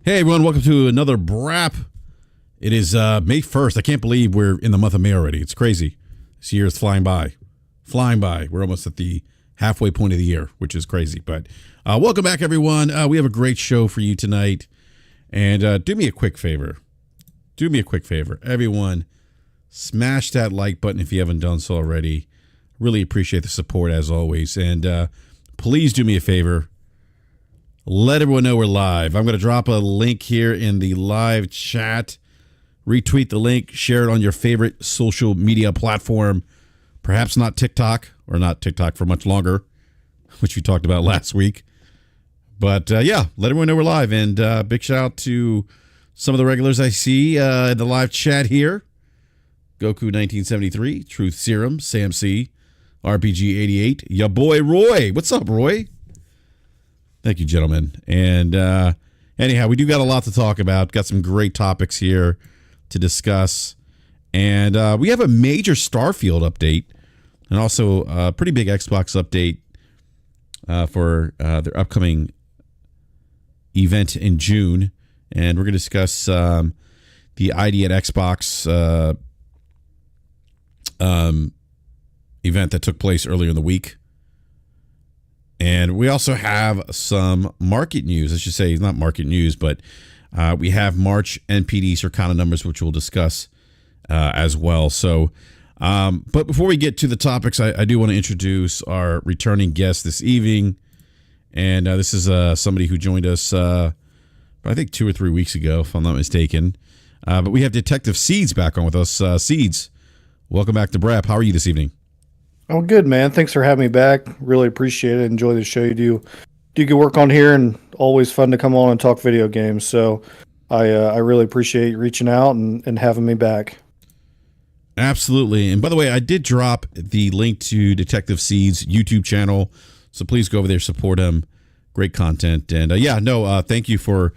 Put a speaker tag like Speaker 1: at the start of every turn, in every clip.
Speaker 1: Hey everyone, welcome to another BRAP. It is May 1st. I can't believe we're in the month of May already. It's crazy. This year is flying by. Flying by. We're almost at the halfway point of the year, which is crazy. But welcome back, everyone. We have a great show for you tonight. And do me a quick favor. Do me a quick favor. Everyone, smash that like button if you haven't done so already. Really appreciate the support as always. And please do me a favor. Let everyone know we're live. I'm going to drop a link here in the live chat. Retweet the link. Share it on your favorite social media platform. Perhaps not TikTok, or not TikTok for much longer, which we talked about last week. But yeah, let everyone know we're live. And big shout out to some of the regulars I see in the live chat here. Goku1973, Truth Serum, Sam C, RPG88, ya boy Roy. What's up, Roy? Thank you, gentlemen. And anyhow, we do got a lot to talk about. Got some great topics here to discuss. And we have a major Starfield update and also a pretty big Xbox update for their upcoming event in June. And we're going to discuss the ID at Xbox event that took place earlier in the week. And we also have some market news. I should say, not market news, but we have March NPD Circana numbers, which we'll discuss as well. So, but before we get to the topics, I do want to introduce our returning guest this evening. And this is somebody who joined us, I think 2 or 3 weeks ago, if I'm not mistaken. But we have Detective Seeds back on with us. Seeds, welcome back to BRAP. How are you this evening?
Speaker 2: Oh, good, man. Thanks for having me back. Really appreciate it. Enjoy the show. You do good work on here, and always fun to come on and talk video games. So I really appreciate you reaching out and having me back.
Speaker 1: Absolutely. And by the way, I did drop the link to Detective Seeds' YouTube channel, so please go over there, support him. Great content. And thank you for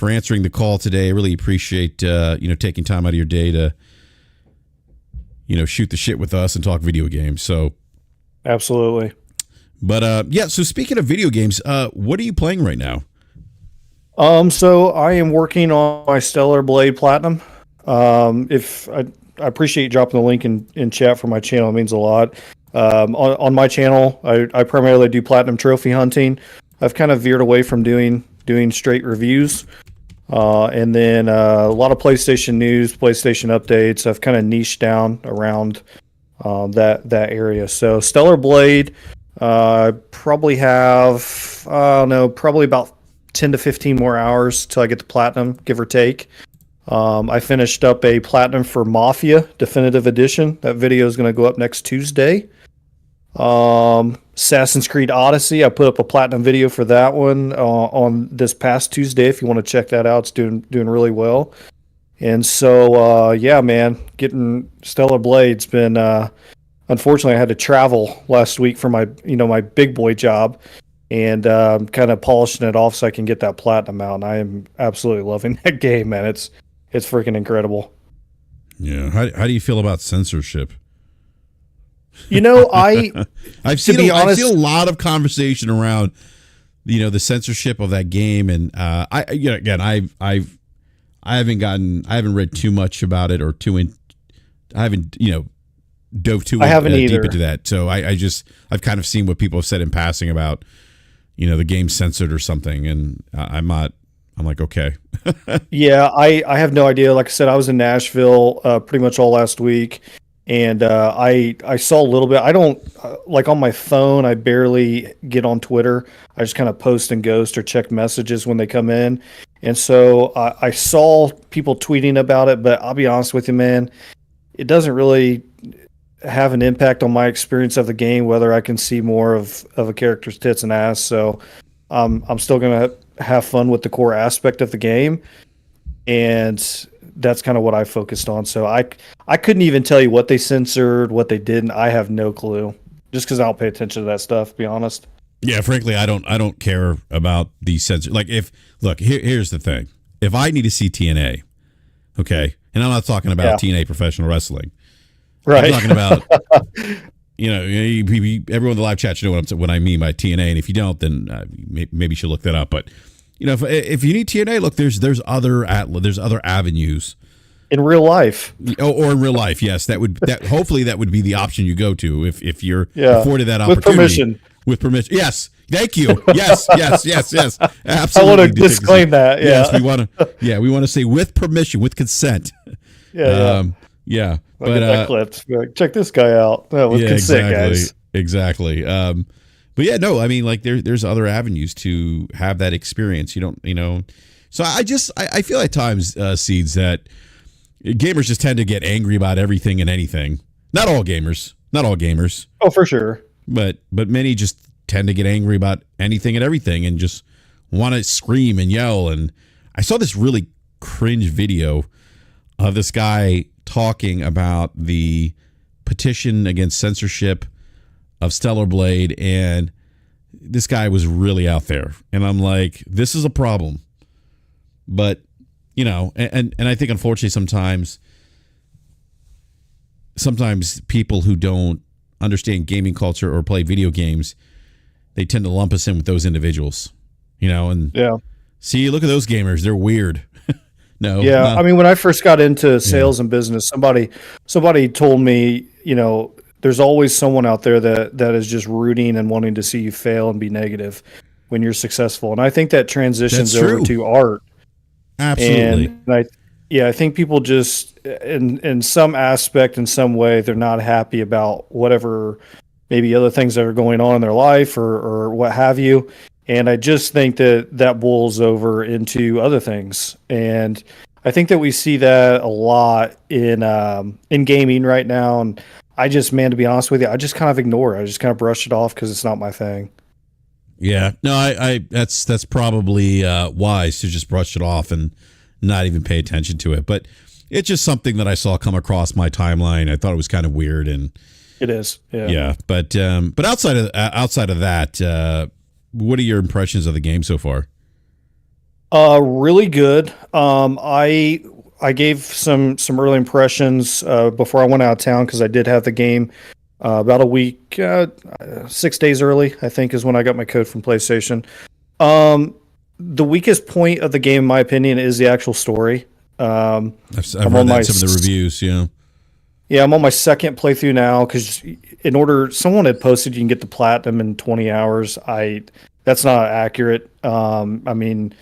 Speaker 1: answering the call today. I really appreciate taking time out of your day to shoot the shit with us and talk video games. So,
Speaker 2: absolutely.
Speaker 1: But so speaking of video games, what are you playing right now?
Speaker 2: So I am working on my Stellar Blade Platinum. If I appreciate you dropping the link in chat for my channel, it means a lot. On my channel, I primarily do platinum trophy hunting. I've kind of veered away from doing straight reviews. And then a lot of PlayStation news, PlayStation updates. I've kind of niched down around that area. So Stellar Blade, probably have probably about 10 to 15 more hours till I get the platinum, give or take. I finished up a platinum for Mafia Definitive Edition. That video is going to go up next Tuesday. Assassin's Creed Odyssey, I put up a platinum video for that one on this past Tuesday. If you want to check that out, it's doing really well. And so man, getting Stellar Blade's been unfortunately I had to travel last week for my my big boy job, and kind of polishing it off so I can get that platinum out. And I am absolutely loving that game, man. It's freaking incredible.
Speaker 1: Yeah. How do you feel about censorship?
Speaker 2: I've seen
Speaker 1: a lot of conversation around, the censorship of that game, and I haven't read too much about it, or I haven't dove too deep into that. So I've kind of seen what people have said in passing about, the game censored or something, and I'm like, okay.
Speaker 2: Yeah, I have no idea. Like I said, I was in Nashville pretty much all last week. And I saw a little bit. I don't like on my phone. I barely get on Twitter. I just kind of post and ghost or check messages when they come in. And so I saw people tweeting about it. But I'll be honest with you, man, it doesn't really have an impact on my experience of the game. Whether I can see more of a character's tits and ass. So I'm still gonna have fun with the core aspect of the game, and that's kind of what I focused on. So I couldn't even tell you what they censored, what they didn't. I have no clue, just because I don't pay attention to that stuff, to be honest.
Speaker 1: Yeah, frankly, I don't care about the censor. Like, here's the thing. If I need to see TNA, okay, and I'm not talking about TNA professional wrestling.
Speaker 2: Right.
Speaker 1: I'm talking about, everyone in the live chat should know what I mean by TNA. And if you don't, then maybe you should look that up. But if you need TNA, look, there's other avenues.
Speaker 2: In real life,
Speaker 1: or in real life, yes, hopefully that would be the option you go to if you're afforded that opportunity with permission. Yes, thank you. Yes, absolutely.
Speaker 2: I want to disclaim that. Yeah,
Speaker 1: yes, we want to say with permission, with consent.
Speaker 2: Yeah. But that clipped. Like, check this guy out with consent, guys.
Speaker 1: Exactly. But yeah, no, I mean, like there's other avenues to have that experience. You don't. So I feel at times, Seeds, that gamers just tend to get angry about everything and anything. Not all gamers.
Speaker 2: Oh, for sure.
Speaker 1: But many just tend to get angry about anything and everything and just want to scream and yell. And I saw this really cringe video of this guy talking about the petition against censorship of Stellar Blade, and this guy was really out there. And I'm like, this is a problem. But and I think unfortunately sometimes people who don't understand gaming culture or play video games, they tend to lump us in with those individuals, and see, look at those gamers. They're weird. No.
Speaker 2: Yeah. I mean, when I first got into sales and business, somebody told me, there's always someone out there that is just rooting and wanting to see you fail and be negative when you're successful. And I think that transitions over to art.
Speaker 1: Absolutely.
Speaker 2: And I think people just in some aspect, in some way, they're not happy about whatever maybe other things that are going on in their life or what have you. And I just think that boils over into other things. And I think that we see that a lot in gaming right now. And to be honest with you, I just kind of ignore it. I just kind of brush it off because it's not my thing.
Speaker 1: Yeah, no, I that's probably wise to just brush it off and not even pay attention to it. But it's just something that I saw come across my timeline. I thought it was kind of weird, and
Speaker 2: it is. Yeah.
Speaker 1: Yeah, but outside of that, what are your impressions of the game so far?
Speaker 2: Really good. I gave some early impressions before I went out of town because I did have the game. About a week, 6 days early, I think, is when I got my code from PlayStation. The weakest point of the game, in my opinion, is the actual story.
Speaker 1: I've read that some of the reviews, yeah.
Speaker 2: Yeah, I'm on my second playthrough now because someone had posted you can get the platinum in 20 hours. That's not accurate. I mean,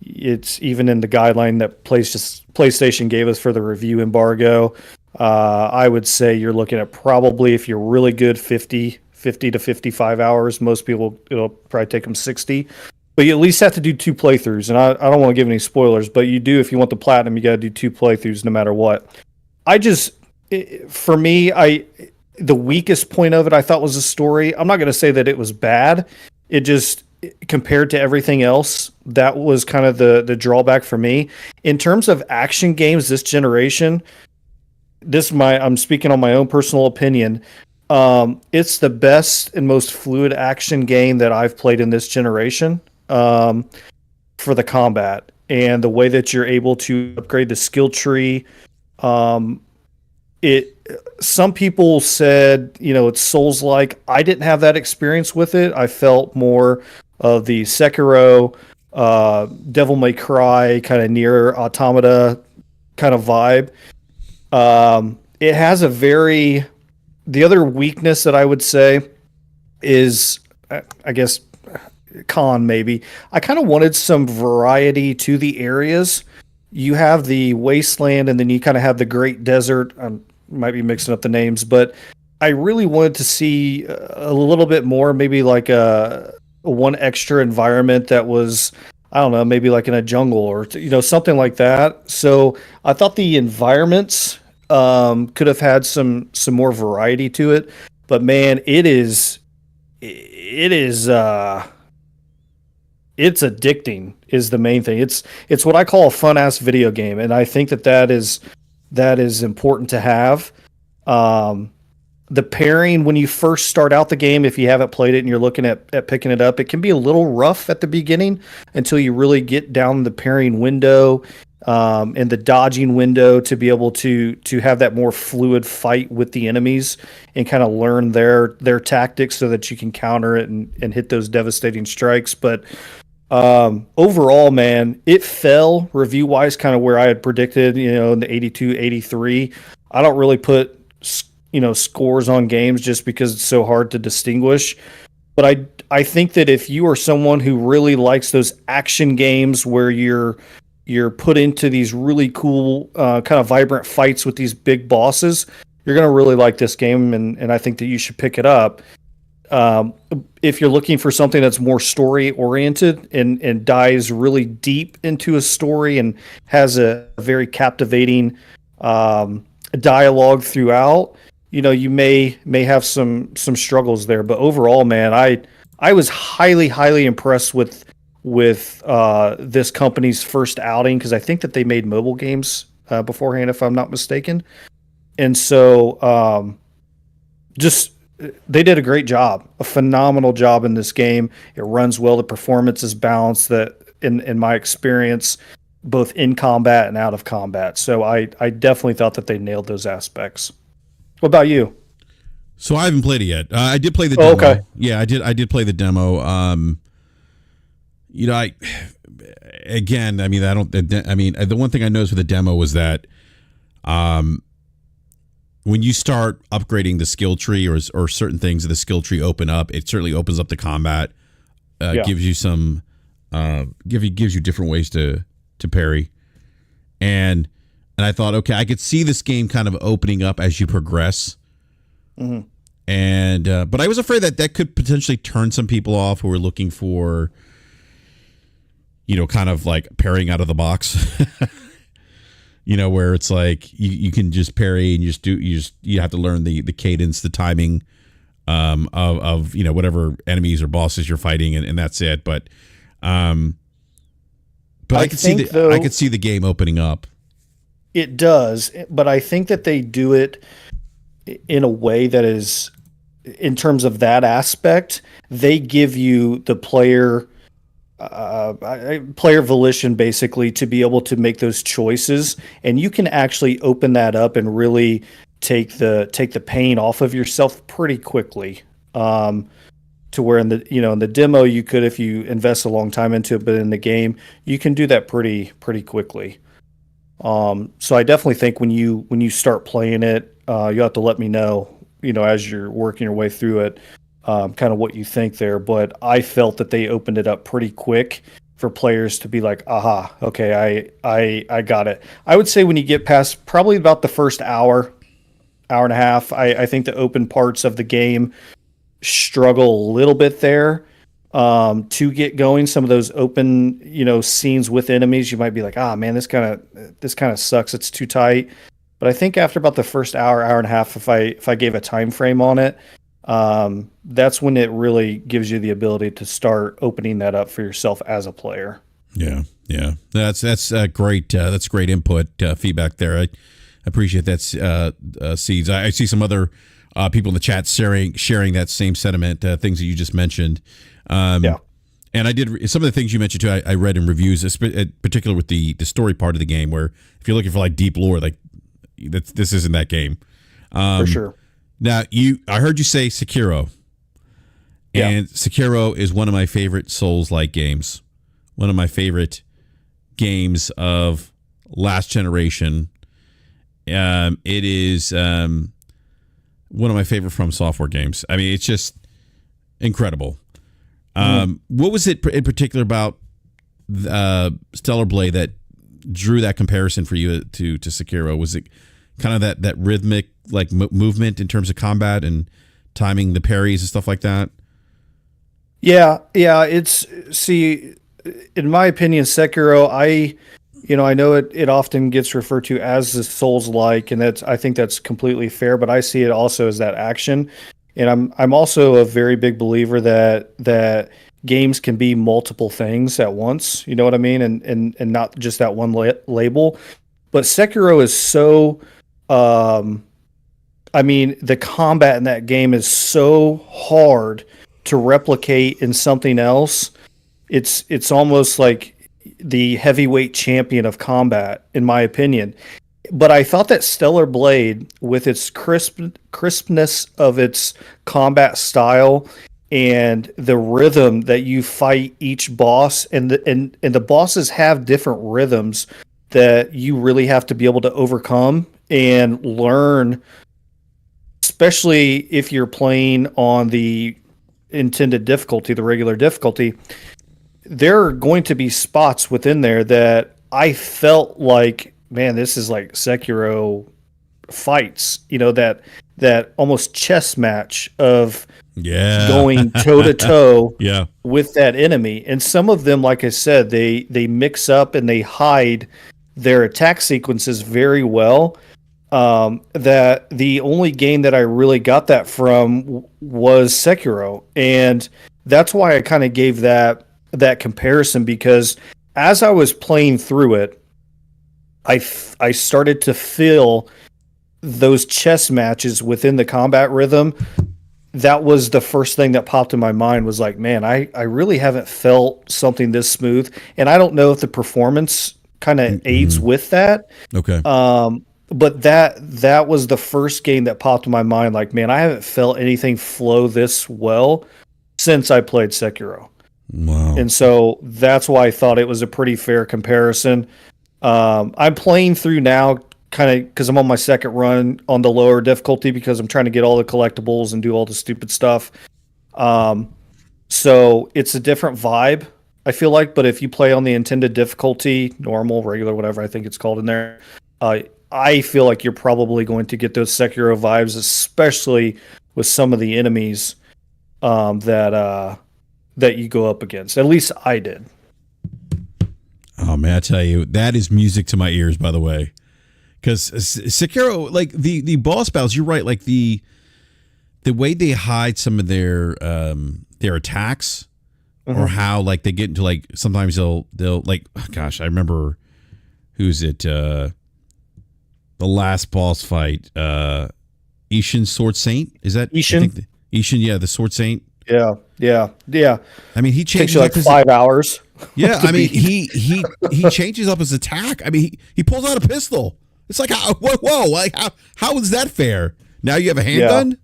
Speaker 2: it's even in the guideline that PlayStation gave us for the review embargo. I would say you're looking at probably, if you're really good, 50 to 55 hours. Most people, it'll probably take them 60. But you at least have to do 2 playthroughs. And I don't want to give any spoilers, but you do, if you want the platinum, you got to do 2 playthroughs no matter what. For me, the weakest point of it, I thought, was the story. I'm not going to say that it was bad. It just, compared to everything else, that was kind of the drawback for me. In terms of action games this generation, I'm speaking on my own personal opinion. It's the best and most fluid action game that I've played in this generation for the combat and the way that you're able to upgrade the skill tree. Some people said, it's Souls-like. I didn't have that experience with it. I felt more of the Sekiro, Devil May Cry, kind of Nier Automata kind of vibe. It has the other weakness that I would say is, I guess, con maybe. I kind of wanted some variety to the areas. You have the wasteland and then you kind of have the Great Desert. I might be mixing up the names, but I really wanted to see a little bit more, maybe like one extra environment that was, I don't know, maybe like in a jungle or, something like that. So I thought the environments could have had some more variety to it, but man, it's addicting is the main thing. It's what I call a fun ass video game. And I think that is important to have. The pairing when you first start out the game, if you haven't played it and you're looking at picking it up, it can be a little rough at the beginning until you really get down the pairing window and the dodging window to be able to have that more fluid fight with the enemies and kind of learn their tactics so that you can counter it and hit those devastating strikes. But Overall, man, it fell review wise, kind of where I had predicted, in the 82, 83. I don't really put, scores on games just because it's so hard to distinguish. But I think that if you are someone who really likes those action games where you're put into these really cool, kind of vibrant fights with these big bosses, you're going to really like this game, and I think that you should pick it up. Um, if you're looking for something that's more story oriented and dives really deep into a story and has a very captivating dialogue throughout, you may have some struggles there. But overall, man, I was highly impressed with this company's first outing, because I think that they made mobile games beforehand, if I'm not mistaken. And so just they did a great job, a phenomenal job in this game. It runs well. The performance is balanced, that in my experience, both in combat and out of combat. So I definitely thought that they nailed those aspects. What about you?
Speaker 1: So I haven't played it yet. I did play the
Speaker 2: Oh,
Speaker 1: demo.
Speaker 2: okay.
Speaker 1: Yeah, I did play the demo. I again, I mean, the one thing I noticed with the demo was that when you start upgrading the skill tree, or certain things of the skill tree open up, it certainly opens up the combat.
Speaker 2: Yeah.
Speaker 1: Gives you some gives you different ways to parry, and I thought, okay, I could see this game kind of opening up as you progress.
Speaker 2: Mm-hmm.
Speaker 1: And but I was afraid that could potentially turn some people off who were looking for, kind of like parrying out of the box. Where it's like you can just parry and you have to learn the cadence, the timing of whatever enemies or bosses you're fighting, and that's it. But I could see the game opening up.
Speaker 2: It does, but I think that they do it in a way that is, in terms of that aspect, they give you the player volition, basically, to be able to make those choices, and you can actually open that up and really take the pain off of yourself pretty quickly. To where in the demo you could, if you invest a long time into it, but in the game you can do that pretty quickly. So I definitely think when you start playing it, you'll have to let me know, as you're working your way through it, kind of what you think there. But I felt that they opened it up pretty quick for players to be like, aha, okay, I got it. I would say when you get past probably about the first hour and a half, I think the open parts of the game struggle a little bit there. To get going, some of those open, scenes with enemies, you might be like, man, this kind of sucks. It's too tight. But I think after about the first hour and a half, if I gave a time frame on it, that's when it really gives you the ability to start opening that up for yourself as a player.
Speaker 1: Yeah. That's great. That's great input, feedback there. I appreciate that, Seeds. I see some other people in the chat sharing that same sentiment, things that you just mentioned. Yeah. And I did some of the things you mentioned too. I read in reviews, in particular with the story part of the game, where if you're looking for like deep lore, like this isn't that game.
Speaker 2: For sure.
Speaker 1: Now I heard you say Sekiro, and Sekiro is one of my favorite Souls-like games. One of my favorite games of last generation. It is one of my favorite From Software games. I mean, it's just incredible. What was it in particular about Stellar Blade that drew that comparison for you to Sekiro? Was it kind of that rhythmic like movement in terms of combat and timing the parries and stuff like that?
Speaker 2: Yeah. In my opinion, Sekiro, I know it often gets referred to as the Souls-like, and I think that's completely fair, but I see it also as that action. And I'm also a very big believer that games can be multiple things at once. You know what I mean? And not just that one label. But Sekiro is so, the combat in that game is so hard to replicate in something else. It's almost like the heavyweight champion of combat, in my opinion. But I thought that Stellar Blade, with its crispness of its combat style and the rhythm that you fight each boss, and the bosses have different rhythms that you really have to be able to overcome and learn, especially if you're playing on the intended difficulty, the regular difficulty. There are going to be spots within there that I felt like, man, this is like Sekiro fights, that almost chess match of going toe to toe with that enemy. And some of them, like I said, they mix up and they hide their attack sequences very well. That the only game that I really got that from was Sekiro, and that's why I kind of gave that comparison, because as I was playing through it, I started to feel those chess matches within the combat rhythm. That was the first thing that popped in my mind, was like, man, I really haven't felt something this smooth. And I don't know if the performance kind of aids with that.
Speaker 1: Okay.
Speaker 2: But that was the first game that popped in my mind, like, man, I haven't felt anything flow this well since I played Sekiro.
Speaker 1: Wow.
Speaker 2: And so that's why I thought it was a pretty fair comparison. I'm playing through now kind of because I'm on my second run on the lower difficulty, because I'm trying to get all the collectibles and do all the stupid stuff. So it's a different vibe, I feel like. But if you play on the intended difficulty, normal, regular, whatever I think it's called in there, I feel like you're probably going to get those Sekiro vibes, especially with some of the enemies that you go up against. At least I did.
Speaker 1: Oh man, I tell you, that is music to my ears, by the way. Because Sekiro, like the boss battles, you're right. Like the way they hide some of their attacks, or how like they get into, like, sometimes they'll like, oh, gosh, I remember, who's it? The last boss fight, Ishin Sword Saint. Is that
Speaker 2: Ishin?
Speaker 1: Ishin, yeah, the Sword Saint.
Speaker 2: Yeah.
Speaker 1: I mean, he changes
Speaker 2: takes you like 5 hours.
Speaker 1: Yeah, I mean, he changes up his attack. I mean, he pulls out a pistol. It's like, whoa, like how is that fair? Now you have a handgun?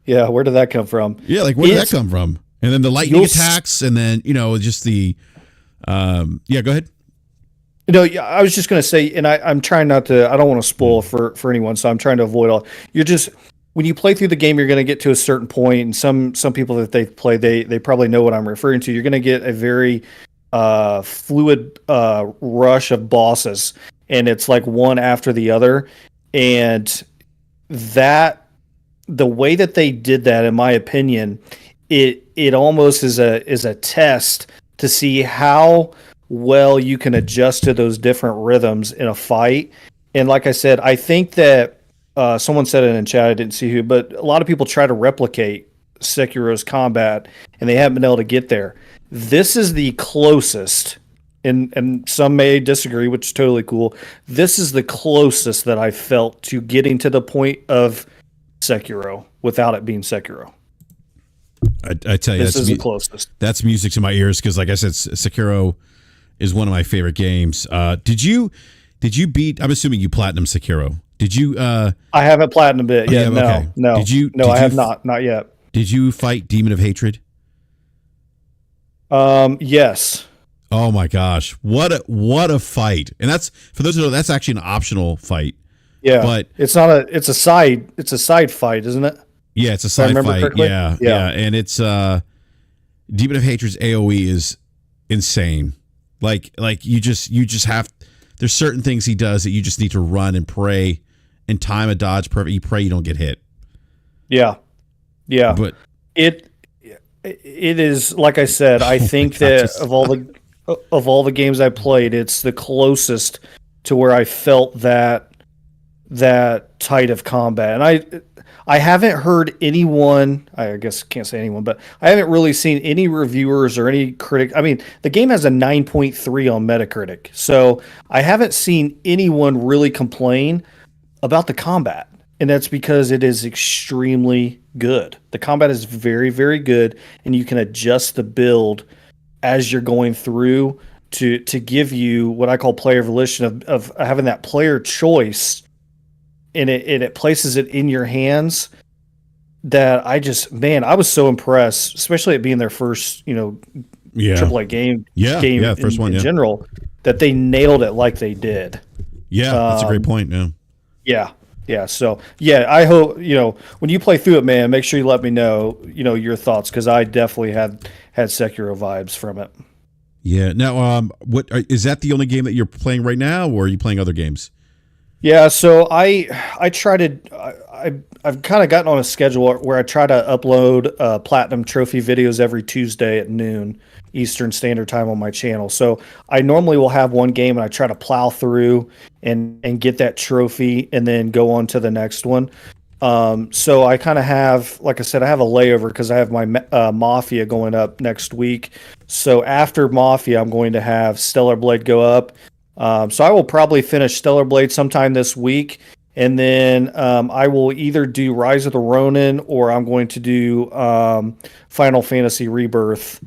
Speaker 2: Yeah, where did that come from?
Speaker 1: Yeah, like where did that come from? And then the lightning attacks, and then just the yeah. Go ahead.
Speaker 2: No, yeah, I was just going to say, and I'm trying not to. I don't want to spoil for anyone, so I'm trying to avoid all. You're just, when you play through the game, you're going to get to a certain point, and some people that they play, they probably know what I'm referring to. You're going to get a very fluid rush of bosses, and it's like one after the other, and that, the way that they did that, in my opinion, it almost is a test to see how well you can adjust to those different rhythms in a fight. And like I said, I think that someone said it in chat, I didn't see who, but a lot of people try to replicate Sekiro's combat, and they haven't been able to get there. This is the closest, and some may disagree, which is totally cool. This is the closest that I felt to getting to the point of Sekiro without it being Sekiro.
Speaker 1: I tell you,
Speaker 2: this is the closest. That's
Speaker 1: music to my ears, because, like I said, Sekiro is one of my favorite games. Did you beat? I'm assuming you platinum Sekiro. Did you? I
Speaker 2: haven't platinumed it yet. No,
Speaker 1: okay.
Speaker 2: No.
Speaker 1: Did you?
Speaker 2: No, I have not yet.
Speaker 1: Did you fight Demon of Hatred?
Speaker 2: Yes.
Speaker 1: Oh my gosh, what a fight! And that's, for those who know, that's actually an optional fight.
Speaker 2: Yeah,
Speaker 1: but
Speaker 2: it's not it's a side fight, isn't it?
Speaker 1: Yeah, it's a side fight.
Speaker 2: Correctly?
Speaker 1: Yeah, and it's Demon of Hatred's AoE is insane. Like you just have, there's certain things he does that you just need to run and pray and time a dodge perfect. You pray you don't get hit.
Speaker 2: Yeah.
Speaker 1: But
Speaker 2: it is, like I said, I think that of all the games I played, it's the closest to where I felt that tight of combat. And I haven't heard anyone, I guess can't say anyone, but I haven't really seen any reviewers or any critic. I mean, the game has a 9.3 on Metacritic, so I haven't seen anyone really complain about the combat. And that's because it is extremely good. The combat is very, very good, and you can adjust the build as you're going through to give you what I call player volition of having that player choice, and it places it in your hands that I was so impressed, especially it being their first,
Speaker 1: Yeah.
Speaker 2: AAA game
Speaker 1: Yeah. Yeah. First one.
Speaker 2: in
Speaker 1: Yeah.
Speaker 2: general, that they nailed it like they did.
Speaker 1: Yeah. That's a great point. Yeah.
Speaker 2: Yeah. Yeah. So yeah, I hope, when you play through it, man, make sure you let me know, your thoughts, because I definitely had Sekiro vibes from it.
Speaker 1: Yeah. Now, is that the only game that you're playing right now, or are you playing other games?
Speaker 2: Yeah, so I try to I've kind of gotten on a schedule where I try to upload platinum trophy videos every Tuesday at noon Eastern Standard Time on my channel. So I normally will have one game and I try to plow through and get that trophy and then go on to the next one. So I kind of have, like I said, I have a layover because I have my Mafia going up next week. So after Mafia, I'm going to have Stellar Blade go up. So I will probably finish Stellar Blade sometime this week, and then I will either do Rise of the Ronin or I'm going to do Final Fantasy Rebirth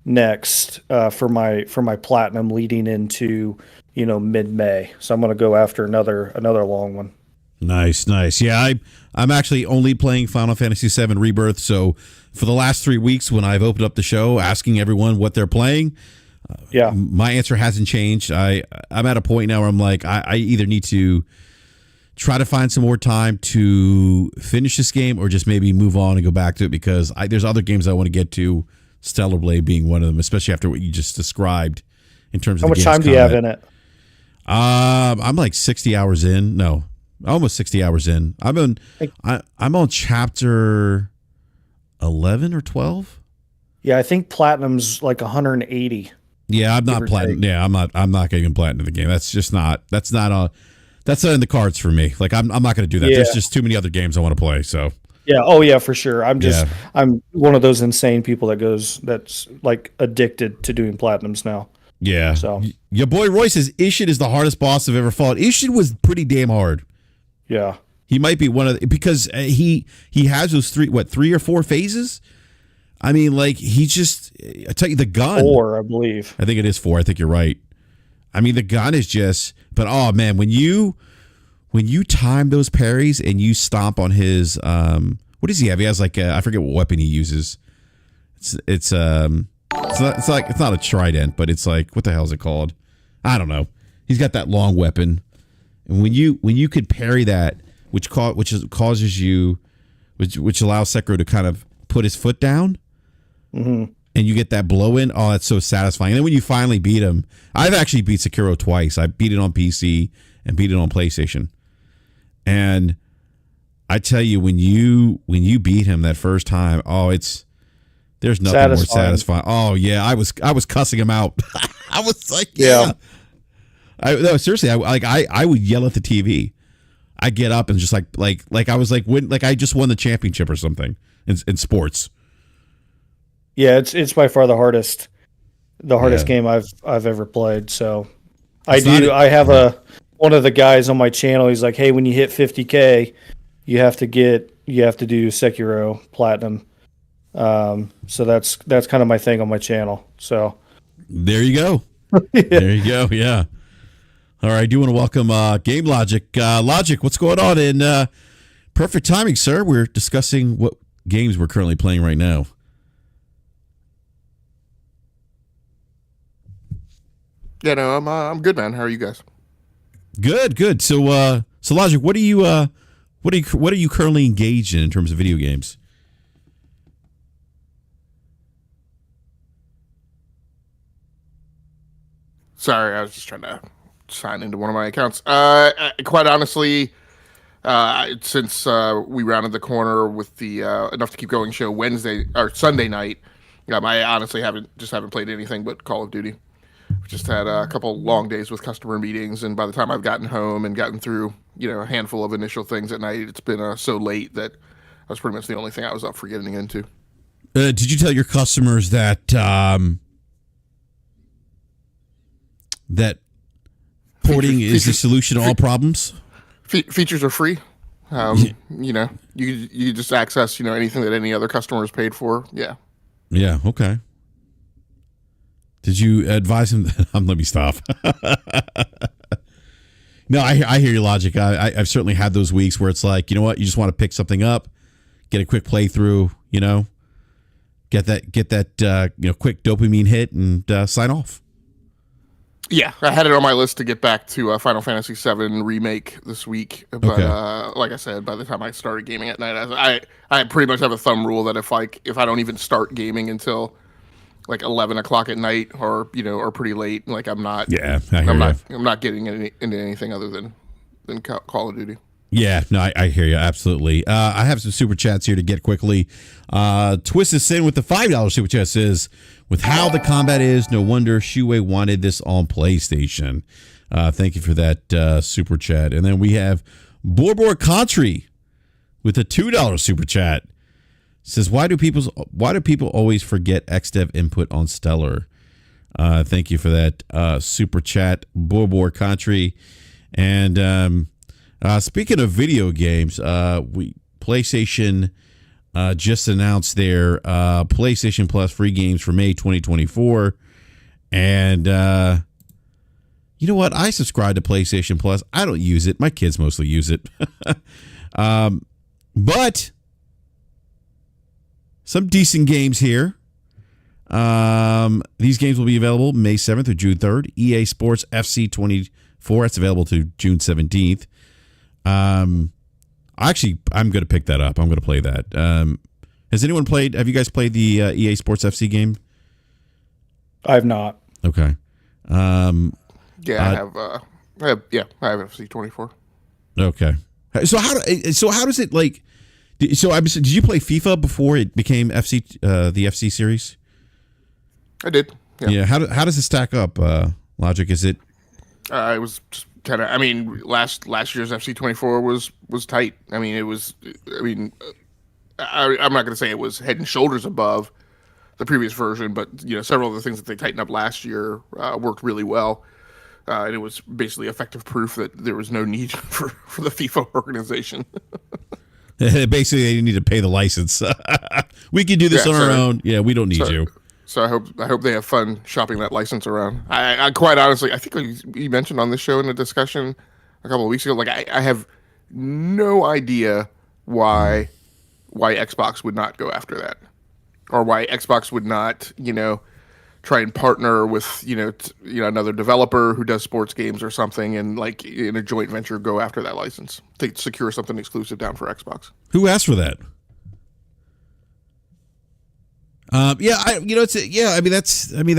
Speaker 2: next for my platinum leading into mid-May. So I'm going to go after another long one.
Speaker 1: Nice, nice. Yeah, I'm actually only playing Final Fantasy VII Rebirth. So for the last 3 weeks, when I've opened up the show asking everyone what they're playing, my answer hasn't changed. I'm at a point now where I'm like, I either need to try to find some more time to finish this game, or just maybe move on and go back to it, because there's other games I want to get to. Stellar Blade being one of them, especially after what you just described in terms of
Speaker 2: how much time do you have in it?
Speaker 1: I'm like 60 hours in. No, almost 60 hours in. I'm on chapter 11 or 12.
Speaker 2: Yeah, I think platinum's like 180.
Speaker 1: Yeah, I'm not platinum. Yeah, I'm not getting platinum the game. That's not in the cards for me. Like I'm not going to do that.
Speaker 2: Yeah.
Speaker 1: There's just too many other games I want to play. So
Speaker 2: yeah, oh yeah, for sure. I'm one of those insane people that's like addicted to doing platinums now.
Speaker 1: Yeah.
Speaker 2: So
Speaker 1: your boy Roy says Ishid is the hardest boss I've ever fought. Ishid was pretty damn hard.
Speaker 2: Yeah.
Speaker 1: He might be one of because he has those three or four phases. I mean, like I tell you, the gun.
Speaker 2: 4, I believe.
Speaker 1: I think it is 4. I think you're right. I mean, the gun is just. But oh man, when you time those parries and you stomp on his what does he have? He has like I forget what weapon he uses. It's not a trident, but it's like, what the hell is it called? I don't know. He's got that long weapon, and when you could parry that, which allows Sekiro to kind of put his foot down, and you get that blow in. Oh, that's so satisfying. And then when you finally beat him, I've actually beat Sekiro twice. I beat it on PC and beat it on PlayStation, and I tell you, when you beat him that first time, there's nothing more satisfying. Oh yeah, I was cussing him out. I was like, yeah. No, seriously, I would yell at the TV. I get up and just like I was like I just won the championship or something in sports.
Speaker 2: Yeah, it's by far the hardest game I've ever played. So I have one of the guys on my channel. He's like, hey, when you hit 50K, you have to do Sekiro Platinum. So that's kind of my thing on my channel. So
Speaker 1: there you go. There you go. Yeah. All right. I do want to welcome Game Logic. Logic, what's going on? And perfect timing, sir. We're discussing what games we're currently playing right now.
Speaker 3: Yeah, no, I'm good, man. How are you guys?
Speaker 1: Good. So Logic, what are you currently engaged in terms of video games?
Speaker 3: Sorry, I was just trying to sign into one of my accounts. Quite honestly, since we rounded the corner with the Enough to Keep Going show Wednesday or Sunday night, I honestly haven't played anything but Call of Duty. We've just had a couple long days with customer meetings, and by the time I've gotten home and gotten through, a handful of initial things at night, it's been so late that that's pretty much the only thing I was up for getting into.
Speaker 1: Did you tell your customers that that porting is the solution to all problems?
Speaker 3: Features are free. You just access anything that any other customer has paid for. Yeah.
Speaker 1: Yeah. Okay. Did you advise him? Let me stop. No, I hear your logic. I've certainly had those weeks where it's like, you know what, you just want to pick something up, get a quick playthrough, get that quick dopamine hit and sign off.
Speaker 3: Yeah, I had it on my list to get back to Final Fantasy VII Remake this week, but like I said, by the time I started gaming at night, I pretty much have a thumb rule that if I don't even start gaming until like 11 o'clock at night or pretty late, like I'm not getting into anything other than Call of Duty.
Speaker 1: Yeah, no, I hear you absolutely. I have some super chats here to get quickly. Twisted Sin with the $5 super chat says, with how the combat is, no wonder Shuei wanted this on PlayStation. Thank you for that super chat. And then we have Borbor Country with a $2 super chat. Says, why do people always forget XDev input on Stellar? Thank you for that super chat, Borbor Country. And speaking of video games, PlayStation just announced their PlayStation Plus free games for May 2024. And you know what? I subscribe to PlayStation Plus. I don't use it. My kids mostly use it. But some decent games here. These games will be available May 7th or June 3rd. EA Sports FC 24. It's available to June 17th. I'm going to pick that up. I'm going to play that. Have you guys played the EA Sports FC game?
Speaker 2: I have not.
Speaker 1: Okay.
Speaker 3: I have FC 24.
Speaker 1: Okay. So how does it like? Did you play FIFA before it became FC, the FC series?
Speaker 3: I did.
Speaker 1: Yeah. How does it stack up? Logic, is it?
Speaker 3: It was just kind of. I mean, last year's FC 24 was tight. I mean, I'm not going to say it was head and shoulders above the previous version, but several of the things that they tightened up last year worked really well. And it was basically effective proof that there was no need for the FIFA organization.
Speaker 1: Basically, they need to pay the license. We can do this on our own. Yeah, we don't need you.
Speaker 3: So I hope they have fun shopping that license around. I quite honestly, I think you mentioned on this show in a discussion a couple of weeks ago, like I have no idea why Xbox would not go after that, or why Xbox would not, try and partner with another developer who does sports games or something, and like in a joint venture go after that license to secure something exclusive down for Xbox.
Speaker 1: Who asked for that? That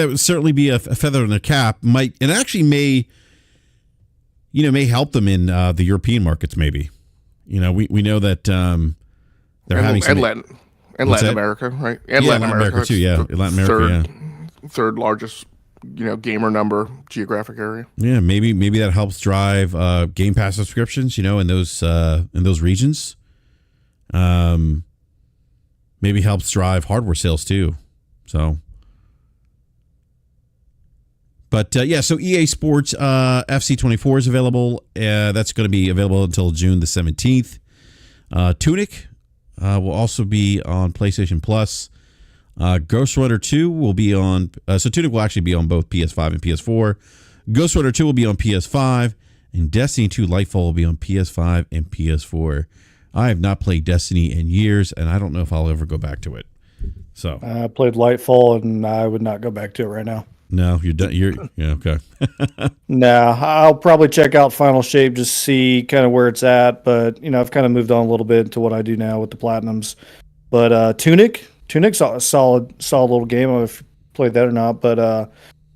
Speaker 1: would certainly be a feather in their cap. May help them in the European markets. Maybe, we know that they're having some
Speaker 3: Latin America, right? And
Speaker 1: Latin America too. Yeah, Latin America.
Speaker 3: Third largest, gamer number geographic area.
Speaker 1: Yeah, maybe that helps drive Game Pass subscriptions. In those regions. Maybe helps drive hardware sales too. So, but so EA Sports FC 24 is available. That's going to be available until June the 17th. Tunic will also be on PlayStation Plus. Ghost Runner 2 will be on. So Tunic will actually be on both PS5 and PS4. Ghost Runner 2 will be on PS5, and Destiny 2 Lightfall will be on PS5 and PS4. I have not played Destiny in years, and I don't know if I'll ever go back to it. So
Speaker 2: I played Lightfall, and I would not go back to it right now.
Speaker 1: No, you're done. Okay.
Speaker 2: Nah, I'll probably check out Final Shape, just see kind of where it's at. But I've kind of moved on a little bit to what I do now with the Platinums. But Tunic's a solid little game. I don't know if you played that or not, but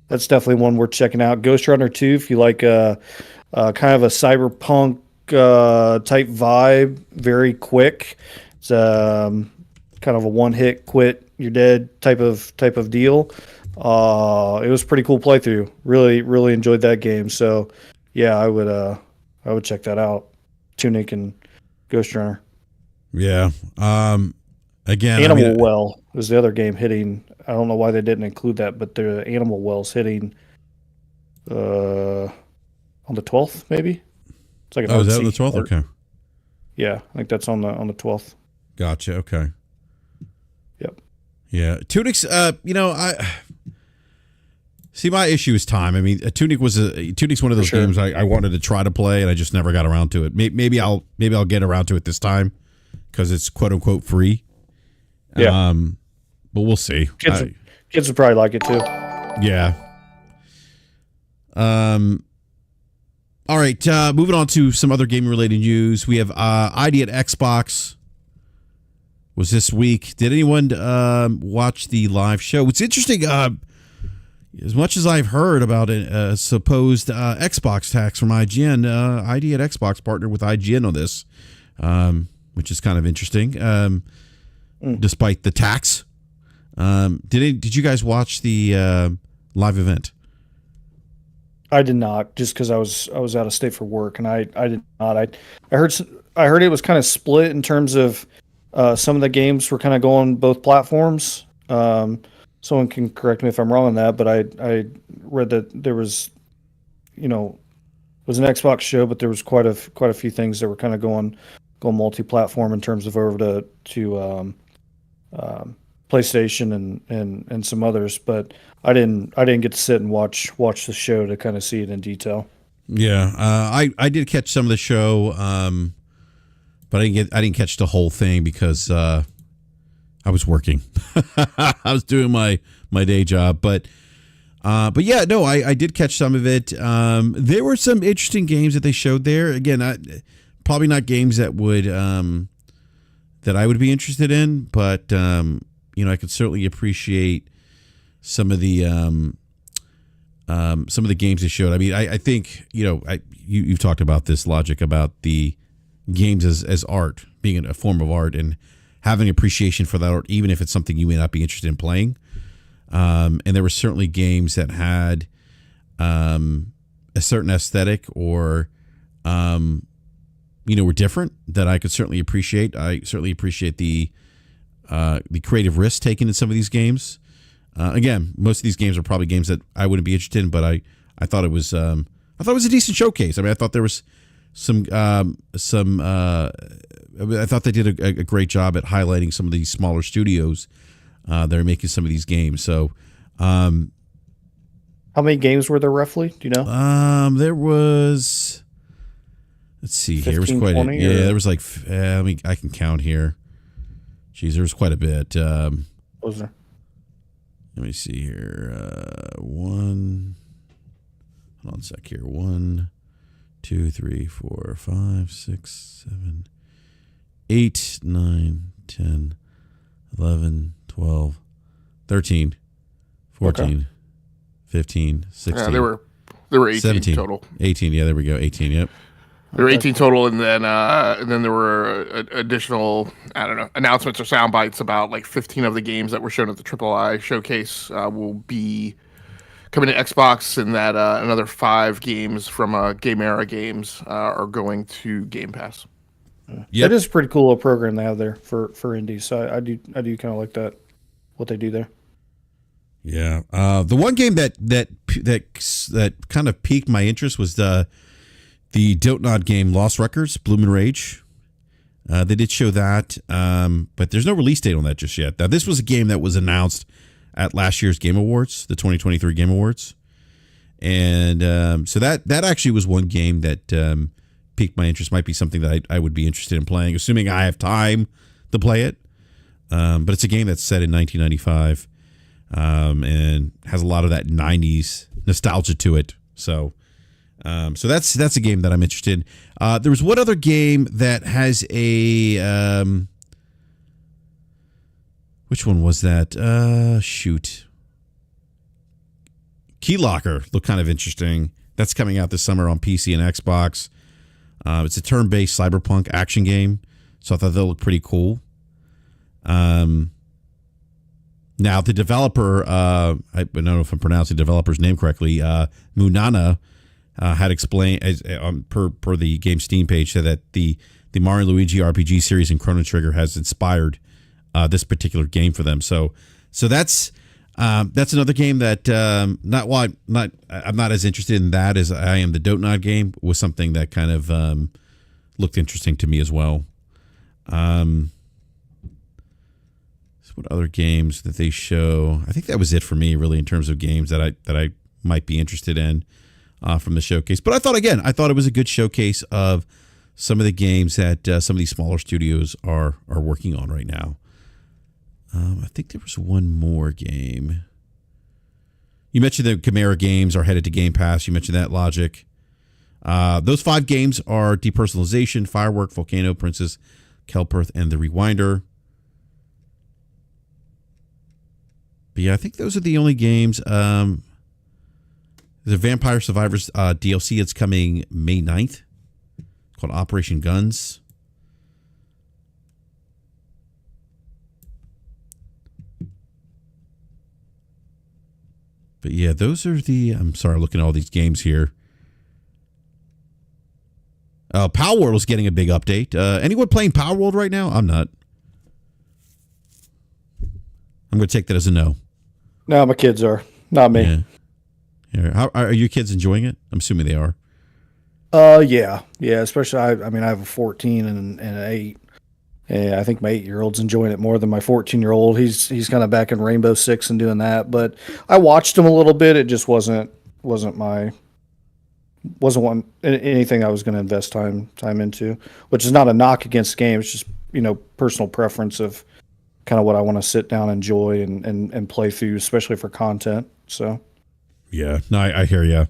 Speaker 2: that's definitely one worth checking out. Ghost Runner 2, if you like kind of a cyberpunk type vibe, very quick. It's kind of a one-hit quit, you're dead type of deal. It was a pretty cool playthrough. Really, really enjoyed that game. So, yeah, I would check that out. Tunic and Ghost Runner.
Speaker 1: Yeah. Again,
Speaker 2: Animal Well is the other game hitting. I don't know why they didn't include that, but the Animal Well's hitting on the 12th, maybe. It's like
Speaker 1: is that on the 12th? Okay.
Speaker 2: Yeah, I think that's on the 12th.
Speaker 1: Gotcha. Okay.
Speaker 2: Yep.
Speaker 1: Yeah, Tunic's. My issue is time. I mean, Tunic's one of those games I wanted to try to play, and I just never got around to it. Maybe I'll get around to it this time. because it's quote unquote free.
Speaker 2: Yeah.
Speaker 1: But we'll see.
Speaker 2: Kids would probably like it too.
Speaker 1: Yeah. All right. Moving on to some other gaming related news. We have ID at Xbox was this week. Did anyone watch the live show? What's interesting, as much as I've heard about a supposed Xbox tax from IGN, ID at Xbox partnered with IGN on this, which is kind of interesting, despite the tax. Did you guys watch the live event?
Speaker 2: I did not, just because I was out of state for work, and I did not. I heard it was kind of split in terms of some of the games were kind of going both platforms. Someone can correct me if I'm wrong on that, but I read that there was, it was an Xbox show, but there was quite a few things that were kind of going multi-platform in terms of over to PlayStation and some others, but I didn't get to sit and watch the show to kind of see it in detail.
Speaker 1: Yeah, I did catch some of the show, but I didn't catch the whole thing because I was working. I was doing my day job, but yeah, no, I did catch some of it. There were some interesting games that they showed there. Again, probably not games that would that I would be interested in, but I could certainly appreciate some of the games they showed. I mean, I think you've talked about this logic about the games as art, being a form of art, and having appreciation for that art, even if it's something you may not be interested in playing. And there were certainly games that had a certain aesthetic or were different that I could certainly appreciate. I certainly appreciate the creative risk taken in some of these games. Again, most of these games are probably games that I wouldn't be interested in, but I thought it was a decent showcase. I mean, I thought there was I thought they did a great job at highlighting some of these smaller studios that are making some of these games. So,
Speaker 2: how many games were there roughly? Do you know?
Speaker 1: There was. Let's see
Speaker 2: 15,
Speaker 1: here. It was quite
Speaker 2: 20,
Speaker 1: there was like I can count here. Geez, there was quite a bit.
Speaker 2: Was there?
Speaker 1: Let me see here. Hold on a sec here. 1, 2, 3, 4, 5, 6, 7, 8, 9, 10, 11, 12, 13, 14, 15, 16.
Speaker 3: Yeah, there were 18
Speaker 1: 17,
Speaker 3: total.
Speaker 1: 18, yeah, there we go. 18, yep.
Speaker 3: There were 18 total, and then there were additional, I don't know, announcements or sound bites about like 15 of the games that were shown at the III showcase will be coming to Xbox, and that another 5 games from Game Era Games are going to Game Pass.
Speaker 1: Yep.
Speaker 2: That is a pretty cool program they have there for indies. So I do kind of like that, what they do there.
Speaker 1: Yeah. The one game that kind of piqued my interest was the Dotnod game Lost Records, Bloom and Rage. They did show that, but there's no release date on that just yet. Now, this was a game that was announced at last year's Game Awards, the 2023 Game Awards. And so that actually was one game that piqued my interest. Might be something that I would be interested in playing, assuming I have time to play it. But it's a game that's set in 1995 and has a lot of that 90s nostalgia to it. So that's a game that I'm interested in. There was one other game that has a which one was that? Shoot. Key Locker looked kind of interesting. That's coming out this summer on PC and Xbox. It's a turn-based cyberpunk action game, so I thought that looked pretty cool. Now the developer, I don't know if I'm pronouncing the developer's name correctly, Munana, had explained per the game Steam page, said that the Mario and Luigi RPG series and Chrono Trigger has inspired this particular game for them. So that's another game that I'm not as interested in that as I am the Dotnod game. Was something that kind of looked interesting to me as well. So what other games that they show? I think that was it for me, really, in terms of games that I might be interested in from the showcase. But I thought it was a good showcase of some of the games that some of these smaller studios are working on right now. I think there was one more game. You mentioned the Chimera games are headed to Game Pass. You mentioned that, Logic. Those 5 games are Depersonalization, Firework, Volcano, Princess, Kelperth, and The Rewinder. But yeah, I think those are the only games. The Vampire Survivors DLC, it's coming May 9th. It's called Operation Guns. But yeah, those are the... I'm sorry, looking at all these games here. Power World is getting a big update. Anyone playing Power World right now? I'm not. I'm going to take that as a no.
Speaker 2: No, my kids are. Not me.
Speaker 1: Yeah. How, are your kids enjoying it? I'm assuming they are.
Speaker 2: Yeah. Especially, I mean, I have a 14 and an 8. Yeah, I think my 8-year-old's enjoying it more than my 14-year-old. He's kind of back in Rainbow Six and doing that. But I watched him a little bit. It just wasn't anything I was going to invest time into. Which is not a knock against games, just personal preference of kind of what I want to sit down, enjoy, and play through, especially for content. So.
Speaker 1: Yeah, no, I hear you.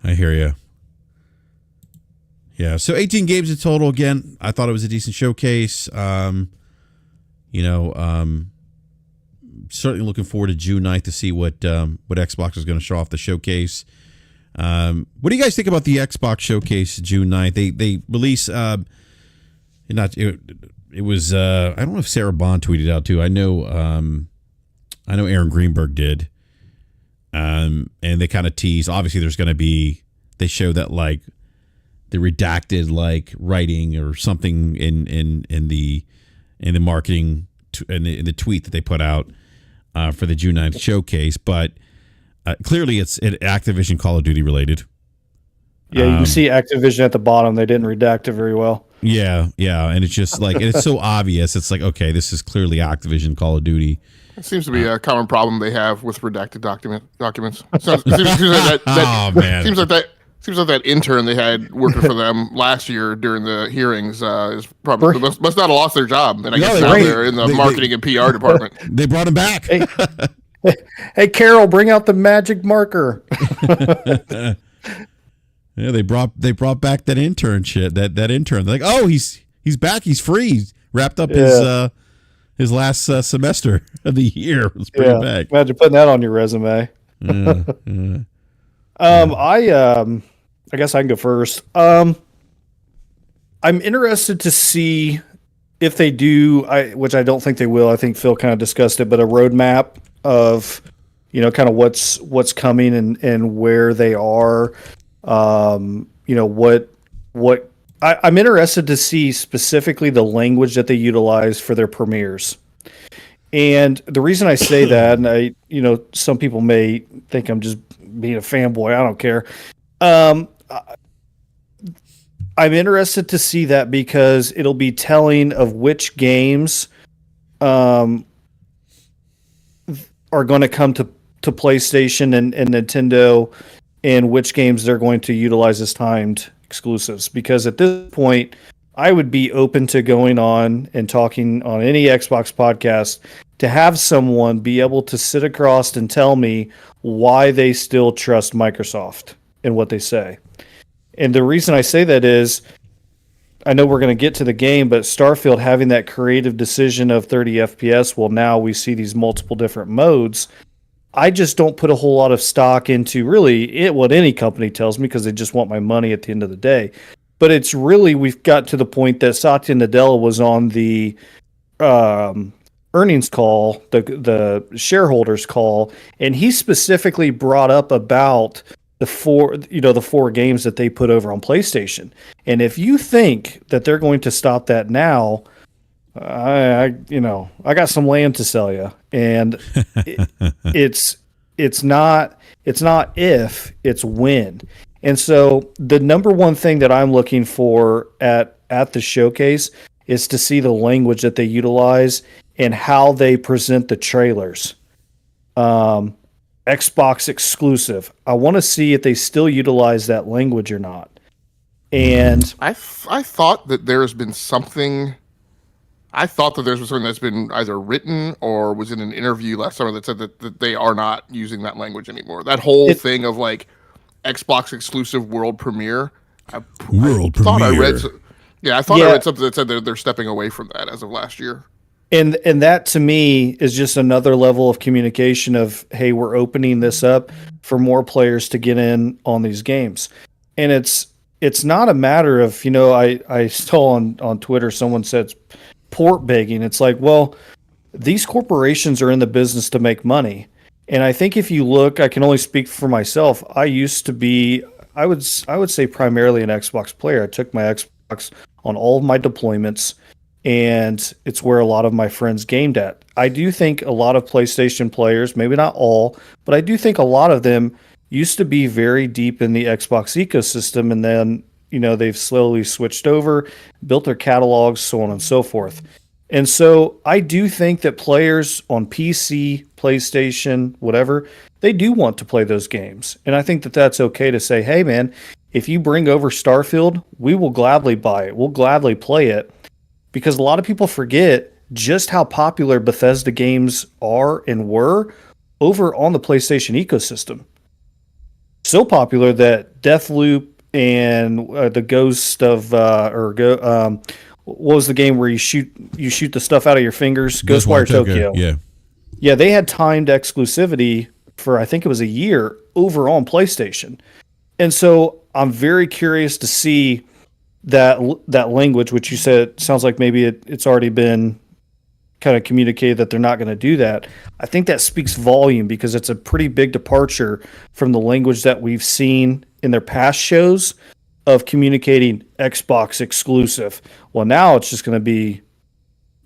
Speaker 1: I hear you. Yeah, so 18 games in total. Again, I thought it was a decent showcase. Certainly looking forward to June 9th to see what Xbox is going to show off the showcase. What do you guys think about the Xbox showcase June 9th? They release it was I don't know if Sarah Bond tweeted out too. I know Aaron Greenberg did. And they kind of tease. Obviously, there's going to be. They show that like the redacted like writing or something in the marketing in the tweet that they put out for the June 9th showcase. But clearly, it's Activision Call of Duty related.
Speaker 2: Yeah, you can see Activision at the bottom. They didn't redact it very well.
Speaker 1: Yeah, and it's just like it's so obvious. It's like, okay, this is clearly Activision Call of Duty.
Speaker 3: It seems to be a common problem they have with redacted documents. Seems like that intern they had working for them last year during the hearings is probably must not have lost their job. And I guess now they're in the marketing and PR department.
Speaker 1: They brought him back.
Speaker 2: Hey, Carol, bring out the magic marker.
Speaker 1: Yeah, they brought back that intern shit. That intern. They're like, oh, he's back. He's free. He's wrapped up his last semester of the year. Let's bring him back.
Speaker 2: Imagine putting that on your resume.
Speaker 1: Yeah.
Speaker 2: I guess I can go first. I'm interested to see if they do, which I don't think they will. I think Phil kind of discussed it, but a roadmap of, kind of what's coming and where they are. I'm interested to see specifically the language that they utilize for their premieres. And the reason I say that, and some people may think I'm just being a fanboy. I don't care. I'm interested to see that because it'll be telling of which games are going to come to PlayStation and Nintendo, and which games they're going to utilize as timed exclusives. Because at this point, I would be open to going on and talking on any Xbox podcast to have someone be able to sit across and tell me why they still trust Microsoft and what they say. And the reason I say that is, I know we're going to get to the game, but Starfield having that creative decision of 30 FPS, well, now we see these multiple different modes. I just don't put a whole lot of stock into really what any company tells me, because they just want my money at the end of the day. But it's really, we've got to the point that Satya Nadella was on the earnings call, the shareholders call, and he specifically brought up about the four games that they put over on PlayStation. And if you think that they're going to stop that now, I got some land to sell you. And it's not if, it's when. And so the number one thing that I'm looking for at the showcase is to see the language that they utilize and how they present the trailers. Xbox exclusive. I want to see if they still utilize that language or not. And
Speaker 3: I thought that there has been something. I thought that there's something that's been either written or was in an interview last summer that said that they are not using that language anymore. That whole thing of like Xbox exclusive world premiere.
Speaker 1: World
Speaker 3: thought I read.
Speaker 1: premiere.
Speaker 3: Yeah, I thought I read something that said they're stepping away from that as of last year.
Speaker 2: And that to me is just another level of communication of, hey, we're opening this up for more players to get in on these games. And it's not a matter of, I saw on Twitter someone said port begging. It's like, well, these corporations are in the business to make money. And I think if you look, I can only speak for myself. I used to be, I would say primarily an Xbox player. I took my Xbox on all of my deployments, and it's where a lot of my friends gamed at. I do think a lot of PlayStation players, maybe not all, but I do think a lot of them used to be very deep in the Xbox ecosystem, and then, they've slowly switched over, built their catalogs, so on and so forth. And so I do think that players on PC, PlayStation, whatever, they do want to play those games. And I think that that's okay to say, hey, man, if you bring over Starfield, we will gladly buy it. We'll gladly play it. Because a lot of people forget just how popular Bethesda games are and were over on the PlayStation ecosystem. So popular that Deathloop and the Ghost of what was the game where you shoot the stuff out of your fingers? Ghostwire Tokyo. Yeah, they had timed exclusivity for, I think it was a year over on PlayStation. And so I'm very curious to see that language, which you said sounds like maybe it's already been kind of communicated that they're not going to do that. I think that speaks volume because it's a pretty big departure from the language that we've seen in their past shows of communicating Xbox exclusive. Well, now it's just going to be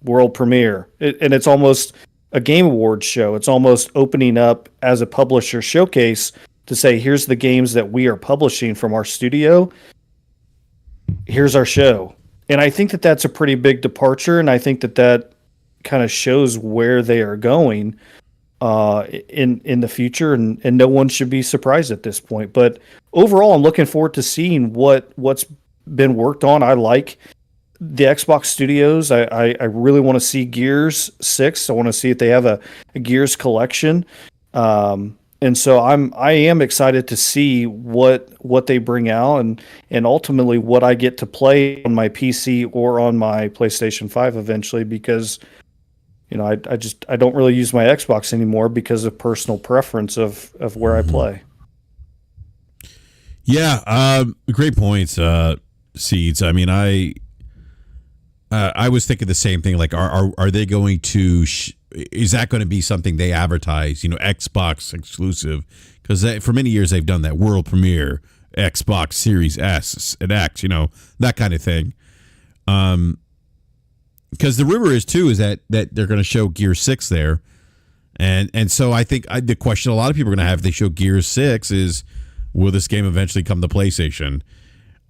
Speaker 2: world premiere. And it's almost a Game Awards show. It's almost opening up as a publisher showcase to say, here's the games that we are publishing from our studio. Here's our show. And I think that that's a pretty big departure, and I think that that kind of shows where they are going in the future, and no one should be surprised at this point. But overall, I'm looking forward to seeing what's been worked on. I like the Xbox Studios. I really want to see Gears 6. I want to see if they have a Gears collection. And so I am excited to see what they bring out and ultimately what I get to play on my PC or on my PlayStation 5 eventually, because I don't really use my Xbox anymore because of personal preference of where I play.
Speaker 1: Yeah, great points, Seeds. I mean, I was thinking the same thing. Like, are they going to? Is that going to be something they advertise? Xbox exclusive, because for many years they've done that world premiere, Xbox Series S and X, that kind of thing. Because the rumor is too is that they're going to show Gear 6 there, and so I think the question a lot of people are going to have if they show Gear 6 is, will this game eventually come to PlayStation?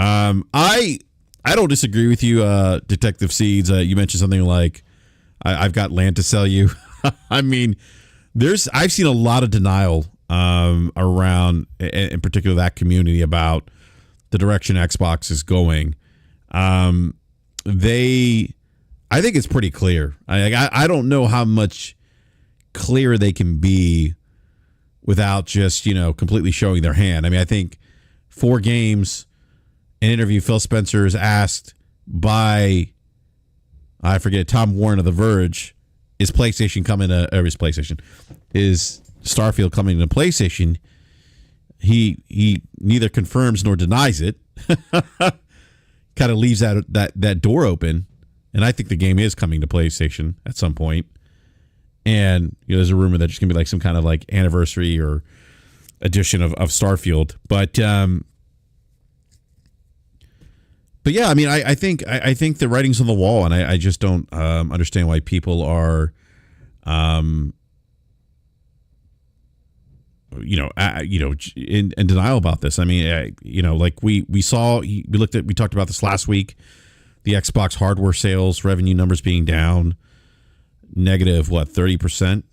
Speaker 1: I don't disagree with you, Detective Seeds. You mentioned something like, I've got land to sell you. I mean, I've seen a lot of denial around, in particular, that community about the direction Xbox is going. I think it's pretty clear. I don't know how much clearer they can be without just completely showing their hand. I mean, I think 4 games. An interview Phil Spencer is asked by, I forget, Tom Warren of The Verge, is PlayStation coming to, or is Starfield coming to PlayStation? He neither confirms nor denies it. Kind of leaves that door open, and I think the game is coming to PlayStation at some point. And there's a rumor that there's gonna be like some kind of like anniversary or edition of Starfield, but yeah, I mean, I think the writing's on the wall, and I just don't understand why people are, in denial about this. I mean, like we talked about this last week, the Xbox hardware sales revenue numbers being down negative 30%.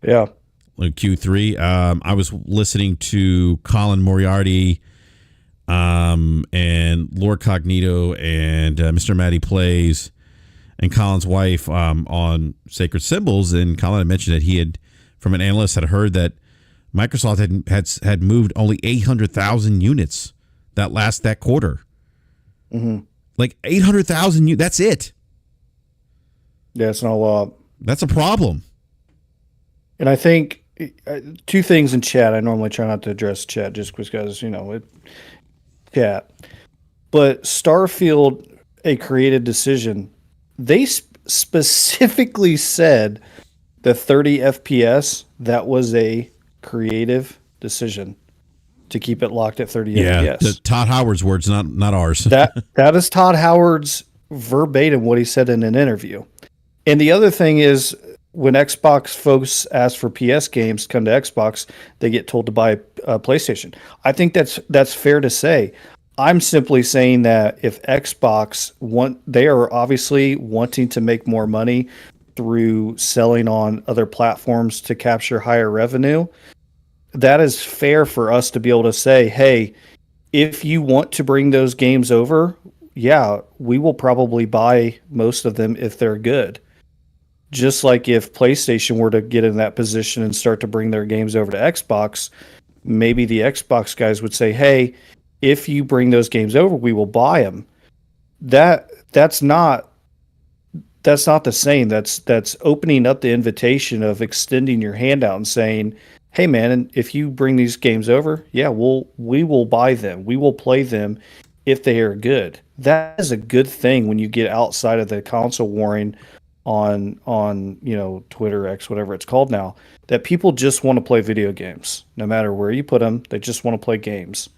Speaker 2: Yeah,
Speaker 1: like Q3. I was listening to Colin Moriarty and Lord Cognito and Mr. Matty Plays and Colin's wife on Sacred Symbols. And Colin had mentioned that he had, from an analyst, had heard that Microsoft had moved only 800,000 units that quarter.
Speaker 2: Mm-hmm.
Speaker 1: Like 800,000 units. That's it.
Speaker 2: Yeah, it's not a lot.
Speaker 1: That's a problem.
Speaker 2: And I think two things in chat. I normally try not to address chat just because, chat. But Starfield, a creative decision. They specifically said the 30 FPS, that was a creative decision to keep it locked at 30 FPS.
Speaker 1: Todd Howard's words, not ours.
Speaker 2: that is Todd Howard's verbatim what he said in an interview. And the other thing is, when Xbox folks ask for PS games come to Xbox, they get told to buy a PlayStation. I think that's fair to say. I'm simply saying that if Xbox they are obviously wanting to make more money through selling on other platforms to capture higher revenue. That is fair for us to be able to say, hey, if you want to bring those games over, yeah, we will probably buy most of them if they're good. Just like if PlayStation were to get in that position and start to bring their games over to Xbox, maybe the Xbox guys would say, hey, if you bring those games over, we will buy them. That's not the same. That's opening up the invitation of extending your hand out and saying, hey man, if you bring these games over, yeah, we will buy them. We will play them if they are good. That is a good thing when you get outside of the console warring on Twitter, X, whatever it's called now, that people just want to play video games. No matter where you put them, they just want to play games.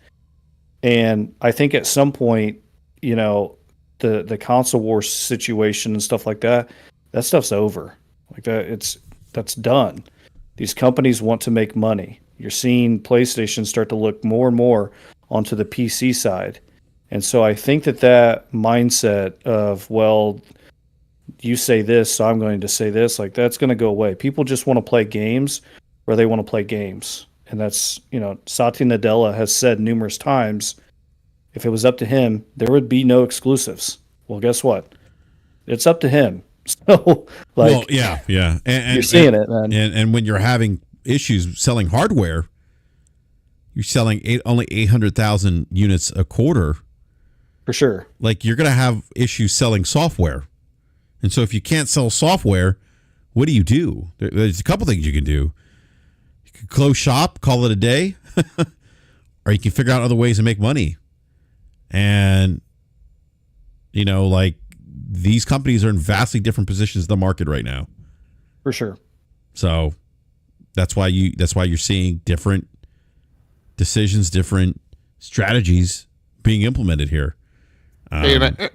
Speaker 2: And I think at some point, the console war situation and stuff like that stuff's over. Like that's done. These companies want to make money. You're seeing PlayStation start to look more and more onto the PC side. And so I think that mindset of, well, you say this, so I'm going to say this, like that's going to go away. People just want to play games where they want to play games. And that's, Satya Nadella has said numerous times, if it was up to him, there would be no exclusives. Well, guess what? It's up to him. So,
Speaker 1: yeah. And
Speaker 2: you're seeing it, man.
Speaker 1: And when you're having issues selling hardware, you're selling only 800,000 units a quarter.
Speaker 2: For sure.
Speaker 1: Like, you're going to have issues selling software. And so if you can't sell software, what do you do? There's a couple things you can do. You can close shop, call it a day, or you can figure out other ways to make money. And, these companies are in vastly different positions in the market right now.
Speaker 2: For sure.
Speaker 1: So that's why you're seeing different decisions, different strategies being implemented here.
Speaker 3: I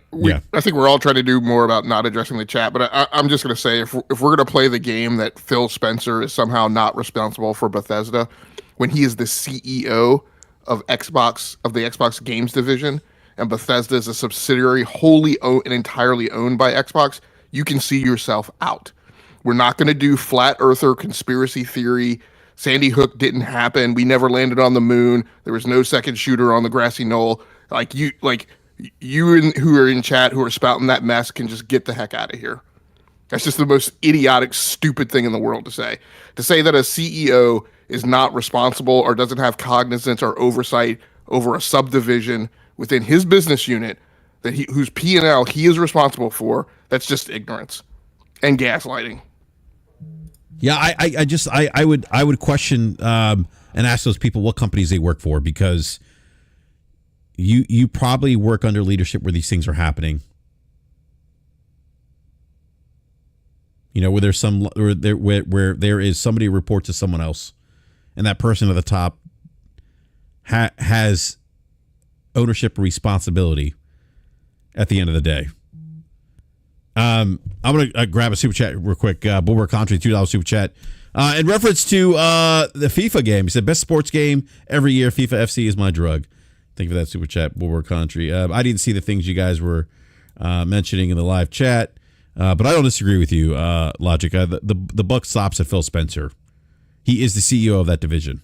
Speaker 3: think we're all trying to do more about not addressing the chat, but I'm just going to say, if we're going to play the game that Phil Spencer is somehow not responsible for Bethesda, when he is the CEO of Xbox, of the Xbox Games division, and Bethesda is a subsidiary wholly owned and entirely owned by Xbox, you can see yourself out. We're not going to do flat earther conspiracy theory. Sandy Hook didn't happen. We never landed on the moon. There was no second shooter on the grassy knoll. You who are in chat who are spouting that mess can just get the heck out of here. That's just the most idiotic, stupid thing in the world to say. To say that a CEO is not responsible or doesn't have cognizance or oversight over a subdivision within his business unit whose P&L he is responsible for, that's just ignorance and gaslighting.
Speaker 1: Yeah, I would question and ask those people what companies they work for, because you probably work under leadership where these things are happening. Where there's where there is somebody who reports to someone else, and that person at the top has ownership responsibility at the end of the day. I'm gonna grab a super chat real quick. Bulwark Country, $2 super chat. In reference to the FIFA game, he said, best sports game every year. FIFA FC is my drug. Thank you for that super chat, Bulwark Country. I didn't see the things you guys were mentioning in the live chat, but I don't disagree with you, Logic. The buck stops at Phil Spencer. He is the CEO of that division.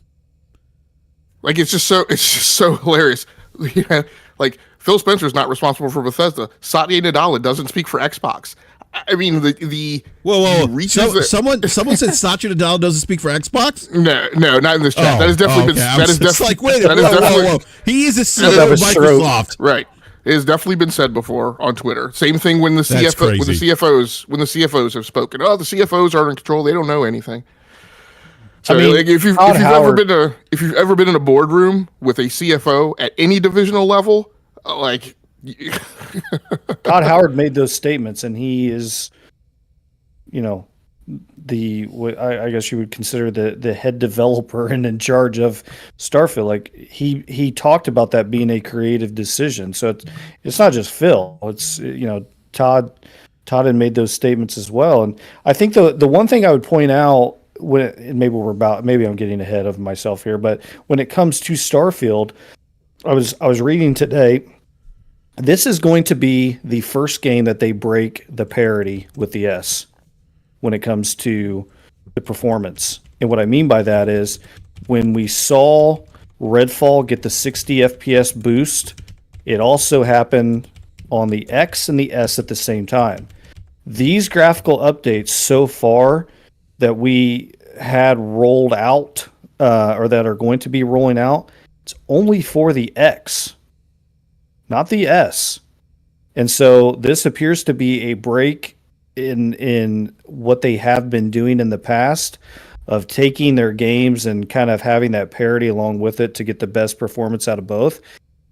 Speaker 3: It's just so hilarious. Like Phil Spencer's not responsible for Bethesda. Satya Nadella doesn't speak for Xbox. I mean, the
Speaker 1: Whoa!
Speaker 3: reaches
Speaker 1: Someone said Satya Nadella doesn't speak for Xbox.
Speaker 3: No, not in this chat. That has definitely been. That is definitely
Speaker 1: like, wait, whoa! He is a CEO of Microsoft.
Speaker 3: Right. It has definitely been said before on Twitter. Same thing when the CFOs have spoken. Oh, the CFOs aren't in control. They don't know anything. So, I mean, like, if you've ever been in a boardroom with a CFO at any divisional level, like
Speaker 2: Todd Howard made those statements, and he is, I guess you would consider the head developer and in charge of Starfield. Like he talked about that being a creative decision. So it's not just Phil. It's Todd had made those statements as well. And I think the one thing I would point out, maybe I'm getting ahead of myself here, but when it comes to Starfield, I was reading today. This is going to be the first game that they break the parity with the S when it comes to the performance. And what I mean by that is when we saw Redfall get the 60 FPS boost, it also happened on the X and the S at the same time. These graphical updates so far that we had rolled out or that are going to be rolling out, it's only for the X, not the S. And so this appears to be a break in what they have been doing in the past of taking their games and kind of having that parity along with it to get the best performance out of both.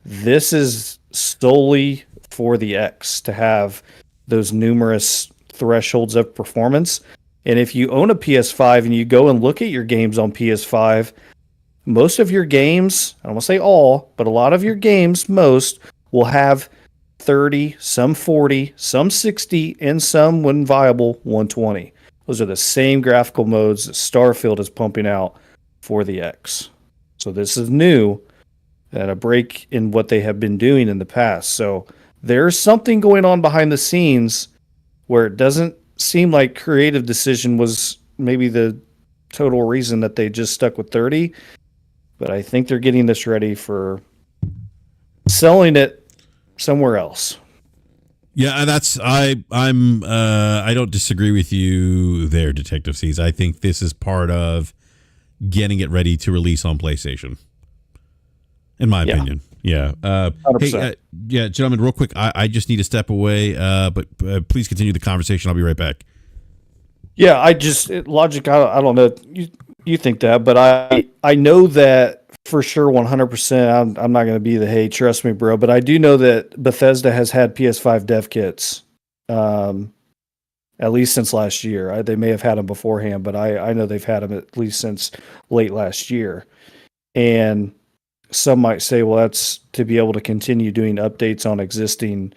Speaker 2: This is solely for the X to have those numerous thresholds of performance. And if you own a PS5 and you go and look at your games on PS5, most of your games, I don't want to say all, but a lot of your games, most, will have 30, some 40, some 60, and some, when viable, 120. Those are the same graphical modes that Starfield is pumping out for the X. So this is new and a break in what they have been doing in the past. So there's something going on behind the scenes where it doesn't seem like creative decision was maybe the total reason that they just stuck with 30. But I think they're getting this ready for selling it somewhere else.
Speaker 1: Yeah, I don't disagree with you there, Detective C's. I think this is part of getting it ready to release on PlayStation. In my opinion. Yeah. Hey, gentlemen, real quick, I just need to step away, but please continue the conversation. I'll be right back.
Speaker 2: Yeah, logic, I don't know. You think that, but I know that for sure 100%. I'm not going to be the, hey, trust me, bro. But I do know that Bethesda has had PS5 dev kits, at least since last year. They may have had them beforehand, but I know they've had them at least since late last year. And some might say, well, that's to be able to continue doing updates on existing,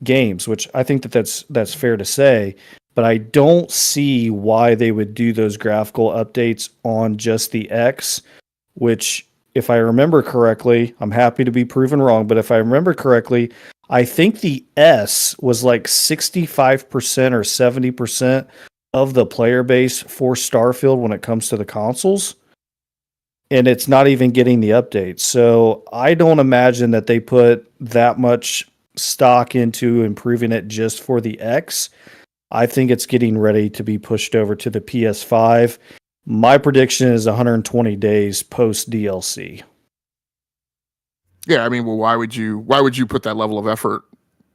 Speaker 2: games, which I think that's fair to say. But I don't see why they would do those graphical updates on just the X, which, if I remember correctly, I'm happy to be proven wrong, but if I remember correctly, I think the S was like 65% or 70% of the player base for Starfield when it comes to the consoles. And it's not even getting the updates. So I don't imagine that they put that much stock into improving it just for the X. I think it's getting ready to be pushed over to the PS5. My prediction is 120 days post DLC.
Speaker 3: Yeah, I mean, well, why would you put that level of effort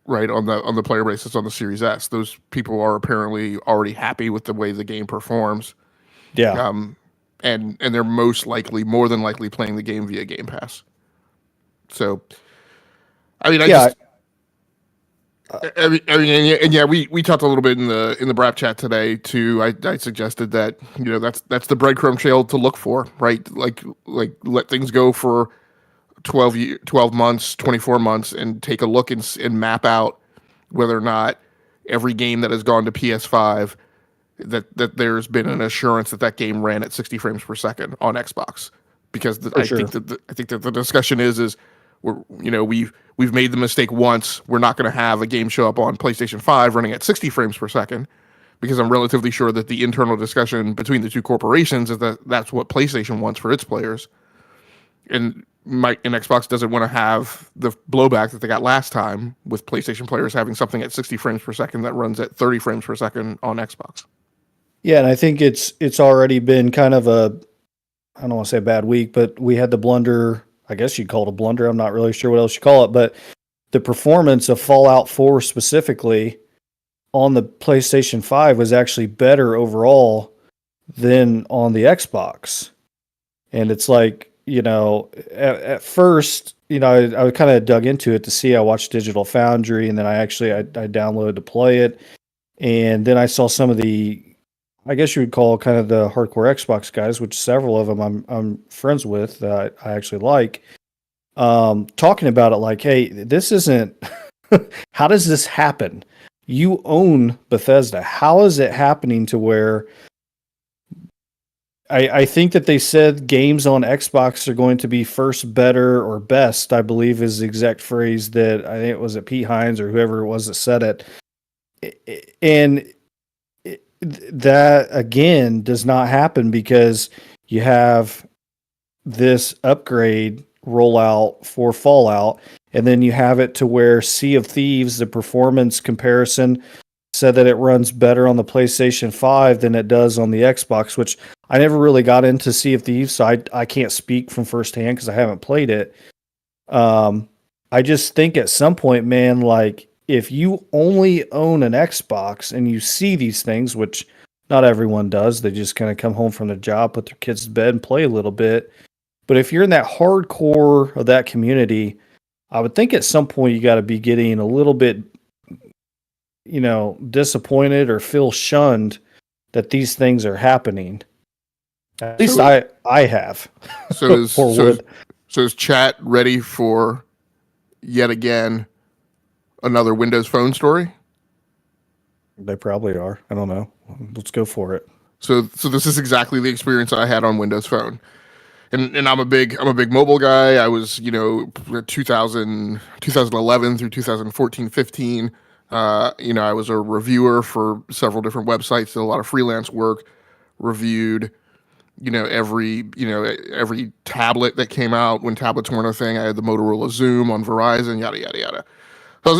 Speaker 3: right on the player base that's on the Series S? Those people are apparently already happy with the way the game performs.
Speaker 2: Yeah.
Speaker 3: And they're more than likely playing the game via Game Pass. So, I mean, we talked a little bit in the BRAP chat today too. I suggested that that's the breadcrumb trail to look for, right? Like let things go for 12 months, 24 months, and take a look and map out whether or not every game that has gone to PS5 that there's been an assurance that game ran at 60 frames per second on Xbox, because I think that the discussion is we've made the mistake once. We're not going to have a game show up on PlayStation 5 running at 60 frames per second, because I'm relatively sure that the internal discussion between the two corporations is that that's what PlayStation wants for its players. And Xbox doesn't want to have the blowback that they got last time with PlayStation players having something at 60 frames per second that runs at 30 frames per second on Xbox.
Speaker 2: Yeah, and I think it's already been kind of I don't want to say a bad week, but we had the blunder. I guess you'd call it a blunder. I'm not really sure what else you call it, but the performance of Fallout 4 specifically on the PlayStation 5 was actually better overall than on the Xbox. And it's like, at first, I kind of dug into it to see. I watched Digital Foundry, and then I downloaded to play it. And then I saw some of the, I guess you would call kind of the hardcore Xbox guys, which several of them I'm friends with that I actually like, talking about it like, hey, this isn't, how does this happen? You own Bethesda. How is it happening to where I think that they said games on Xbox are going to be first, better, or best, I believe is the exact phrase that I think it was at Pete Hines or whoever it was that said it. And that, again, does not happen because you have this upgrade rollout for Fallout, and then you have it to where Sea of Thieves, the performance comparison, said that it runs better on the PlayStation 5 than it does on the Xbox, which I never really got into Sea of Thieves, so I can't speak from firsthand because I haven't played it. I just think at some point, man, like if you only own an Xbox and you see these things, which not everyone does, they just kind of come home from their job, put their kids to bed and play a little bit. But if you're in that hardcore of that community, I would think at some point you got to be getting a little bit, disappointed or feel shunned that these things are happening. At least I have.
Speaker 3: So is chat ready for yet again another Windows Phone story?
Speaker 2: They probably are. I don't know. Let's go for it.
Speaker 3: So this is exactly the experience I had on Windows Phone. And I'm a big mobile guy. I was, 2011 through 2014, 15. I was a reviewer for several different websites, did a lot of freelance work, reviewed, every tablet that came out when tablets weren't a thing. I had the Motorola Zoom on Verizon, yada, yada, yada.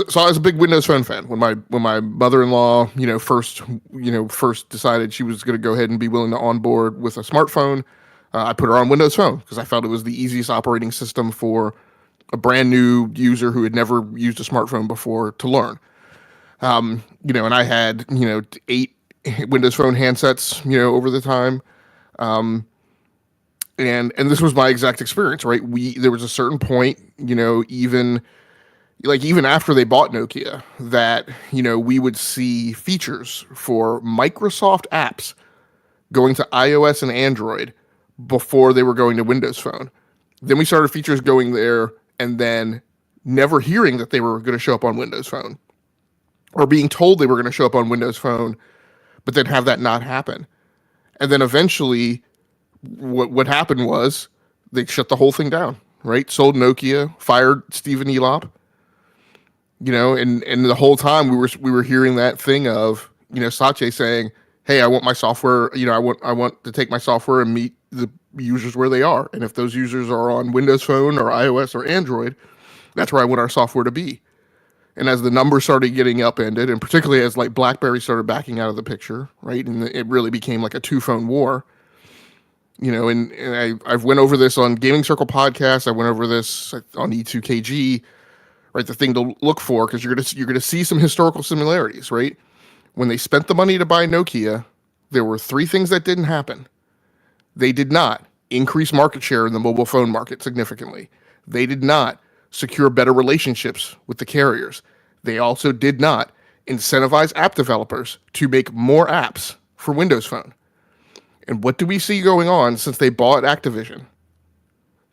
Speaker 3: So I was a big Windows Phone fan. When my mother-in-law, first decided she was going to go ahead and be willing to onboard with a smartphone, I put her on Windows Phone because I felt it was the easiest operating system for a brand new user who had never used a smartphone before to learn. And I had, 8 Windows Phone handsets, over the time. And this was my exact experience, right? There was a certain point, even after they bought Nokia, that, we would see features for Microsoft apps going to iOS and Android before they were going to Windows Phone. Then we started features going there and then never hearing that they were going to show up on Windows Phone, or being told they were going to show up on Windows Phone, but then have that not happen. And then eventually what happened was they shut the whole thing down, right? Sold Nokia, fired Stephen Elop, and the whole time we were hearing that thing of, Satya saying, hey, I want my software, I want to take my software and meet the users where they are. And if those users are on Windows Phone or iOS or Android, that's where I want our software to be. And as the numbers started getting upended, and particularly as like BlackBerry started backing out of the picture, right, and it really became like a 2-phone war, and I've went over this on Gaming Circle podcast. I went over this on E2KG, right? The thing to look for, because you're gonna see some historical similarities, right? When they spent the money to buy Nokia, there were 3 things that didn't happen. They did not increase market share in the mobile phone market significantly. They did not secure better relationships with the carriers. They also did not incentivize app developers to make more apps for Windows Phone. And what do we see going on since they bought Activision?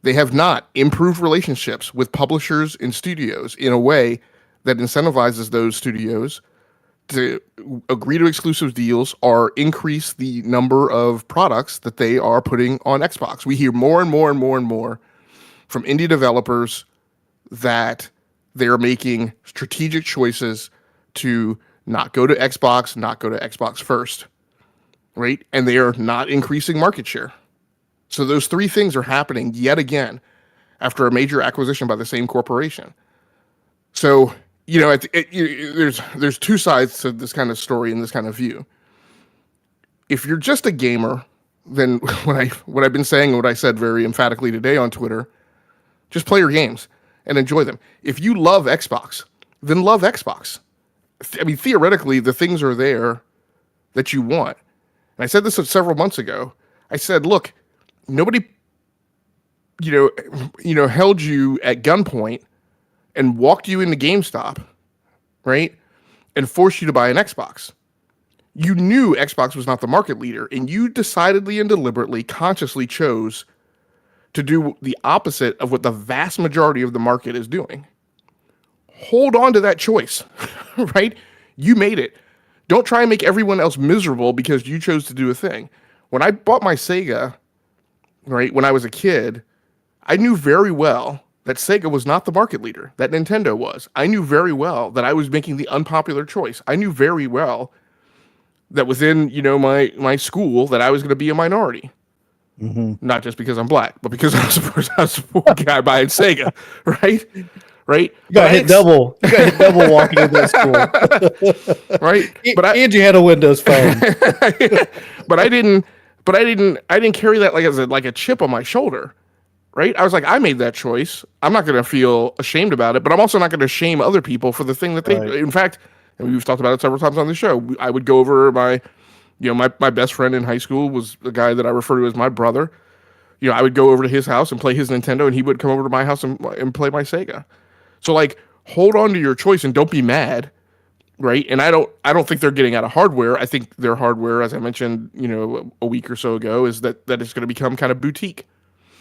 Speaker 3: They have not improved relationships with publishers and studios in a way that incentivizes those studios to agree to exclusive deals or increase the number of products that they are putting on Xbox. We hear more and more and more and more from indie developers that they're making strategic choices to not go to Xbox, not go to Xbox first, right? And they are not increasing market share. So those 3 things are happening yet again after a major acquisition by the same corporation. So, you know, there's two sides to this kind of story and this kind of view. If you're just a gamer, then what I've been saying and what I said very emphatically today on Twitter, just play your games and enjoy them. If you love Xbox, then love Xbox. I mean, theoretically, the things are there that you want. And I said this several months ago. I said, look, nobody, held you at gunpoint and walked you into GameStop, right, and forced you to buy an Xbox. You knew Xbox was not the market leader, and you decidedly and deliberately, consciously chose to do the opposite of what the vast majority of the market is doing. Hold on to that choice, right? You made it. Don't try and make everyone else miserable because you chose to do a thing. When I bought my Sega, right, when I was a kid, I knew very well that Sega was not the market leader, that Nintendo was. I knew very well that I was making the unpopular choice. I knew very well that within, my school that I was going to be a minority. Mm-hmm. Not just because I'm black, but because I was a poor guy buying Sega, right? Right?
Speaker 2: You got hit double. You got hit double walking into that
Speaker 3: school. Right?
Speaker 2: And you had a Windows phone.
Speaker 3: But I didn't carry that like a chip on my shoulder. Right? I was like, I made that choice. I'm not going to feel ashamed about it, but I'm also not going to shame other people for the thing that they, in fact, and we've talked about it several times on the show. I would go over my best friend in high school was the guy that I refer to as my brother. I would go over to his house and play his Nintendo, and he would come over to my house and play my Sega. So like, hold on to your choice and don't be mad, right? And I don't think they're getting out of hardware. I think their hardware, as I mentioned, a week or so ago, is that it's going to become kind of boutique.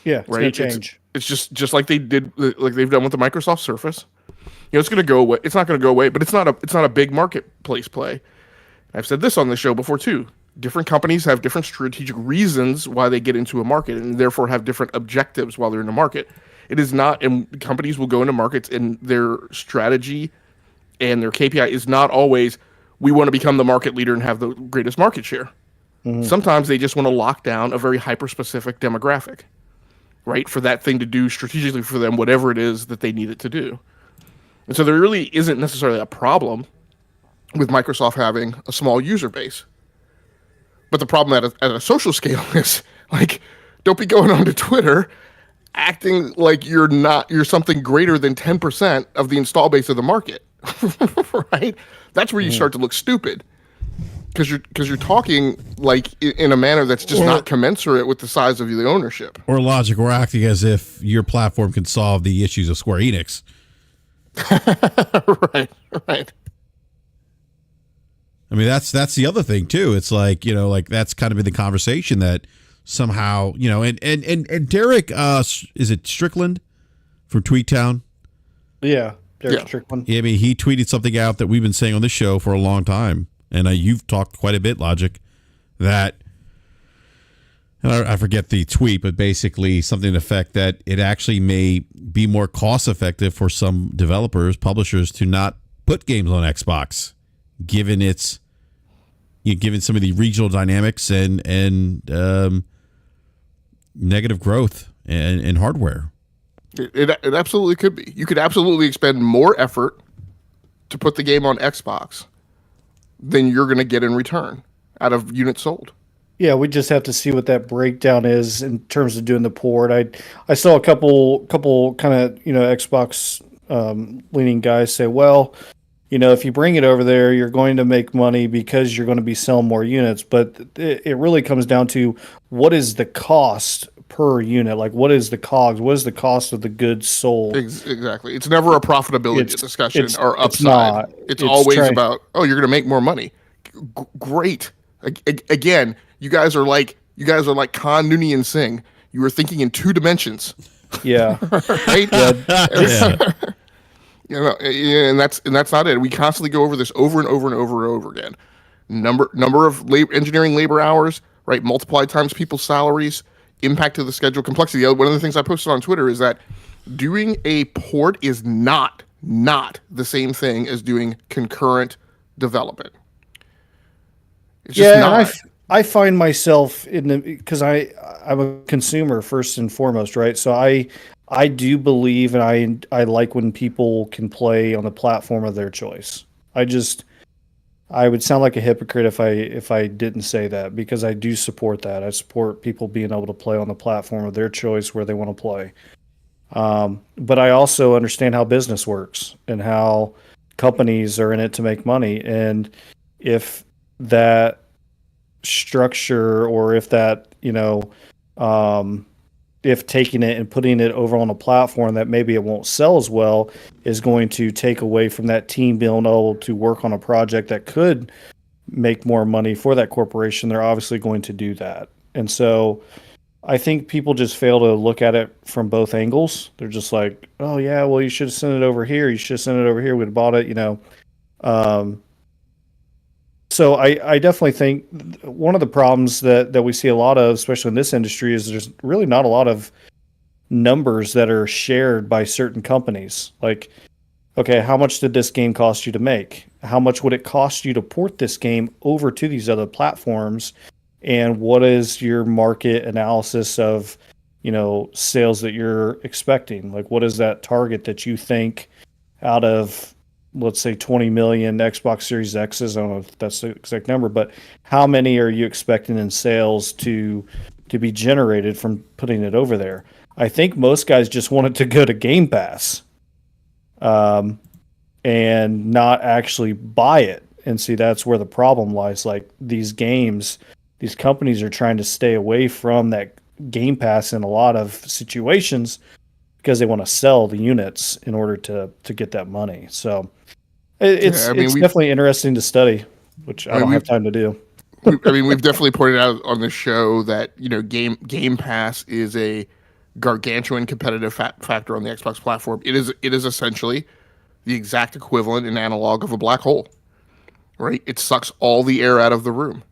Speaker 2: Yeah, it's
Speaker 3: right.
Speaker 2: Change.
Speaker 3: It's just like they've done with the Microsoft Surface. It's going to go away. It's not going to go away, but it's not a big marketplace play. I've said this on the show before too. Different companies have different strategic reasons why they get into a market, and therefore have different objectives while they're in the market. It is not, and companies will go into markets, and their strategy and their KPI is not always, we want to become the market leader and have the greatest market share. Mm-hmm. Sometimes they just want to lock down a very hyper-specific demographic, right? For that thing to do strategically for them, whatever it is that they need it to do. And so there really isn't necessarily a problem with Microsoft having a small user base. But the problem at a social scale is, like, don't be going onto Twitter acting like you're something greater than 10% of the install base of the market, right? That's where you start to look stupid, because you're talking like in a manner that's just not commensurate with the size of the ownership.
Speaker 1: Or logic, or acting as if your platform can solve the issues of Square Enix.
Speaker 3: Right.
Speaker 1: I mean, that's the other thing too. It's like, that's kind of been the conversation that somehow, and Derek, is it Strickland from Tweettown?
Speaker 2: Yeah, Derek Strickland.
Speaker 1: Yeah, I mean, he tweeted something out that we've been saying on this show for a long time, and you've talked quite a bit, Logic, that, I forget the tweet, but basically something to the effect that it actually may be more cost effective for some developers, publishers, to not put games on Xbox, given some of the regional dynamics and negative growth in hardware.
Speaker 3: It absolutely could be. You could absolutely expend more effort to put the game on Xbox than you're going to get in return out of units sold.
Speaker 2: Yeah, we just have to see what that breakdown is in terms of doing the port. I saw a couple kind of Xbox leaning guys say, well, if you bring it over there, you're going to make money because you're going to be selling more units. But it really comes down to, what is the cost per unit? Like, what is the COGS? What is the cost of the goods sold?
Speaker 3: Exactly. It's never a profitability discussion or upside. It's always about, you're going to make more money. Great. Again, you guys are like Khan, Nooney, and Singh. You were thinking in 2 dimensions.
Speaker 2: Yeah.
Speaker 3: Right?
Speaker 2: Yeah.
Speaker 3: And that's not it. We constantly go over this over and over and over and over again. Number of engineering labor hours, right? Multiplied times people's salaries, impact to the schedule, complexity. One of the things I posted on Twitter is that doing a port is not the same thing as doing concurrent development. It's just not.
Speaker 2: I find myself in the because I'm a consumer first and foremost, right? So I do believe and I like when people can play on the platform of their choice. I would sound like a hypocrite if I didn't say that because I do support that. I support people being able to play on the platform of their choice where they want to play. But I also understand how business works and how companies are in it to make money. And if that structure or if that, if taking it and putting it over on a platform that maybe it won't sell as well is going to take away from that team being able to work on a project that could make more money for that corporation, they're obviously going to do that. And so I think people just fail to look at it from both angles. They're just like, oh yeah, well you should have sent it over here. You should have sent it over here. We'd have bought it, Um, so I definitely think one of the problems that we see a lot of, especially in this industry, is there's really not a lot of numbers that are shared by certain companies. Like, okay, how much did this game cost you to make? How much would it cost you to port this game over to these other platforms? And what is your market analysis of, sales that you're expecting? Like, what is that target that you think out of, let's say 20 million Xbox Series X's? I don't know if that's the exact number, but how many are you expecting in sales to be generated from putting it over there? I think most guys just want it to go to Game Pass, and not actually buy it. And see, that's where the problem lies. Like these games, these companies are trying to stay away from that Game Pass in a lot of situations because they want to sell the units in order to get that money. So it's definitely interesting to study, which I don't have time to do.
Speaker 3: We've definitely pointed out on this show that Game Pass is a gargantuan competitive factor on the Xbox platform. It is essentially the exact equivalent and analog of a black hole, right? It sucks all the air out of the room.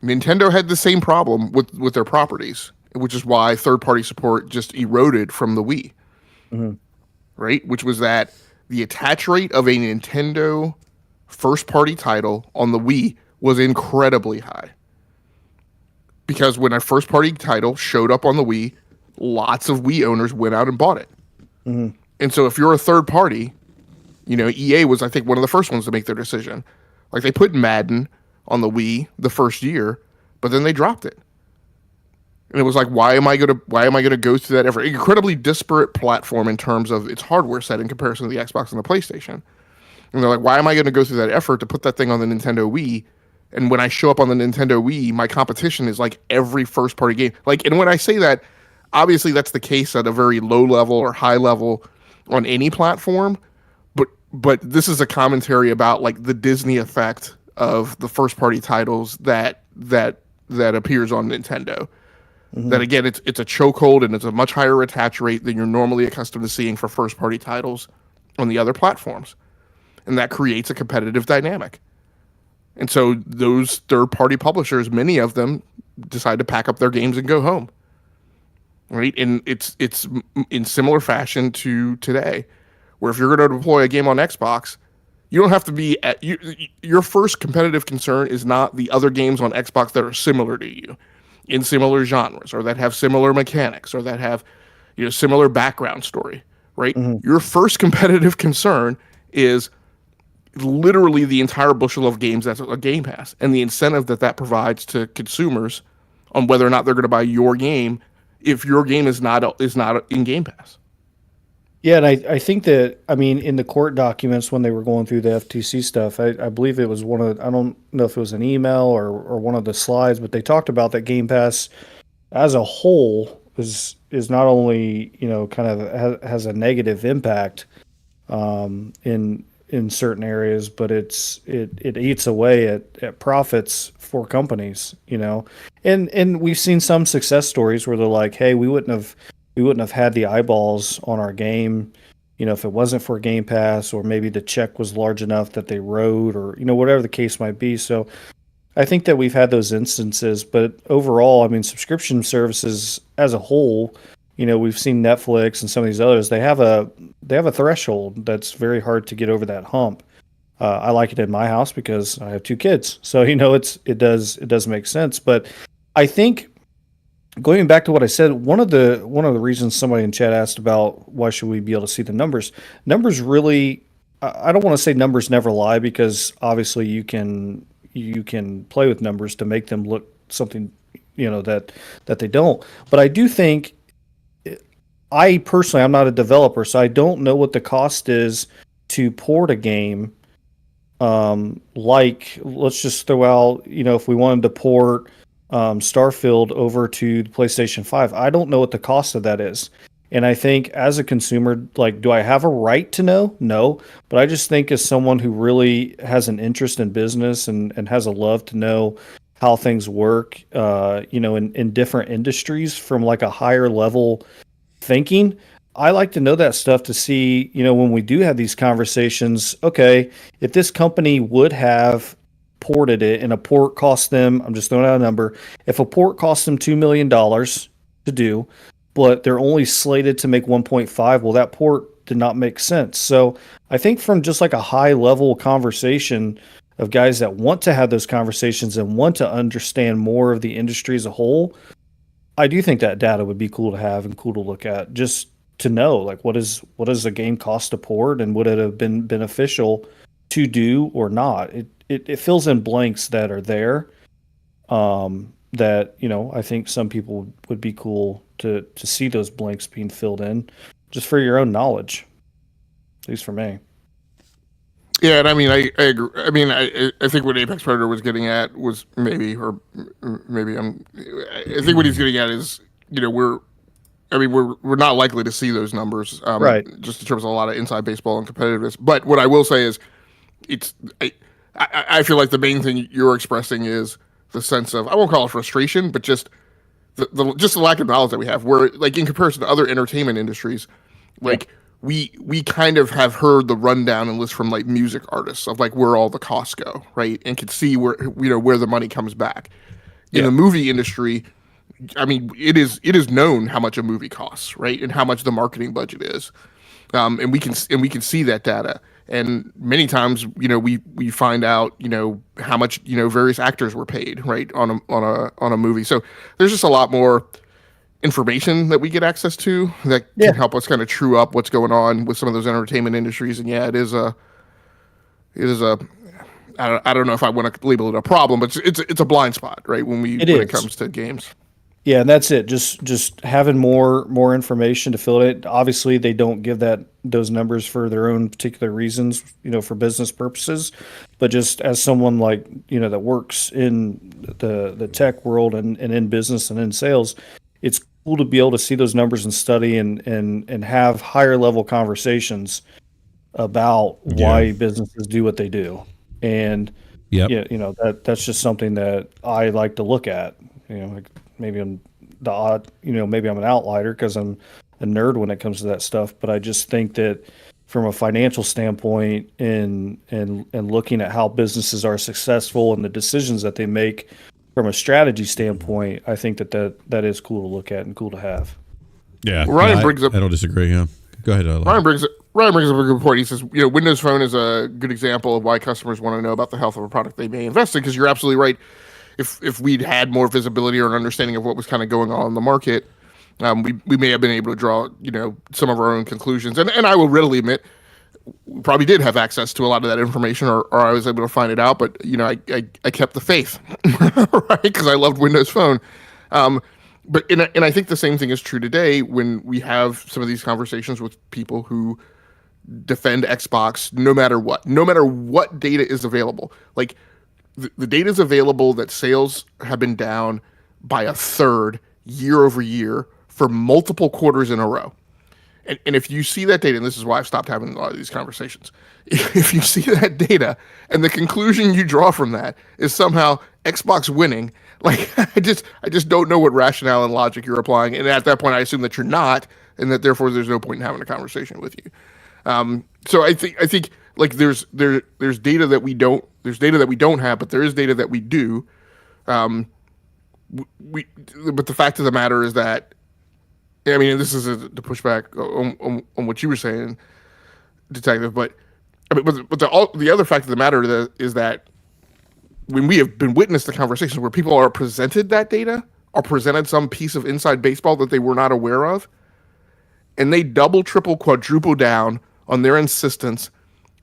Speaker 3: Nintendo had the same problem with their properties, which is why third-party support just eroded from the Wii, right? Which was that the attach rate of a Nintendo first-party title on the Wii was incredibly high. Because when a first-party title showed up on the Wii, lots of Wii owners went out and bought it. And so if you're a third party, EA was, I think, one of the first ones to make their decision. Like, they put Madden on the Wii the first year, but then they dropped it. And it was like, why am I gonna go through that effort? Incredibly disparate platform in terms of its hardware set in comparison to the Xbox and the PlayStation. And they're like, why am I gonna go through that effort to put that thing on the Nintendo Wii? And when I show up on the Nintendo Wii, my competition is like every first party game. Like, and when I say that, obviously that's the case at a very low level or high level on any platform. But this is a commentary about like the Disney effect of the first party titles that appears on Nintendo. That again, it's a chokehold and it's a much higher attach rate than you're normally accustomed to seeing for first party titles on the other platforms. And that creates a competitive dynamic. And so those third party publishers, many of them decide to pack up their games and go home. Right? And it's in similar fashion to today, where if you're going to deploy a game on Xbox, you don't have to be your first competitive concern is not the other games on Xbox that are similar to you in similar genres or that have similar mechanics or that have similar background story, right? Your first competitive concern is literally the entire bushel of games that's a Game Pass and the incentive that provides to consumers on whether or not they're going to buy your game if your game is not in Game Pass.
Speaker 2: Yeah, and I think that, in the court documents when they were going through the FTC stuff, I believe it was I don't know if it was an email or one of the slides, but they talked about that Game Pass as a whole is not only, kind of has a negative impact in certain areas, but it eats away at profits for companies, and we've seen some success stories where they're like, hey, we wouldn't have had the eyeballs on our game, if it wasn't for Game Pass, or maybe the check was large enough that they wrote, or whatever the case might be. So I think that we've had those instances, but overall, subscription services as a whole, we've seen Netflix and some of these others, they have a threshold that's very hard to get over that hump. I like it in my house because I have two kids. So, it does make sense. But I think going back to what I said, one of the reasons somebody in chat asked about why should we be able to see the numbers. Numbers really, I don't want to say numbers never lie, because obviously you can play with numbers to make them look something, that they don't. But I do think, I personally, I'm not a developer, so I don't know what the cost is to port a game. Like, let's just throw out, if we wanted to port Starfield over to the PlayStation 5, I don't know what the cost of that is. And I think as a consumer, like, do I have a right to know? No. But I just think as someone who really has an interest in business and has a love to know how things work, in different industries from like a higher level thinking, I like to know that stuff to see, when we do have these conversations, okay, if this company would have ported it and a port cost them, I'm just throwing out a number, if a port cost them $2 million to do, but they're only slated to make 1.5, well, that port did not make sense. So I think from just like a high level conversation of guys that want to have those conversations and want to understand more of the industry as a whole, I do think that data would be cool to have and cool to look at, just to know, like, what does a game cost to port, and would it have been beneficial to do or not? It fills in blanks that are there, that, I think some people would be cool to see those blanks being filled in, just for your own knowledge, at least for me.
Speaker 3: Yeah, and I mean, I agree. I mean, I think what Apex Predator was getting at was maybe I think what he's getting at is, we're not likely to see those numbers,
Speaker 2: Right.
Speaker 3: just in terms of a lot of inside baseball and competitiveness. But what I will say is, I feel like the main thing you're expressing is the sense of, I won't call it frustration, but just the lack of knowledge that we have. Where, like, in comparison to other entertainment industries, like, we kind of have heard the rundown and list from like music artists of like where all the costs go, right, and can see where the money comes back. In the movie industry, I mean, it is known how much a movie costs, right, and how much the marketing budget is, and we can see that data. And many times, we find out, how much, various actors were paid, right, on a movie. So there's just a lot more information that we get access to that can help us kind of true up what's going on with some of those entertainment industries. And it is a I don't know if I want to label it a problem, but it's a blind spot, right, when it comes to games.
Speaker 2: Yeah, and that's it. Just having more information to fill it. Obviously, they don't give those numbers for their own particular reasons, for business purposes. But just as someone like, that works in the tech world and in business and in sales, it's cool to be able to see those numbers and study and have higher level conversations about why businesses do what they do. And that's just something that I like to look at. Like, maybe I'm the odd, maybe I'm an outlier because I'm a nerd when it comes to that stuff. But I just think that from a financial standpoint and looking at how businesses are successful and the decisions that they make from a strategy standpoint, I think that is cool to look at and cool to have.
Speaker 1: Yeah,
Speaker 3: Ryan brings up.
Speaker 1: I don't disagree. Yeah, go ahead.
Speaker 3: Ryan brings up a good point. He says, Windows Phone is a good example of why customers want to know about the health of a product they may invest in. Because you're absolutely right. If we'd had more visibility or an understanding of what was kind of going on in the market, we may have been able to draw, some of our own conclusions. And I will readily admit, we probably did have access to a lot of that information, or I was able to find it out. But I kept the faith, right? Because I loved Windows Phone. But I think the same thing is true today when we have some of these conversations with people who defend Xbox, no matter what data is available. Like, the data is available that sales have been down by a third year over year for multiple quarters in a row. And if you see that data, and this is why I've stopped having a lot of these conversations, if you see that data and the conclusion you draw from that is somehow Xbox winning, like, I just don't know what rationale and logic you're applying. And at that point, I assume that you're not, and that therefore there's no point in having a conversation with you. So I think like there's data that we don't have, but there is data that we do. But the fact of the matter is that, I mean, this is to push back on what you were saying, Detective, but I mean, but the other fact of the matter is that when we have been witness to conversations where people are presented that data, are presented some piece of inside baseball that they were not aware of, and they double, triple, quadruple down on their insistence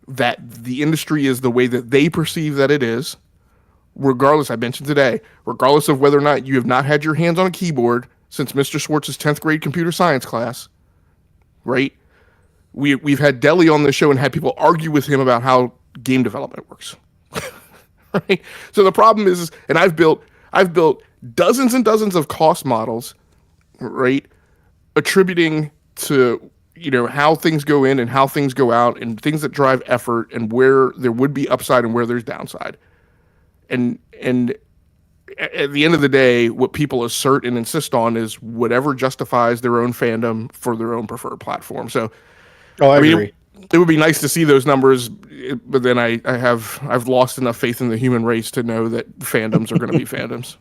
Speaker 3: that the industry is the way that they perceive that it is, regardless, I mentioned today, regardless of whether or not you have not had your hands on a keyboard since Mr. Schwartz's 10th grade computer science class, right? We've had Deli on the show and had people argue with him about how game development works. Right? So the problem is, and I've built dozens and dozens of cost models, right, attributing to, you know, how things go in and how things go out and things that drive effort and where there would be upside and where there's downside. And at the end of the day, what people assert and insist on is whatever justifies their own fandom for their own preferred platform. So,
Speaker 2: I agree.
Speaker 3: It would be nice to see those numbers, but then I've lost enough faith in the human race to know that fandoms are going to be fandoms.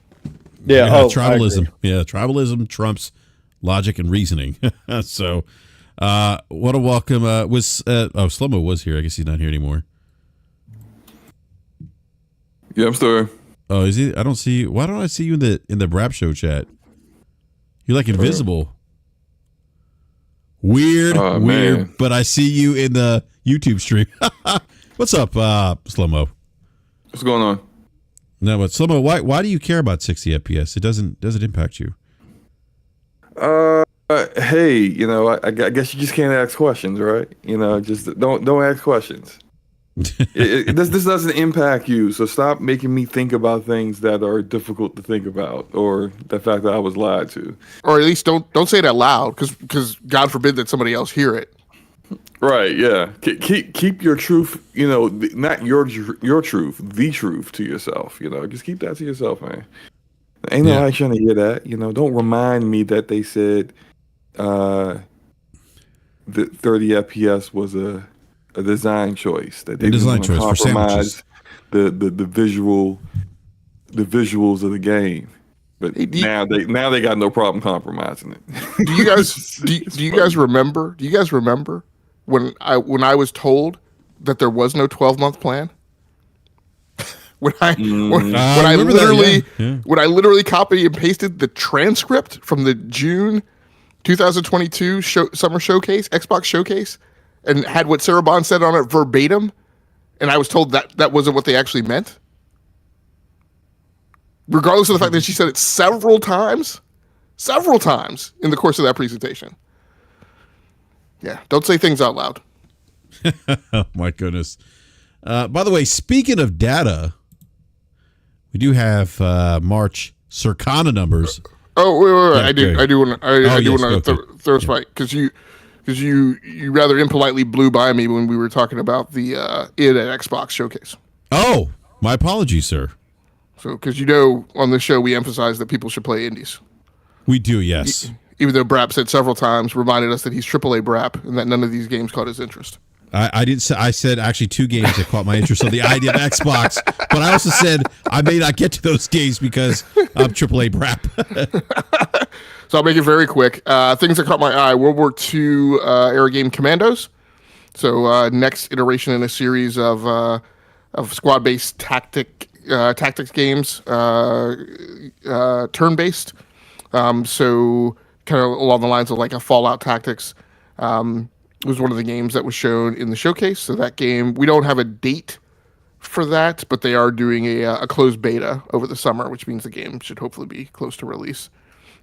Speaker 2: Yeah,
Speaker 1: tribalism. Yeah, tribalism trumps logic and reasoning. So, what a welcome. Slow-mo was here. I guess he's not here anymore.
Speaker 4: Yeah, I'm still here.
Speaker 1: Oh, is he? I don't see. Why don't I see you in the BRAP show chat? You're like invisible. Weird.
Speaker 4: Man.
Speaker 1: But I see you in the YouTube stream. What's up, Slow-mo?
Speaker 4: What's going on?
Speaker 1: No, but Slow-mo, why do you care about 60 FPS? It doesn't impact you.
Speaker 4: Hey, you know, I guess you just can't ask questions, right? You know, just don't ask questions. This doesn't impact you, so stop making me think about things that are difficult to think about, or the fact that I was lied to,
Speaker 3: or at least don't say it out loud, because God forbid that somebody else hear it.
Speaker 4: Right? Yeah. Keep your truth. You know, not your truth, the truth to yourself. You know, just keep that to yourself, man. Ain't nobody trying to hear that. You know, don't remind me that they said that 30 FPS was a design choice, that they
Speaker 1: design choice for sandwiches.
Speaker 4: the visuals of the game, but now they got no problem compromising it.
Speaker 3: Do you guys remember? Do you guys remember when I was told that there was no 12-month plan? when I literally copied and pasted the transcript from the June 2022 summer showcase, Xbox showcase, and had what Sarah Bond said on it verbatim, and I was told that wasn't what they actually meant, regardless of the fact that she said it several times in the course of that presentation. Yeah, don't say things out loud.
Speaker 1: Oh my goodness. By the way, speaking of data, we do have March Circana numbers.
Speaker 3: Oh, wait. Yeah, I do want to throw a spike, because you rather impolitely blew by me when we were talking about the id at Xbox showcase.
Speaker 1: Oh, my apologies, sir.
Speaker 3: So, because you know, on this show we emphasize that people should play indies.
Speaker 1: We do, yes.
Speaker 3: Even though BRAP said several times, reminded us that he's AAA BRAP and that none of these games caught his interest.
Speaker 1: I didn't say. I said actually 2 games that caught my interest on the idea of Xbox, but I also said I may not get to those games because I'm AAA BRAP.
Speaker 3: So I'll make it very quick. Things that caught my eye: World War II era game Commandos. So next iteration in a series of squad-based tactics games, turn-based. So kind of along the lines of like a Fallout Tactics. Was one of the games that was shown in the showcase. So that game, we don't have a date for that, but they are doing a closed beta over the summer, which means the game should hopefully be close to release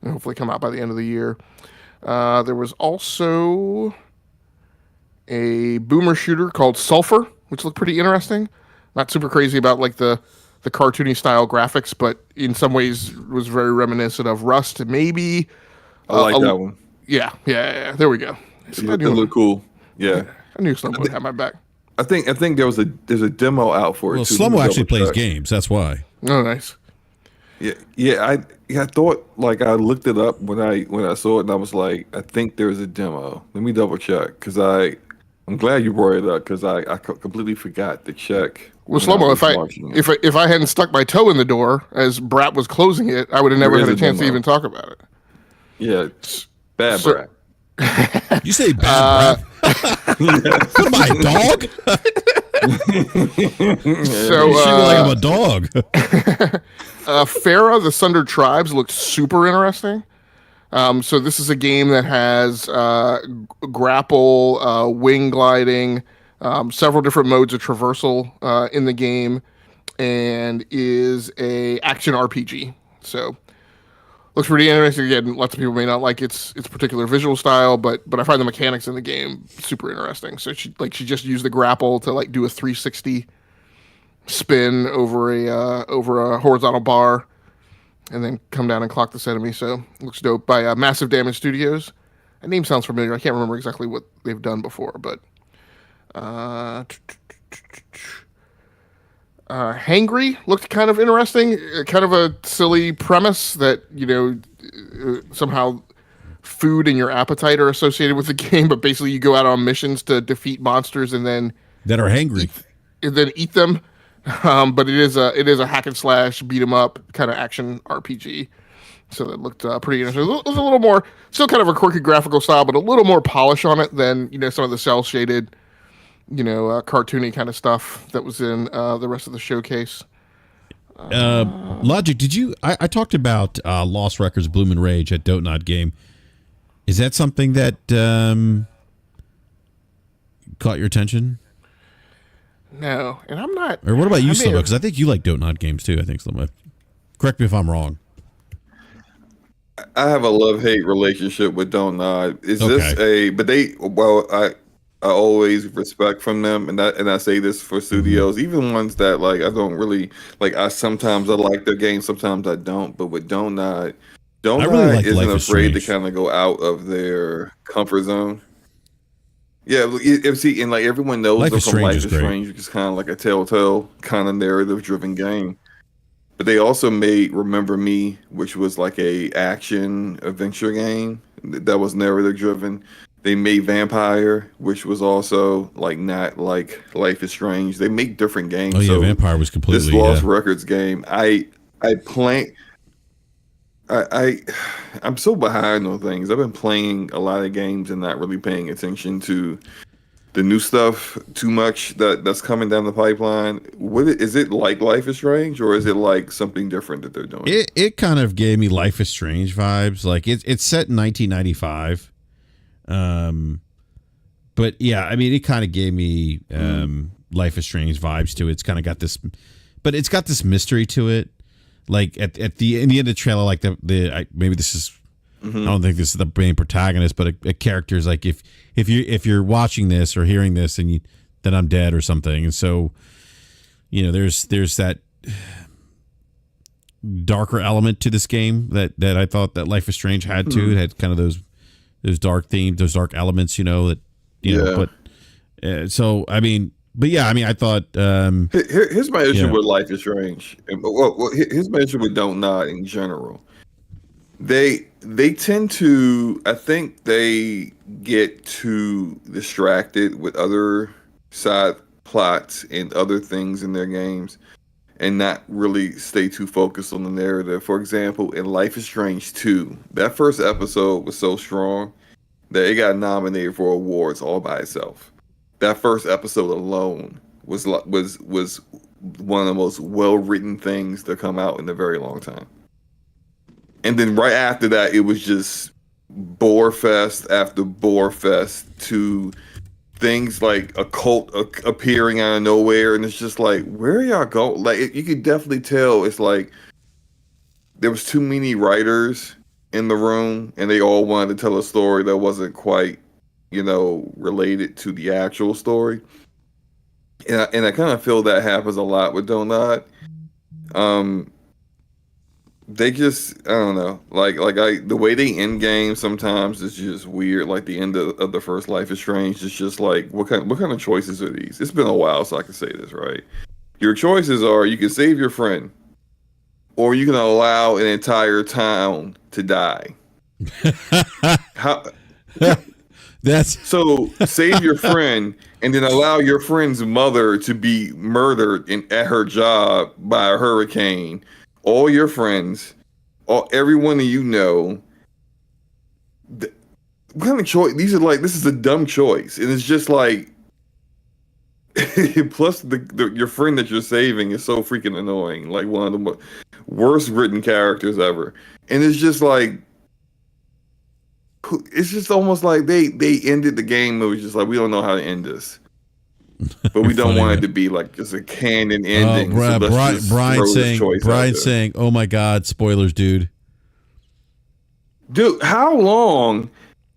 Speaker 3: and hopefully come out by the end of the year. There was also a boomer shooter called Sulfur, which looked pretty interesting. Not super crazy about like the cartoony style graphics, but in some ways was very reminiscent of Rust. Maybe
Speaker 4: I like that one.
Speaker 3: Yeah. There we go.
Speaker 4: It looked cool. Yeah.
Speaker 3: I knew Slow-mo would have my back.
Speaker 4: I think there's a demo out for it.
Speaker 1: Well,
Speaker 4: too.
Speaker 1: Slow-mo actually plays games. That's why.
Speaker 3: Oh, nice.
Speaker 4: Yeah. I thought, like, I looked it up when I saw it, and I was like, I think there's a demo. Let me double check, because I'm glad you brought it up, because I completely forgot to check.
Speaker 3: Well, Slow-mo, if I hadn't stuck my toe in the door as BRAP was closing it, I would have never had a chance to even talk about it.
Speaker 4: Yeah, it's bad BRAP.
Speaker 1: You say bad breath? What am I, a dog?
Speaker 3: So
Speaker 1: You treat me like I'm a dog.
Speaker 3: Farah, the Sundered Tribes looked super interesting. So this is a game that has grapple, wing gliding, several different modes of traversal in the game, and is a action RPG. So looks pretty interesting. Again, lots of people may not like its particular visual style, but I find the mechanics in the game super interesting. So she just used the grapple to like do a 360 spin over a horizontal bar, and then come down and clock this enemy. So looks dope by Massive Damage Studios. That name sounds familiar. I can't remember exactly what they've done before, but Hangry looked kind of interesting. Kind of a silly premise that, somehow food and your appetite are associated with the game, but basically you go out on missions to defeat monsters and then
Speaker 1: That are hangry.
Speaker 3: eat them. But it is a hack and slash beat 'em up kind of action RPG. So that looked pretty interesting. It was a little more, still kind of a quirky graphical style, but a little more polish on it than some of the cell shaded, cartoony kind of stuff that was in the rest of the showcase.
Speaker 1: Logic, did you? I talked about Lost Records Bloom and Rage at Dote Game. Is that something that caught your attention?
Speaker 3: No, and I'm not.
Speaker 1: Or what about you, Slimo? Because I think you like Dote games too. I think, Slimo. Correct me if I'm wrong.
Speaker 4: I have a love-hate relationship with Don't Nod. Is this
Speaker 1: Okay.
Speaker 4: but I always respect from them, and I say this for studios, even ones that like I don't really like. Sometimes I like their games, sometimes I don't. But with Don't Nod
Speaker 1: really like Life
Speaker 4: isn't
Speaker 1: is
Speaker 4: afraid to
Speaker 1: Strange.
Speaker 4: kind of go out of their comfort zone. Yeah, see, and like everyone knows
Speaker 1: Life
Speaker 4: them
Speaker 1: is
Speaker 4: from
Speaker 1: Strange
Speaker 4: Life
Speaker 1: is
Speaker 4: is
Speaker 1: great.
Speaker 4: Strange, which is kind of like a telltale kind of narrative-driven game. But they also made Remember Me, which was like a action adventure game that was narrative driven. They made Vampire, which was also like not like Life is Strange. They make different games.
Speaker 1: Oh yeah,
Speaker 4: So
Speaker 1: Vampire was completely.
Speaker 4: this Lost Records game, I'm so behind on things. I've been playing a lot of games and not really paying attention to the new stuff too much that's coming down the pipeline. Is it like Life is Strange, or is it like something different that they're doing?
Speaker 1: It kind of gave me Life is Strange vibes. Like it's set in 1995. But yeah, I mean, it kind of gave me Life is Strange vibes to it. It's kind of got this, but it's got this mystery to it. Like in the end of the trailer, like maybe this is. I don't think this is the main protagonist, but a character is like if you're watching this or hearing this and then I'm dead or something. And so, there's that darker element to this game that I thought that Life is Strange had to. It had kind of those dark themes, those dark elements, but so I mean. But yeah, I mean, I thought.
Speaker 4: Here's my issue with Life is Strange. Well, here's my issue with Don't Nod in general. They tend to, I think they get too distracted with other side plots and other things in their games, and not really stay too focused on the narrative. For example, in Life is Strange 2, that first episode was so strong that it got nominated for awards all by itself. That first episode alone was one of the most well-written things to come out in a very long time. And then right after that, it was just bore fest after bore fest to things like a cult appearing out of nowhere, and it's just like, where are y'all going? Like, you could definitely tell it's like there was too many writers in the room, and they all wanted to tell a story that wasn't quite, related to the actual story. And I kind of feel that happens a lot with Don't Nod. They just, I don't know, the way they end games sometimes is just weird. Like the end of the first Life is Strange is just like, what kind of choices are these? It's been a while, so I can say this, right? Your choices are, you can save your friend, or you can allow an entire town to die. How? So save your friend and then allow your friend's mother to be murdered at her job by a hurricane. All your friends, everyone that you know. what kind of choice? These are like, this is a dumb choice, and it's just like, plus your friend that you're saving is so freaking annoying, like one of the worst written characters ever, and it's just like, it's just almost like they ended the game. It was just like, we don't know how to end this. But we don't want it to be like just a canon ending.
Speaker 1: Brian saying, "Oh my God, spoilers, dude."
Speaker 4: Dude, how long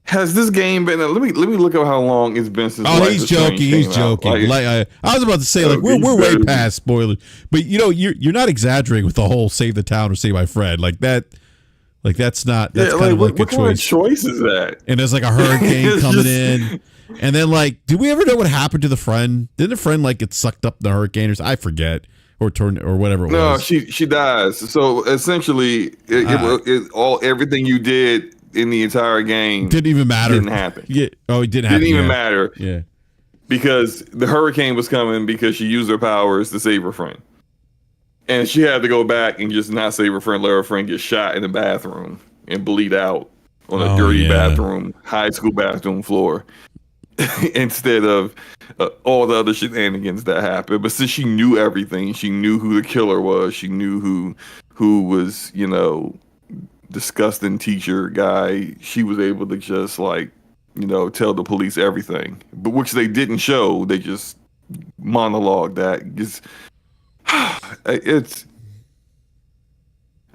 Speaker 4: has this game been? Let me look up how long it's been since.
Speaker 1: Oh, he's joking. He's joking. I was about to say, like, we're way past spoilers, but you're not exaggerating with the whole save the town or save my friend like that. Like that's not kind of like
Speaker 4: what
Speaker 1: a
Speaker 4: kind of choice is that?
Speaker 1: And there's like a hurricane coming in. And then, like, did we ever know what happened to the friend? Did the friend like get sucked up in the hurricane, or I forget, or whatever it was?
Speaker 4: No, she dies. So essentially, everything you did in the entire game
Speaker 1: didn't even matter.
Speaker 4: Didn't happen.
Speaker 1: Yeah. Oh, it didn't happen.
Speaker 4: Didn't even matter.
Speaker 1: Yeah.
Speaker 4: Because the hurricane was coming because she used her powers to save her friend, and she had to go back and just not save her friend, let her friend get shot in the bathroom and bleed out on a dirty bathroom, high school bathroom floor. Instead of all the other shenanigans that happened. But since she knew everything, she knew who the killer was. She knew who was, disgusting teacher guy. She was able to just like, tell the police everything. But which they didn't show. They just monologued that.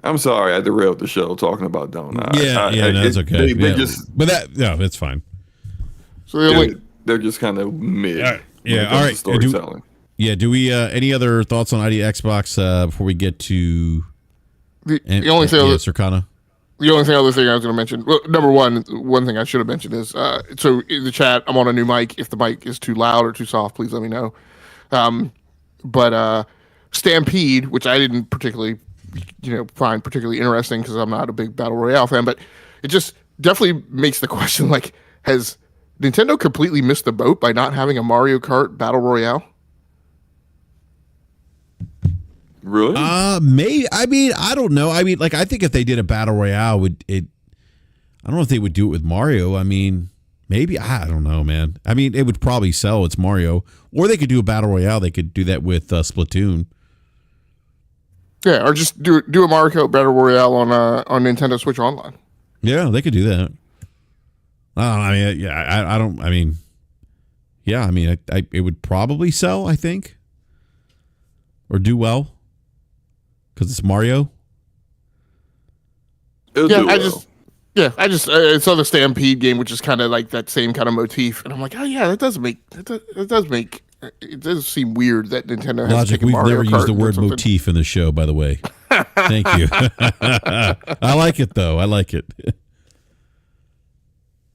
Speaker 4: I'm sorry I derailed the show talking about Donut.
Speaker 1: That's okay. It's fine.
Speaker 3: So
Speaker 4: they're just kind of mid.
Speaker 1: All right.
Speaker 4: Storytelling.
Speaker 1: Do we any other thoughts on ID Xbox before we get to
Speaker 3: the only thing
Speaker 1: Circana?
Speaker 3: The only other thing I was going to mention, well, number one thing I should have mentioned is, so in the chat, I'm on a new mic. If the mic is too loud or too soft, please let me know. But Stampede, which I didn't particularly, find particularly interesting because I'm not a big Battle Royale fan, but it just definitely makes the question, like, has Nintendo completely missed the boat by not having a Mario Kart Battle Royale?
Speaker 4: Really?
Speaker 1: Maybe. I mean, I don't know. I mean, like, I think if they did a Battle Royale, I don't know if they would do it with Mario. I mean, maybe. I don't know, man. I mean, it would probably sell. It's Mario. Or they could do a Battle Royale. They could do that with Splatoon.
Speaker 3: Yeah, or just do a Mario Kart Battle Royale on Nintendo Switch Online.
Speaker 1: Yeah, they could do that. I mean, yeah, I don't. I mean, yeah, I mean, it would probably sell. I think, or do well, because it's Mario.
Speaker 3: I saw the Stampede game, which is kind of like that same kind of motif, and I'm like, oh yeah, it does seem weird that Nintendo has
Speaker 1: Logic.
Speaker 3: taken
Speaker 1: We've
Speaker 3: Mario
Speaker 1: never
Speaker 3: Kart
Speaker 1: used the word motif in the show, by the way. Thank you. I like it though. I like it.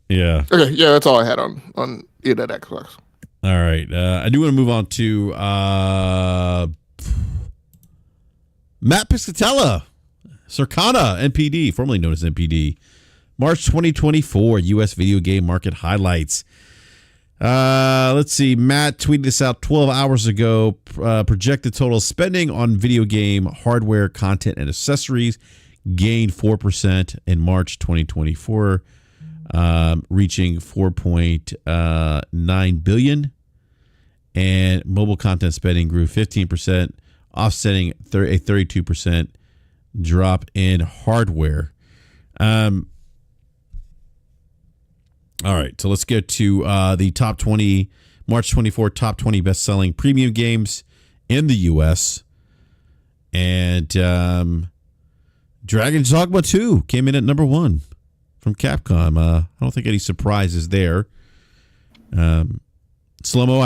Speaker 1: Yeah.
Speaker 3: Okay. Yeah, that's all I had on it at Xbox.
Speaker 1: All right. I do want to move on to Matt Piscatella, Circana, NPD, formerly known as NPD, March 2024 U.S. video game market highlights. Let's see. Matt tweeted this out 12 hours ago. Projected total spending on video game hardware, content, and accessories gained 4% in March 2024. Reaching 4.9 billion, and mobile content spending grew 15%, offsetting a 32% drop in hardware. All right, so let's get to the top 20 March 24 top 20 best-selling premium games in the U.S. And Dragon's Dogma 2 came in at number 1. From Capcom. I don't think any surprises there. Slow-mo,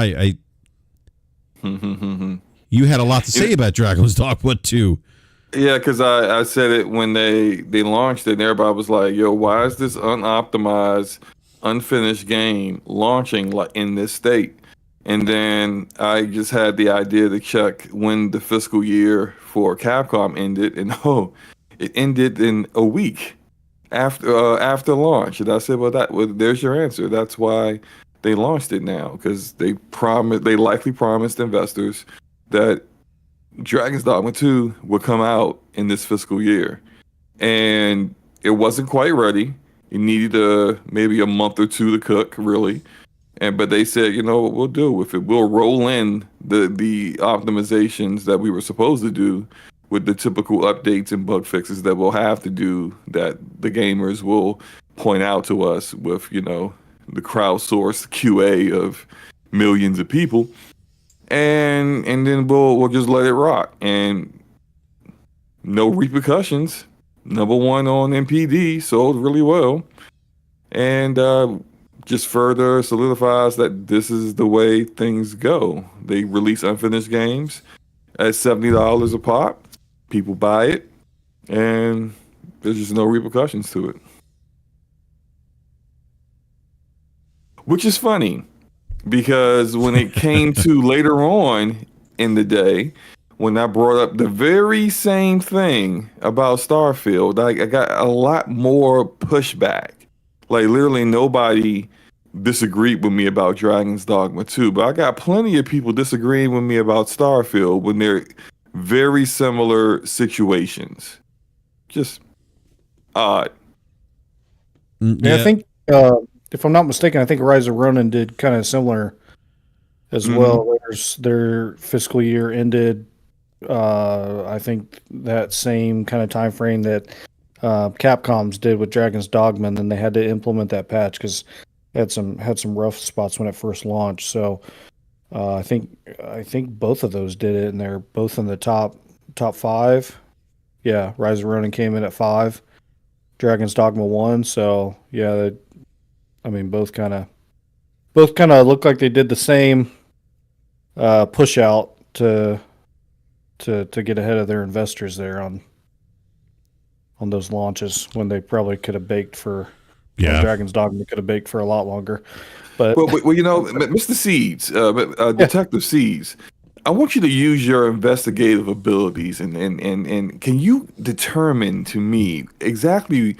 Speaker 1: you had a lot to say about Dragon's Dogma 2.
Speaker 4: Yeah, because I said it when they launched it, and everybody was like, yo, why is this unoptimized, unfinished game launching like in this state? And then I just had the idea to check when the fiscal year for Capcom ended, and it ended in a week. After launch, and I said, "Well, there's your answer. That's why they launched it now, because they likely promised investors that Dragon's Dogma 2 would come out in this fiscal year, and it wasn't quite ready. It needed maybe a month or two to cook, really. But they said, you know what we'll do with it? We'll roll in the optimizations that we were supposed to do with the typical updates and bug fixes that we'll have to do, that the gamers will point out to us with, the crowdsourced QA of millions of people. And then we'll just let it rock. And no repercussions. Number one on MPD, sold really well. And just further solidifies that this is the way things go. They release unfinished games at $70 a pop. People buy it, and there's just no repercussions to it. Which is funny, because when it came to later on in the day, when I brought up the very same thing about Starfield, I got a lot more pushback. Like, literally nobody disagreed with me about Dragon's Dogma 2, but I got plenty of people disagreeing with me about Starfield when they're very similar situations. Just odd.
Speaker 2: Yeah, I think, if I'm not mistaken, I think Rise of Ronin did kind of similar as well. Their fiscal year ended, I think, that same kind of time frame that Capcom's did with Dragon's Dogma, and then they had to implement that patch because it had some rough spots when it first launched. So I think both of those did it, and they're both in the top 5. Yeah, Rise of Ronin came in at 5, Dragon's Dogma 1. So yeah, both kind of look like they did the same push out to get ahead of their investors there on those launches, when they probably could have baked for Dragon's Dogma could have baked for a lot longer. But
Speaker 4: well, Mr. Seeds, Detective Seeds, I want you to use your investigative abilities and can you determine to me exactly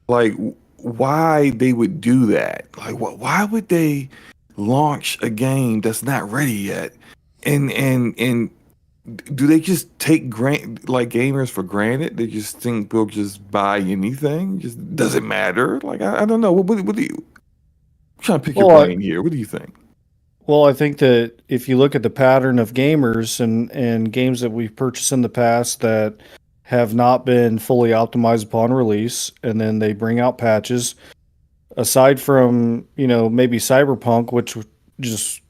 Speaker 4: like why they would do that? Like, why would they launch a game that's not ready yet? And do they just take gamers for granted? They just think we'll just buy anything? Just doesn't matter. Like, I don't know. What do you? I'm trying to pick your brain here. What do you think?
Speaker 2: Well, I think that if you look at the pattern of gamers and games that we've purchased in the past that have not been fully optimized upon release, and then they bring out patches, aside from, maybe Cyberpunk, which just,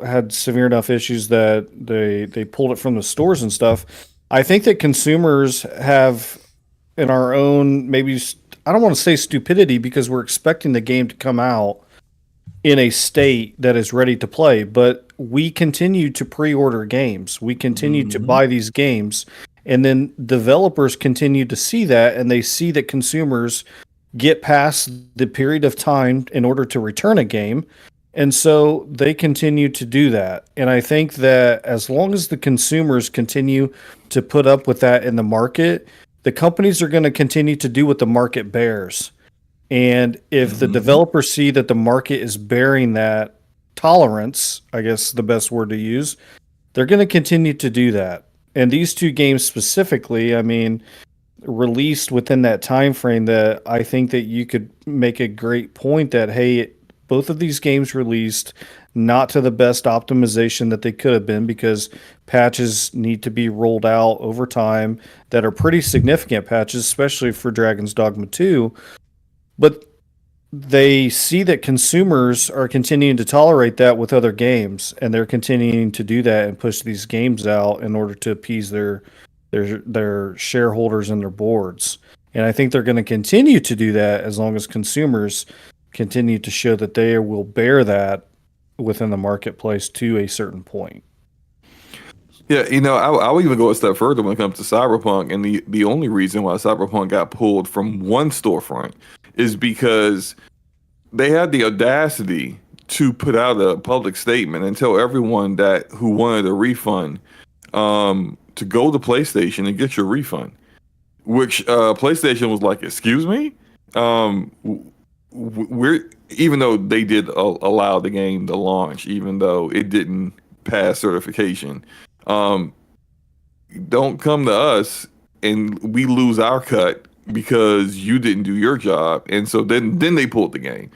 Speaker 2: had severe enough issues that they pulled it from the stores and stuff. I think that consumers have, in our own, maybe, I don't want to say stupidity, because we're expecting the game to come out in a state that is ready to play, but we continue to pre-order games. We continue to buy these games, and then developers continue to see that, and they see that consumers get past the period of time in order to return a game. And so they continue to do that. And I think that as long as the consumers continue to put up with that in the market, the companies are going to continue to do what the market bears. And if the developers see that the market is bearing that tolerance, I guess the best word to use, they're going to continue to do that. And these two games specifically, released within that time frame, that I think that you could make a great point that, hey, both of these games released not to the best optimization that they could have been, because patches need to be rolled out over time that are pretty significant patches, especially for Dragon's Dogma 2. But they see that consumers are continuing to tolerate that with other games, and they're continuing to do that and push these games out in order to appease their shareholders and their boards. And I think they're going to continue to do that as long as consumers continue to show that they will bear that within the marketplace to a certain point.
Speaker 4: Yeah, I would even go a step further when it comes to Cyberpunk, and the only reason why Cyberpunk got pulled from one storefront is because they had the audacity to put out a public statement and tell everyone that who wanted a refund to go to PlayStation and get your refund, which PlayStation was like, excuse me? We're, even though they did allow the game to launch, even though it didn't pass certification, don't come to us and we lose our cut because you didn't do your job, and so then they pulled the game.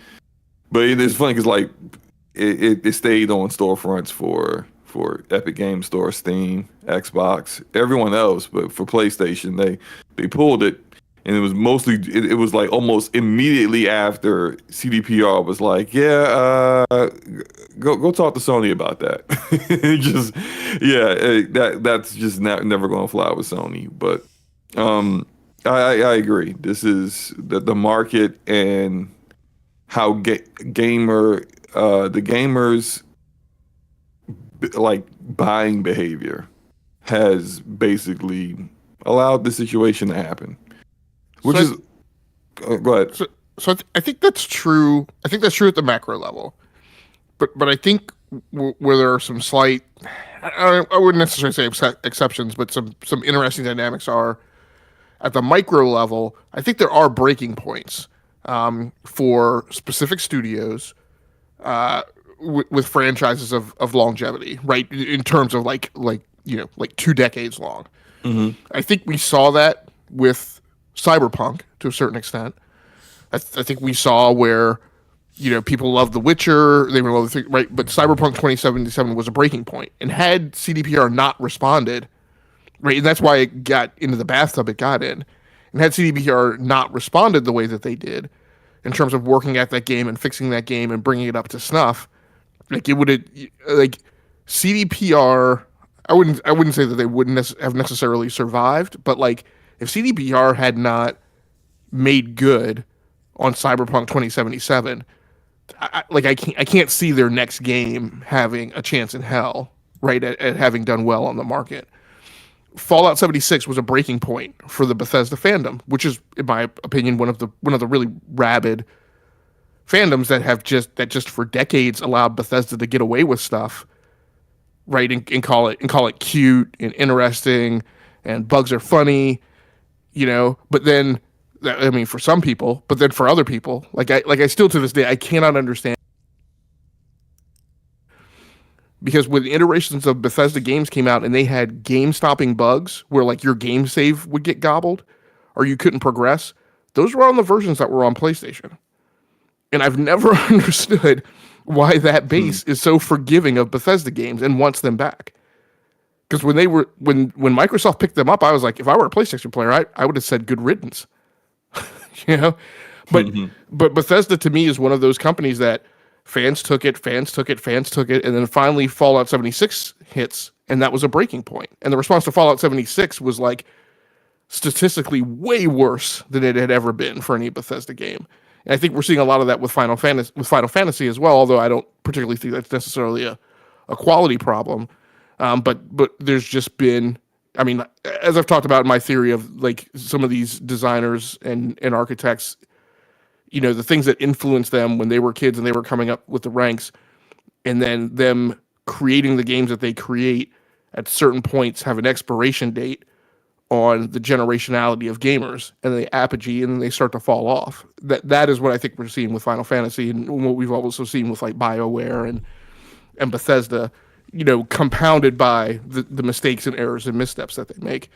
Speaker 4: But it's funny because like it stayed on storefronts for Epic Game Store, Steam, Xbox, everyone else, but for PlayStation they pulled it, and it was mostly it was like almost immediately after CDPR was like, go talk to Sony about that. That's just never going to fly with Sony. But I agree. This is the market and how the gamers like buying behavior has basically allowed the situation to happen. Which go ahead.
Speaker 3: So I think that's true. I think that's true at the macro level, but I think where there are some slight, I wouldn't necessarily say exceptions, but some interesting dynamics are at the micro level. I think there are breaking points for specific studios with franchises of longevity, right? In terms of like 2 decades long.
Speaker 4: Mm-hmm.
Speaker 3: I think we saw that with Cyberpunk to a certain extent. I think we saw where, people love The Witcher, they love the thing, right? But Cyberpunk 2077 was a breaking point, and had CDPR not responded, right, and that's why it got into the bathtub it got in, and had CDPR not responded the way that they did, in terms of working at that game and fixing that game and bringing it up to snuff, like it would have, like CDPR. I wouldn't say that they wouldn't have necessarily survived, but like, if CDPR had not made good on Cyberpunk 2077, I can't see their next game having a chance in hell, right, at having done well on the market. Fallout 76 was a breaking point for the Bethesda fandom, which is, in my opinion, one of the really rabid fandoms that just for decades allowed Bethesda to get away with stuff, right, and call it cute and interesting, and bugs are funny. But then, I mean, for some people, but then for other people, like I still to this day, I cannot understand, because when the iterations of Bethesda games came out and they had game-stopping bugs where like your game save would get gobbled or you couldn't progress, those were on the versions that were on PlayStation. And I've never understood why that base is so forgiving of Bethesda games and wants them back. Because when Microsoft picked them up, I was like, if I were a PlayStation player, I would have said good riddance, But Bethesda to me is one of those companies that fans took it, and then finally Fallout 76 hits, and that was a breaking point. And the response to Fallout 76 was like statistically way worse than it had ever been for any Bethesda game. And I think we're seeing a lot of that with Final Fantasy as well, although I don't particularly think that's necessarily a quality problem. But there's just been, I mean, as I've talked about in my theory of like some of these designers and architects, the things that influenced them when they were kids and they were coming up with the ranks, and then them creating the games that they create at certain points have an expiration date on the generationality of gamers, and they apogee and then they start to fall off. That is what I think we're seeing with Final Fantasy, and what we've also seen with like BioWare and Bethesda, compounded by the mistakes and errors and missteps that they make.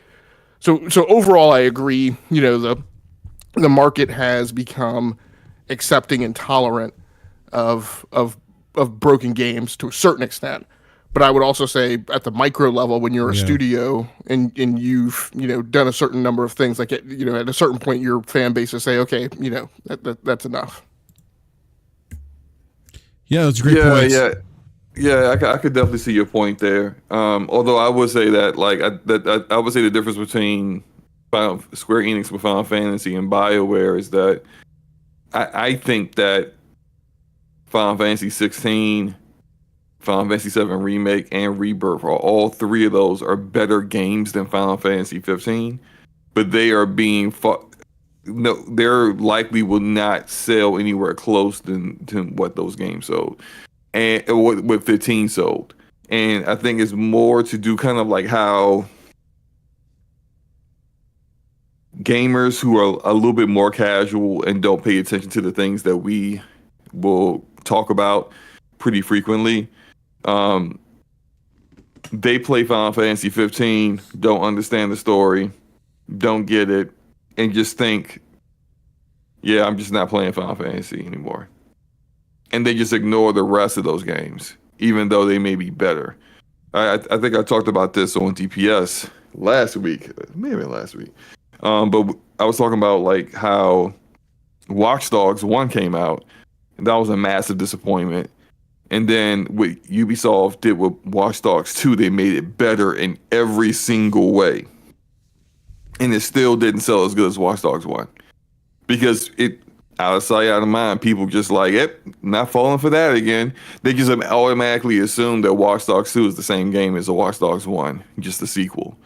Speaker 3: So overall, I agree. The market has become accepting and tolerant of broken games to a certain extent. But I would also say at the micro level, when you're a studio and you've done a certain number of things, like at a certain point, your fan base will say, okay, that's enough.
Speaker 1: Yeah, that's a great point.
Speaker 4: Yeah, I could definitely see your point there. Although I would say that, like, I would say the difference between Square Enix with Final Fantasy and BioWare is that I think that Final Fantasy 16, Final Fantasy 7 Remake, and Rebirth, all three of those are better games than Final Fantasy 15, but they are being no, they're likely will not sell anywhere close to what those games sold. And what 15 sold. And I think it's more to do kind of like how gamers who are a little bit more casual and don't pay attention to the things that we will talk about pretty frequently, they play Final Fantasy 15, don't understand the story, don't get it, and just think, yeah, I'm just not playing Final Fantasy anymore. And they just ignore the rest of those games, even though they may be better. I think I talked about this on DPS last week, maybe last week. But I was talking about like how Watch Dogs 1 came out, and that was a massive disappointment. And then what Ubisoft did with Watch Dogs 2, they made it better in every single way. And it still didn't sell as good as Watch Dogs 1. Because it, out of sight, out of mind, people just like, yep, not falling for that again. They just automatically assume that Watch Dogs 2 is the same game as a Watch Dogs 1, just a sequel.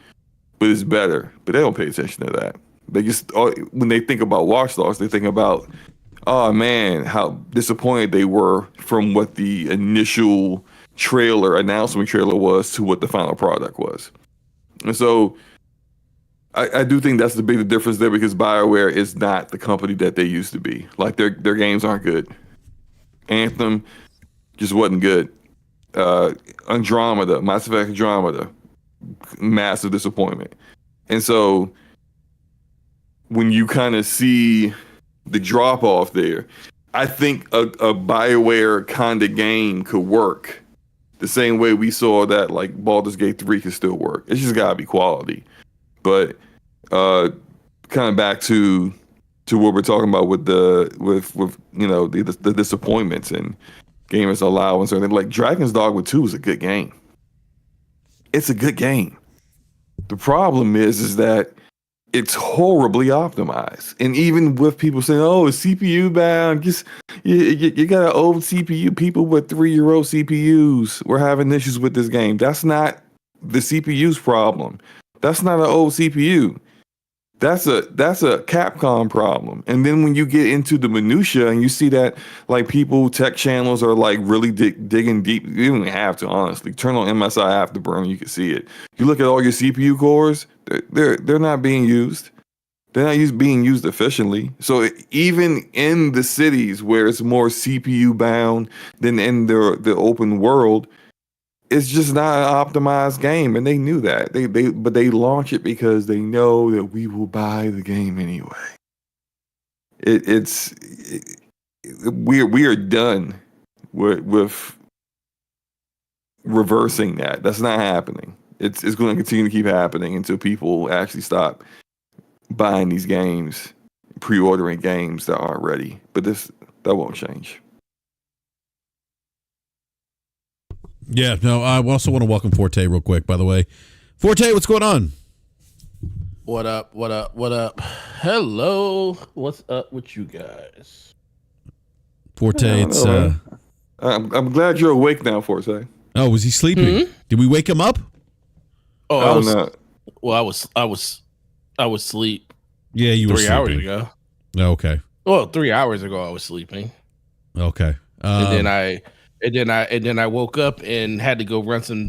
Speaker 4: But it's better. But they don't pay attention to that. They just, when they think about Watch Dogs, they think about, oh man, how disappointed they were from what the initial announcement trailer was to what the final product was. And so I do think that's the big difference there, because BioWare is not the company that they used to be. Like their games aren't good. Anthem just wasn't good. Andromeda, Mass Effect Andromeda, massive disappointment. And so when you kind of see the drop off there, I think a BioWare kind of game could work the same way we saw that like Baldur's Gate 3 could still work. It's just gotta be quality. But kind of back to what we're talking about with you know the disappointments and gamers allowance, or like Dragon's Dogma 2 is a good game. It's a good game. The problem is that it's horribly optimized. And even with people saying, oh, it's CPU bound, just you got an old CPU, people with 3-year-old CPUs were having issues with this game. That's not the CPU's problem. That's not an old CPU. That's a Capcom problem. And then when you get into the minutia and you see that like people, tech channels are like really digging deep. You don't even have to, honestly. Turn on MSI Afterburner, you can see it. You look at all your CPU cores, they're not being used. They're not being used efficiently. So even in the cities where it's more CPU bound than in the open world, it's just not an optimized game, and they knew that. But they launch it because they know that we will buy the game anyway. We are done with reversing that. That's not happening. It's going to continue to keep happening until people actually stop buying these games, pre-ordering games that aren't ready. But that won't change.
Speaker 1: Yeah, no, I also want to welcome Forte real quick, by the way. Forte, what's going on?
Speaker 5: What up? Hello. What's up with you guys?
Speaker 1: Forte, it's...
Speaker 4: I'm glad you're awake now, Forte.
Speaker 1: Oh, was he sleeping? Mm-hmm. Did we wake him up?
Speaker 5: Oh, I was asleep.
Speaker 1: Yeah, you were
Speaker 5: 3
Speaker 1: sleeping.
Speaker 5: hours ago.
Speaker 1: Oh, okay.
Speaker 5: Well, 3 hours ago I was sleeping.
Speaker 1: Okay.
Speaker 5: And then I woke up and had to go run some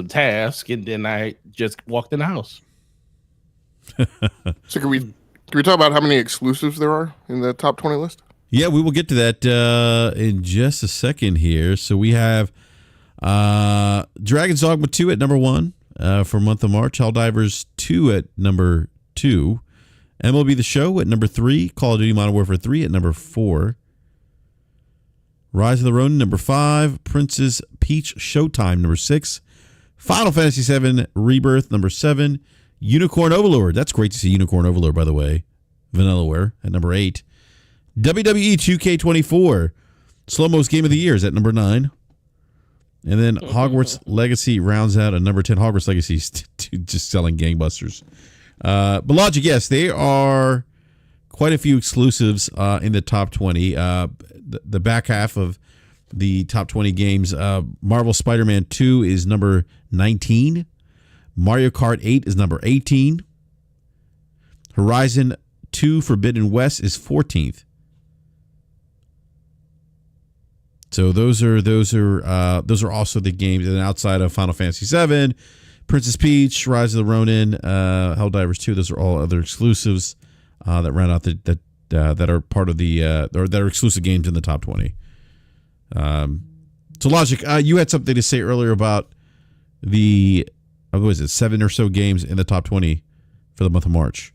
Speaker 5: tasks, and then I just walked in the house.
Speaker 3: So can we talk about how many exclusives there are in the top 20 list?
Speaker 1: Yeah, we will get to that in just a second here. So we have Dragon's Dogma 2 at number 1 for month of March. Helldivers 2 at number 2. MLB The Show at number 3. Call of Duty Modern Warfare 3 at number 4. Rise of the Ronin, number 5. Princess Peach Showtime, number 6. Final Fantasy VII Rebirth, number 7. Unicorn Overlord. That's great to see Unicorn Overlord, by the way. Vanillaware at number 8. WWE 2K24. Slow-Mo's Game of the Year is at number 9. And then Hogwarts Legacy rounds out at number 10. Hogwarts Legacy is just selling gangbusters. But Logic, yes, they are quite a few exclusives in the top 20. The back half of the top 20 games, Marvel Spider-Man 2 is number 19. Mario Kart 8 is number 18. Horizon 2 Forbidden West is 14th. So those are also the games. And outside of Final Fantasy VII, Princess Peach, Rise of the Ronin, Helldivers 2, those are all other exclusives that round out that are part of the or that are exclusive games in the top 20. So Logic, you had something to say earlier about the what was it, 7 or so games in the top 20 for the month of March.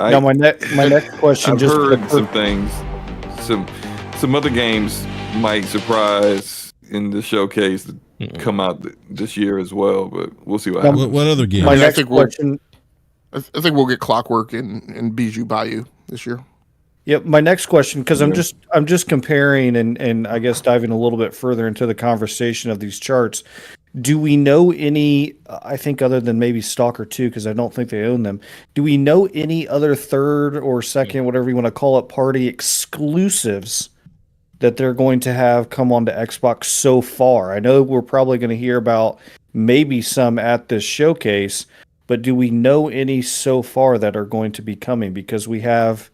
Speaker 2: Now, my next question,
Speaker 4: I've
Speaker 2: just
Speaker 4: heard some things. Some other games might surprise in the showcase that come out this year as well, but we'll see what happens.
Speaker 1: What other games?
Speaker 2: my
Speaker 3: I
Speaker 2: next
Speaker 3: think
Speaker 2: question.
Speaker 3: I think we'll get Clockwork in Bijou Bayou this year.
Speaker 2: Yep, my next question, because
Speaker 4: Yeah.
Speaker 2: I'm just comparing and I guess diving a little bit further into the conversation of these charts. Do we know any? I think other than maybe Stalker 2, because I don't think they own them. Do we know any other third or second, whatever you want to call it, party exclusives that they're going to have come onto Xbox so far? I know we're probably going to hear about maybe some at this showcase, but do we know any so far that are going to be coming? Because we have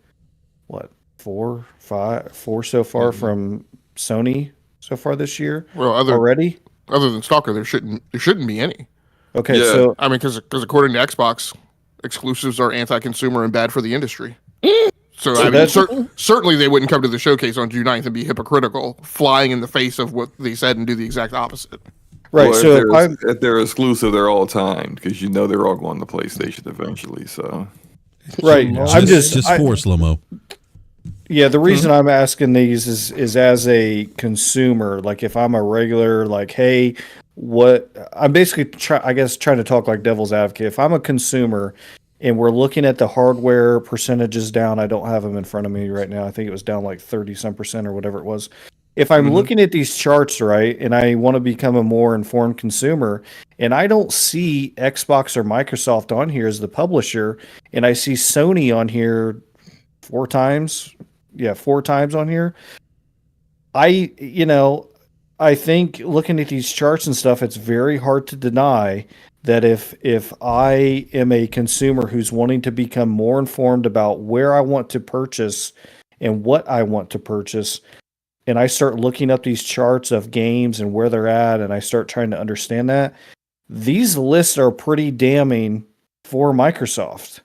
Speaker 2: what, four so far from Sony so far this year
Speaker 3: Well,
Speaker 2: already.
Speaker 3: other than Stalker, there shouldn't be any.
Speaker 2: Okay,
Speaker 4: Yeah.
Speaker 2: so
Speaker 3: I mean, because according to Xbox, exclusives are anti-consumer and bad for the industry. So I mean,
Speaker 2: that's-
Speaker 3: certainly they wouldn't come to the showcase on June 9th and be hypocritical, flying in the face of what they said and do the exact opposite.
Speaker 2: right,
Speaker 4: Well,
Speaker 2: so
Speaker 4: if they're exclusive, they're all timed because they're all going to PlayStation eventually. So
Speaker 2: right, I'm just
Speaker 1: for slow-mo.
Speaker 2: yeah. The reason I'm asking these is as a consumer, like if I'm a regular, like, hey, what I'm basically trying to talk like devil's advocate. If I'm a consumer and we're looking at the hardware percentages down, I don't have them in front of me right now. I think it was down like 30% or whatever it was. If I'm looking at these charts, right, and I want to become a more informed consumer, and I don't see Xbox or Microsoft on here as the publisher, and I see Sony on here 4 times on here, I think looking at these charts and stuff, it's very hard to deny that if I am a consumer who's wanting to become more informed about where I want to purchase and what I want to purchase, and I start looking up these charts of games and where they're at, and I start trying to understand that, these lists are pretty damning for Microsoft.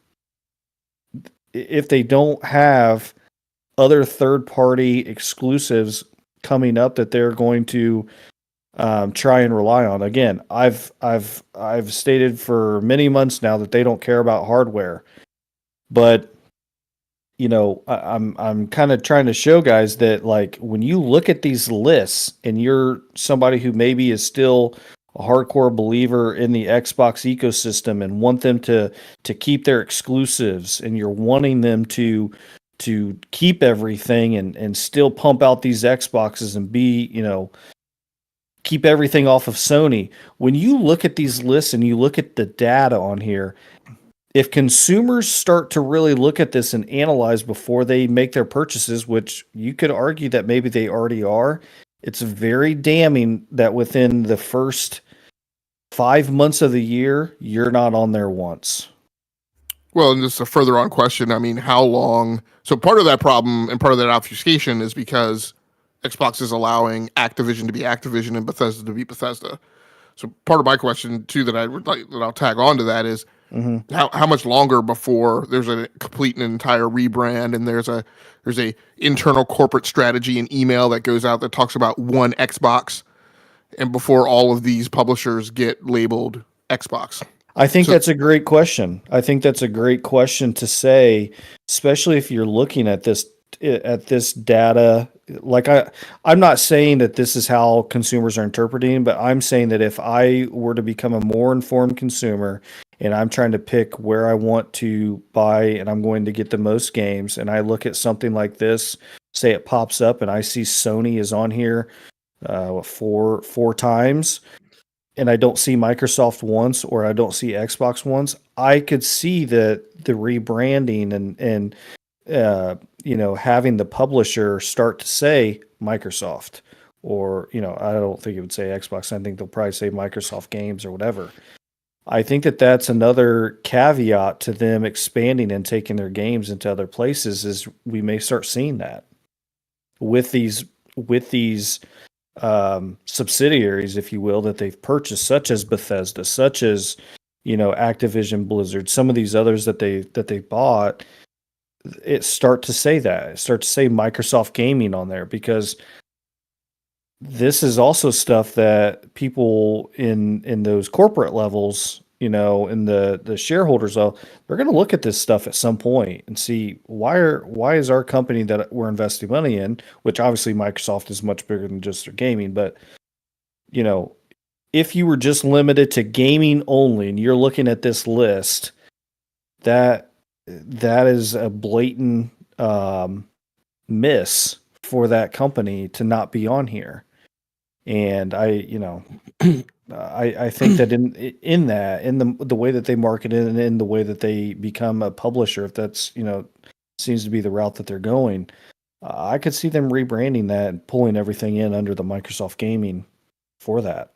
Speaker 2: If they don't have other third-party exclusives coming up that they're going to try and rely on. Again, I've stated for many months now that they don't care about hardware, but I'm kind of trying to show guys that, like, when you look at these lists and you're somebody who maybe is still a hardcore believer in the Xbox ecosystem and want them to keep their exclusives, and you're wanting them to keep everything and still pump out these Xboxes and be, keep everything off of Sony. When you look at these lists and you look at the data on here, if consumers start to really look at this and analyze before they make their purchases, which you could argue that maybe they already are, it's very damning that within the first 5 months of the year, you're not on there once.
Speaker 3: Well, and just a further on question, I mean, how long? So part of that problem and part of that obfuscation is because Xbox is allowing Activision to be Activision and Bethesda to be Bethesda. So part of my question too that I'll tag on to that is how much longer before there's a complete and entire rebrand and there's a internal corporate strategy and email that goes out that talks about one Xbox, and before all of these publishers get labeled Xbox.
Speaker 2: I think that's a great question. I think that's a great question to say, especially if you're looking at this data. Like I'm not saying that this is how consumers are interpreting, but I'm saying that if I were to become a more informed consumer and I'm trying to pick where I want to buy and I'm going to get the most games, and I look at something like this, say it pops up and I see Sony is on here four times, and I don't see Microsoft once, or I don't see Xbox once, I could see that the rebranding and having the publisher start to say Microsoft, or, I don't think it would say Xbox. I think they'll probably say Microsoft Games or whatever. I think that that's another caveat to them expanding and taking their games into other places, is we may start seeing that with these subsidiaries, if you will, that they've purchased, such as Bethesda, such as Activision Blizzard, some of these others that they bought. It start to say Microsoft Gaming on there, because this is also stuff that people in those corporate levels and the shareholders, they're going to look at this stuff at some point and see why is our company that we're investing money in, which obviously Microsoft is much bigger than just their gaming, but if you were just limited to gaming only and you're looking at this list, that is a blatant miss for that company to not be on here. And I think that in the way that they market it and in the way that they become a publisher, if that's, seems to be the route that they're going, I could see them rebranding that and pulling everything in under the Microsoft Gaming for that,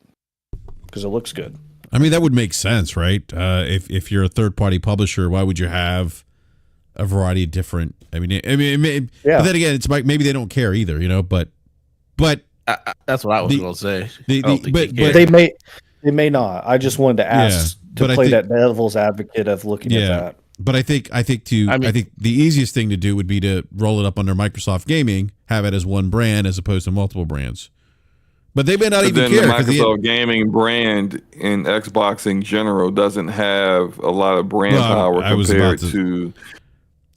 Speaker 2: because it looks good.
Speaker 1: I mean, that would make sense, right? If you're a third-party publisher, why would you have a variety of different? Yeah. But then again, it's like maybe they don't care either, But
Speaker 5: that's what I was going to say.
Speaker 2: They may not. I just wanted to ask to play that devil's advocate of looking at that.
Speaker 1: But I think the easiest thing to do would be to roll it up under Microsoft Gaming, have it as one brand as opposed to multiple brands. But they may not even care.
Speaker 4: The Microsoft Gaming brand in Xbox in general doesn't have a lot of brand power compared to.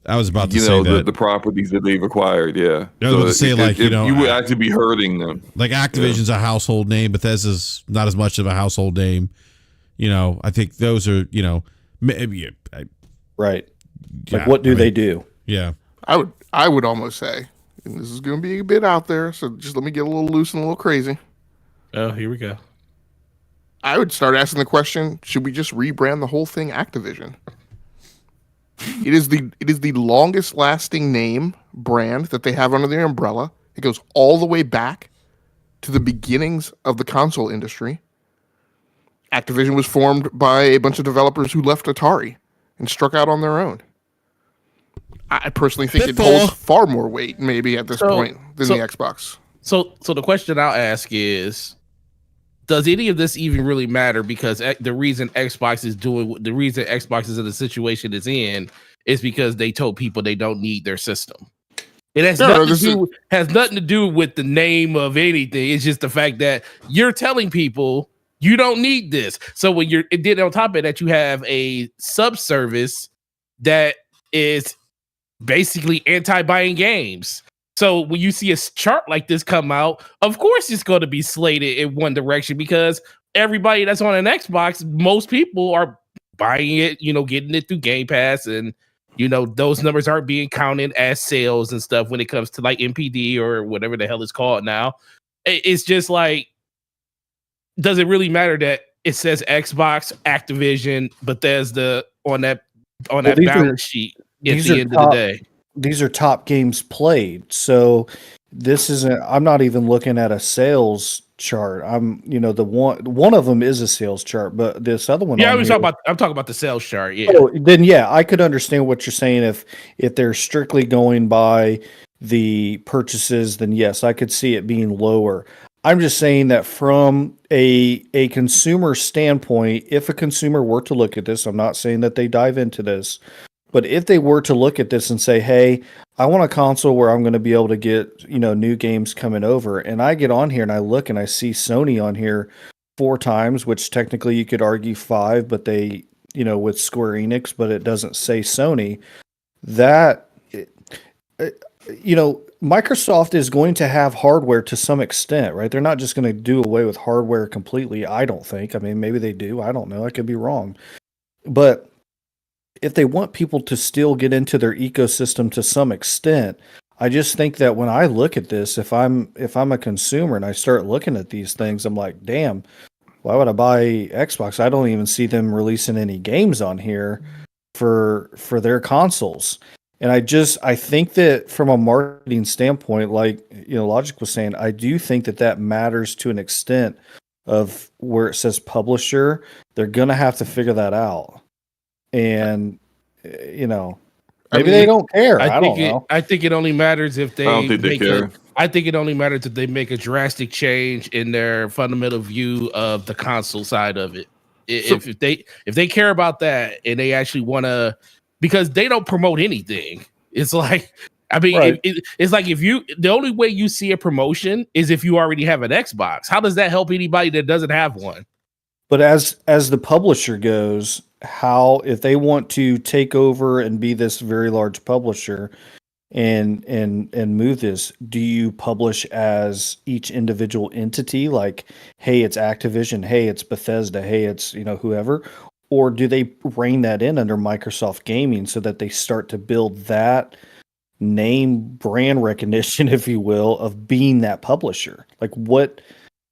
Speaker 1: I was about to say that
Speaker 4: the properties that they've acquired. Yeah,
Speaker 1: I was about to say
Speaker 4: you would actually be hurting them.
Speaker 1: Like Activision's a household name, Bethesda's not as much of a household name. I think those are maybe
Speaker 2: right. Like what do they do?
Speaker 1: Yeah,
Speaker 3: I would almost say, and this is going to be a bit out there, so just let me get a little loose and a little crazy.
Speaker 5: Oh, here we go.
Speaker 3: I would start asking the question: should we just rebrand the whole thing Activision? It is the longest lasting name brand that they have under their umbrella. It goes all the way back to the beginnings of the console industry. Activision was formed by a bunch of developers who left Atari and struck out on their own. I personally think it holds far more weight maybe at this point than the Xbox.
Speaker 5: So the question I'll ask is, does any of this even really matter? Because the reason Xbox is in the situation it's in is because they told people they don't need their system. It has nothing to do with the name of anything. It's just the fact that you're telling people you don't need this. So when then on top of that, you have a subservice that is basically anti-buying games. So when you see a chart like this come out, of course it's going to be slated in one direction, because everybody that's on an Xbox, most people are buying it, getting it through Game Pass, and those numbers aren't being counted as sales and stuff when it comes to like MPD or whatever the hell it's called now. It's just like, does it really matter that it says Xbox, Activision, Bethesda on that balance sheet at the end of the day?
Speaker 2: These are top games played. So this isn't, I'm not even looking at a sales chart. I'm, the one of them is a sales chart, but this other one.
Speaker 5: Yeah, I'm talking about the sales chart. Yeah.
Speaker 2: Oh, then I could understand what you're saying. If they're strictly going by the purchases, then yes, I could see it being lower. I'm just saying that from a consumer standpoint, if a consumer were to look at this, I'm not saying that they dive into this, but if they were to look at this and say, hey, I want a console where I'm going to be able to get, new games coming over, and I get on here and I look and I see Sony on here 4 times, which technically you could argue 5, but they, with Square Enix, but it doesn't say Sony, that, Microsoft is going to have hardware to some extent, right? They're not just going to do away with hardware completely, I don't think. I mean, maybe they do. I don't know. I could be wrong. But if they want people to still get into their ecosystem to some extent, I just think that when I look at this, if I'm a consumer and I start looking at these things, I'm like, damn, why would I buy Xbox? I don't even see them releasing any games on here for their consoles. And I think that from a marketing standpoint, like, Logic was saying, I do think that matters to an extent of where it says publisher. They're going to have to figure that out. And, maybe they don't care. I don't know.
Speaker 5: I think it only matters if they
Speaker 4: I don't think they care.
Speaker 5: I think it only matters if they make a drastic change in their fundamental view of the console side of it. If they care about that and they actually want to, because they don't promote anything. It's like,
Speaker 2: Right.
Speaker 5: it's like the only way you see a promotion is if you already have an Xbox. How does that help anybody that doesn't have one?
Speaker 2: But as the publisher goes, how if they want to take over and be this very large publisher and move this, do you publish as each individual entity, like, hey, it's Activision, hey, it's Bethesda, hey, it's whoever, or do they rein that in under Microsoft Gaming so that they start to build that name brand recognition, if you will, of being that publisher? Like, what?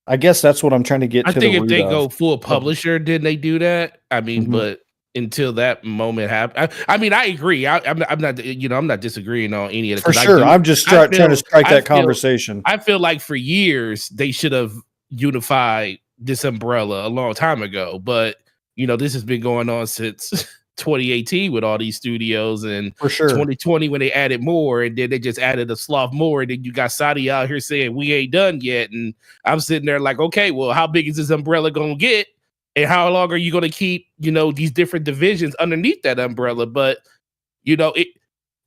Speaker 2: I guess that's what I'm trying to get
Speaker 5: I
Speaker 2: to
Speaker 5: think
Speaker 2: the
Speaker 5: if
Speaker 2: root
Speaker 5: they
Speaker 2: of.
Speaker 5: go full publisher, then they do that. I mean,
Speaker 2: Mhm.
Speaker 5: but until that moment happens, I mean, I agree. I'm not, I'm not disagreeing on any of it.
Speaker 2: For
Speaker 5: 'Cause
Speaker 2: sure. I'm just trying to strike that
Speaker 5: I feel,
Speaker 2: conversation.
Speaker 5: I feel like for years they should have unified this umbrella a long time ago. But this has been going on since 2018 with all these studios, and
Speaker 2: For sure.
Speaker 5: 2020 when they added more, and then they just added a sloth more, and then you got Saudi out here saying we ain't done yet, and I'm sitting there like, okay, well, how big is this umbrella gonna get, and how long are you gonna keep these different divisions underneath that umbrella? But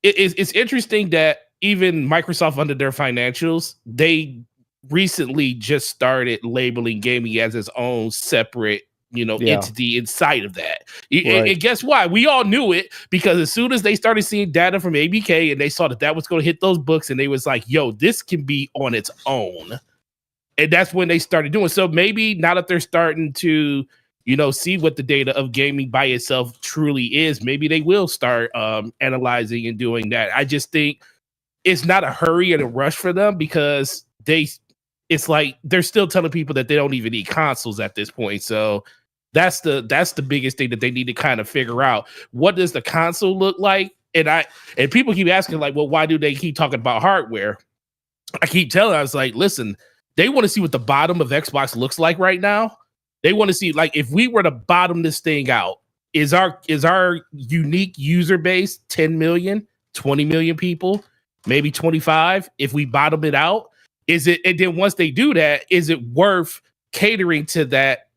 Speaker 5: it's interesting that even Microsoft under their financials, they recently just started labeling gaming as its own separate entity inside of that. And guess what? We all knew it, because as soon as they started seeing data from ABK and they saw that was going to hit those books, and they was like, yo, this can be on its own. And that's when they started doing. So maybe now that they're starting to see what the data of gaming by itself truly is, maybe they will start analyzing and doing that. I just think it's not a hurry and a rush for them, because it's like they're still telling people that they don't even need consoles at this point. So that's the biggest thing that they need to kind of figure out. What does the console look like? And people keep asking, like, well, why do they keep talking about hardware? I keep telling them, I was like, listen, they want to see what the bottom of Xbox looks like right now. They want to see, like, if we were to bottom this thing out, is our unique user base 10 million, 20 million people, maybe 25? If we bottom it out, is it, and then once they do that, is it worth catering to that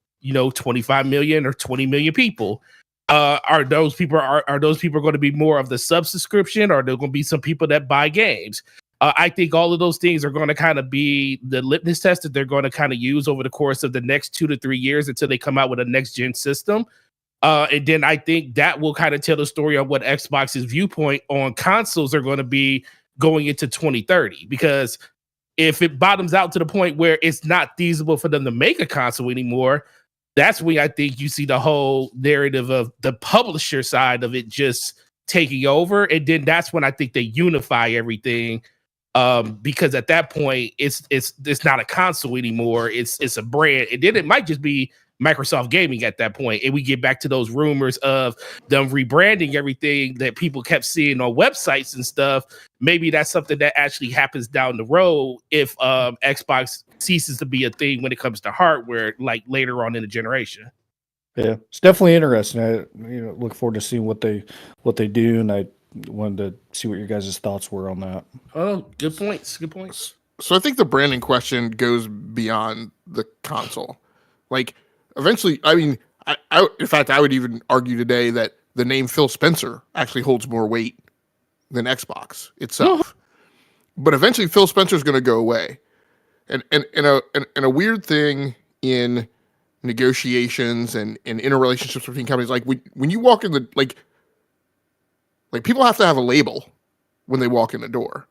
Speaker 5: 25 million or 20 million people? Are those people going to be more of the subscription, or are there going to be some people that buy games? I think all of those things are going to kind of be the litmus test that they're going to kind of use over the course of the next 2 to 3 years until they come out with a next gen system. And then I think that will kind of tell the story of what Xbox's viewpoint on consoles are going to be going into 2030. Because if it bottoms out to the point where it's not feasible for them to make a console anymore, that's when I think you see the whole narrative of the publisher side of it just taking over. And then that's when I think they unify everything. Because at that point, it's not a console anymore. It's a brand. And then it might just be Microsoft Gaming at that point. And we get back to those rumors of them rebranding everything that people kept seeing on websites and stuff. Maybe that's something that actually happens down the road if Xbox ceases to be a thing when it comes to hardware, like later on in the generation.
Speaker 2: Yeah, it's definitely interesting. I look forward to seeing what they do, and I wanted to see what your guys' thoughts were on that.
Speaker 5: Oh, good points. Good points.
Speaker 3: So I think the branding question goes beyond the console. Like, eventually, I mean, I in fact, I would even argue today that the name Phil Spencer actually holds more weight than Xbox itself. But eventually, Phil Spencer is going to go away, and a weird thing in negotiations and interrelationships between companies, like when you walk in the like people have to have a label when they walk in the door.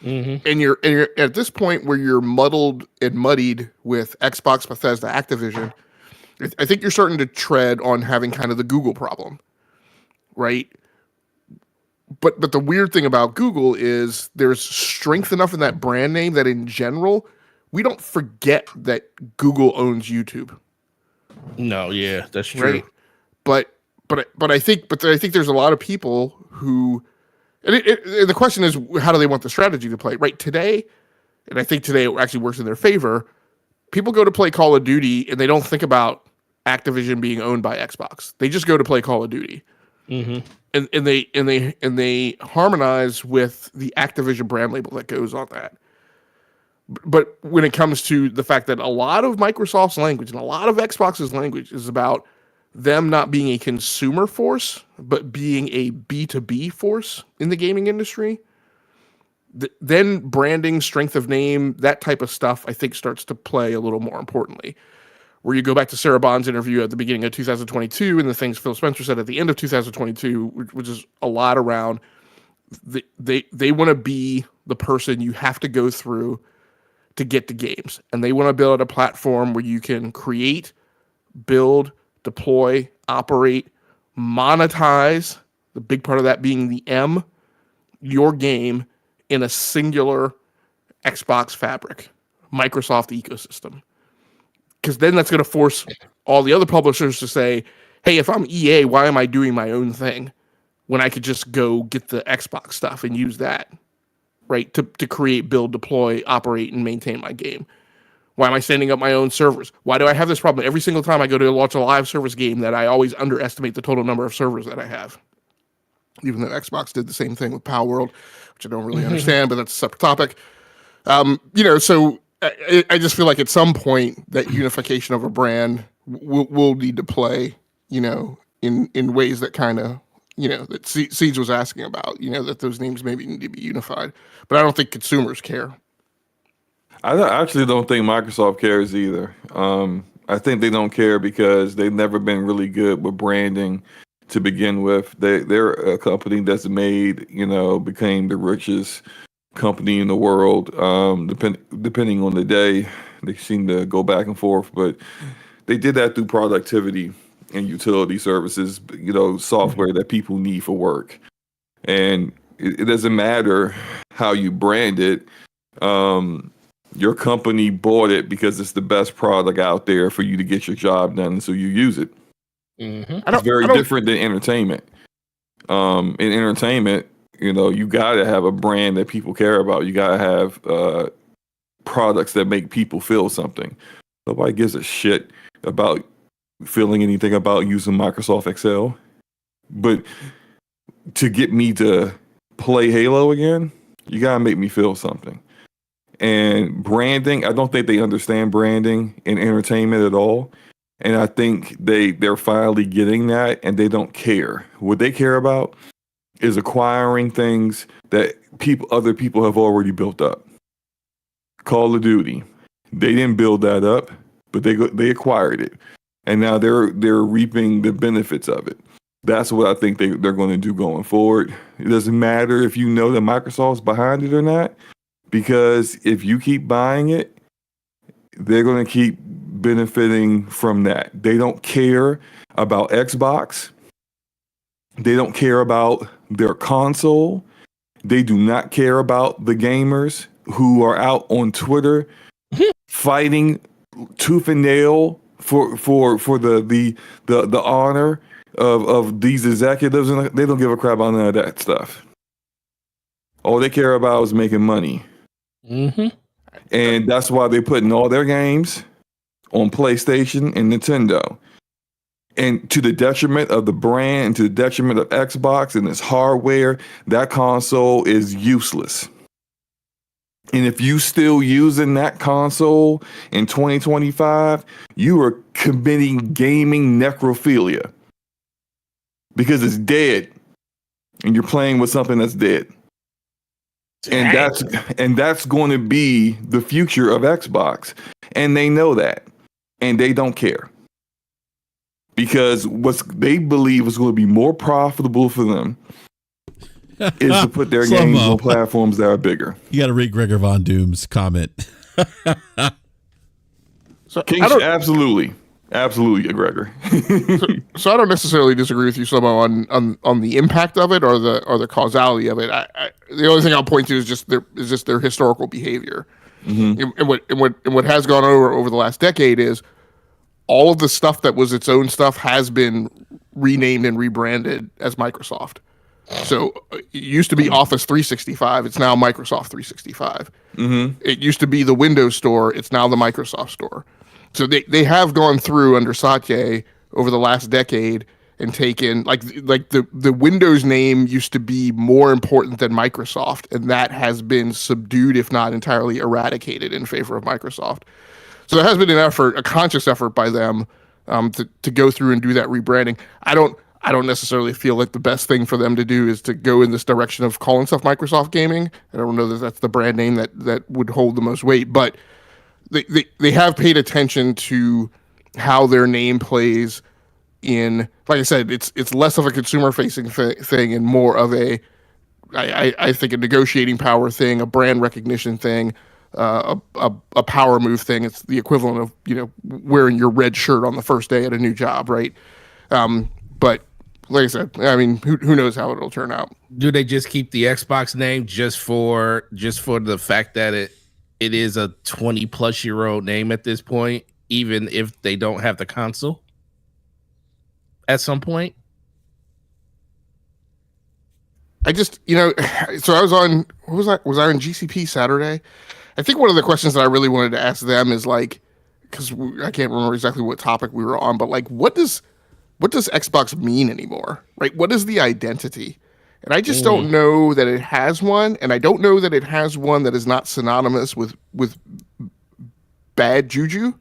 Speaker 3: Mm-hmm. And you're at this point where you're muddled and muddied with Xbox, Bethesda, Activision. I think you're starting to tread on having kind of the Google problem, right? But the weird thing about Google is there's strength enough in that brand name that in general, we don't forget that Google owns YouTube.
Speaker 5: No, yeah, that's true.
Speaker 3: Right? But I think there's a lot of people who, and the question is, how do they want the strategy to play? Right today, and I think today it actually works in their favor. People go to play Call of Duty and they don't think about Activision being owned by Xbox. They just go to play Call of Duty, and they harmonize with the Activision brand label that goes on that. But when it comes to the fact that a lot of Microsoft's language and a lot of Xbox's language is about them not being a consumer force, but being a B2B force in the gaming industry, then branding, strength of name, that type of stuff, I think starts to play a little more importantly. where you go back to Sarah Bond's interview at the beginning of 2022 and the things Phil Spencer said at the end of 2022, which is a lot around they want to be the person you have to go through to get the games. And they want to build a platform where you can create, build, deploy, operate, monetize, the big part of that being the M, your game in a singular Xbox fabric, Microsoft ecosystem. Because then that's going to force all the other publishers to say, hey, if I'm EA, why am I doing my own thing when I could just go get the Xbox stuff and use that, right, to create, build, deploy, operate, and maintain my game? Why am I standing up my own servers? Why do I have this problem every single time I go to launch a live service game that I always underestimate the total number of servers that I have? Even though Xbox did the same thing with Pal World, which I don't really understand, but that's a separate topic. So I just feel like at some point that unification of a brand will need to play, in ways that kind of, that Siege was asking about, that those names maybe need to be unified. But I don't think consumers care.
Speaker 4: I actually don't think Microsoft cares either. I think they don't care because they've never been really good with branding to begin with. They're a company that's became the richest company in the world. Depending on the day, they seem to go back and forth, but they did that through productivity and utility services, software that people need for work. And it doesn't matter how you brand it. Your company bought it because it's the best product out there for you to get your job done, so you use it.
Speaker 5: Mm-hmm.
Speaker 4: It's very different than entertainment. In entertainment, you got to have a brand that people care about. You got to have products that make people feel something. Nobody gives a shit about feeling anything about using Microsoft Excel. But to get me to play Halo again, you got to make me feel something. And branding, I don't think they understand branding in entertainment at all. And I think they're finally getting that, and they don't care. What they care about is acquiring things that other people have already built up. Call of Duty, they didn't build that up, but they acquired it, and now they're reaping the benefits of it. That's what I think they're going to do going forward. It doesn't matter if you know that Microsoft's behind it or not, because if you keep buying it, they're going to keep benefiting from that. They don't care about Xbox. They don't care about their console. They do not care about the gamers who are out on Twitter fighting tooth and nail for the honor of these executives, and they don't give a crap about none of that stuff. All they care about is making money.
Speaker 5: Mm-hmm.
Speaker 4: And that's why they're putting all their games on PlayStation and Nintendo. And to the detriment of the brand, and to the detriment of Xbox and its hardware, that console is useless. And if you still using that console in 2025, you are committing gaming necrophilia. Because it's dead. And you're playing with something that's dead. And that's going to be the future of Xbox. And they know that. And they don't care. Because what they believe is going to be more profitable for them is to put their games on platforms that are bigger.
Speaker 1: You got to read Gregor Von Doom's comment.
Speaker 4: Absolutely, Gregor.
Speaker 3: so I don't necessarily disagree with you, Slomo, on the impact of it or the causality of it. The only thing I'll point to is just their historical behavior. Mm-hmm. And what has gone over the last decade is all of the stuff that was its own stuff has been renamed and rebranded as Microsoft. So it used to be Office 365. It's now Microsoft 365. Mm-hmm. It used to be the Windows Store. It's now the Microsoft Store. So they have gone through under Satya over the last decade and taken like the Windows name used to be more important than Microsoft, and that has been subdued, if not entirely eradicated, in favor of Microsoft. So there has been a conscious effort by them to go through and do that rebranding. I don't necessarily feel like the best thing for them to do is to go in this direction of calling stuff Microsoft Gaming. I don't know that that's the brand name that would hold the most weight, but they have paid attention to how their name plays in, like I said, it's less of a consumer facing thing and more of I think a negotiating power thing, a brand recognition thing, a power move thing. It's the equivalent of, wearing your red shirt on the first day at a new job, right? But like I said, I mean, who knows how it'll turn out?
Speaker 5: Do they just keep the Xbox name just for the fact that it is a 20-plus-year-old name at this point, even if they don't have the console at some point?
Speaker 3: I just, so I was on, was I on GCP Saturday? I think one of the questions that I really wanted to ask them is like, because I can't remember exactly what topic we were on, but like, what does Xbox mean anymore, right? What is the identity? And I just don't know that it has one, and I don't know that it has one that is not synonymous with bad juju,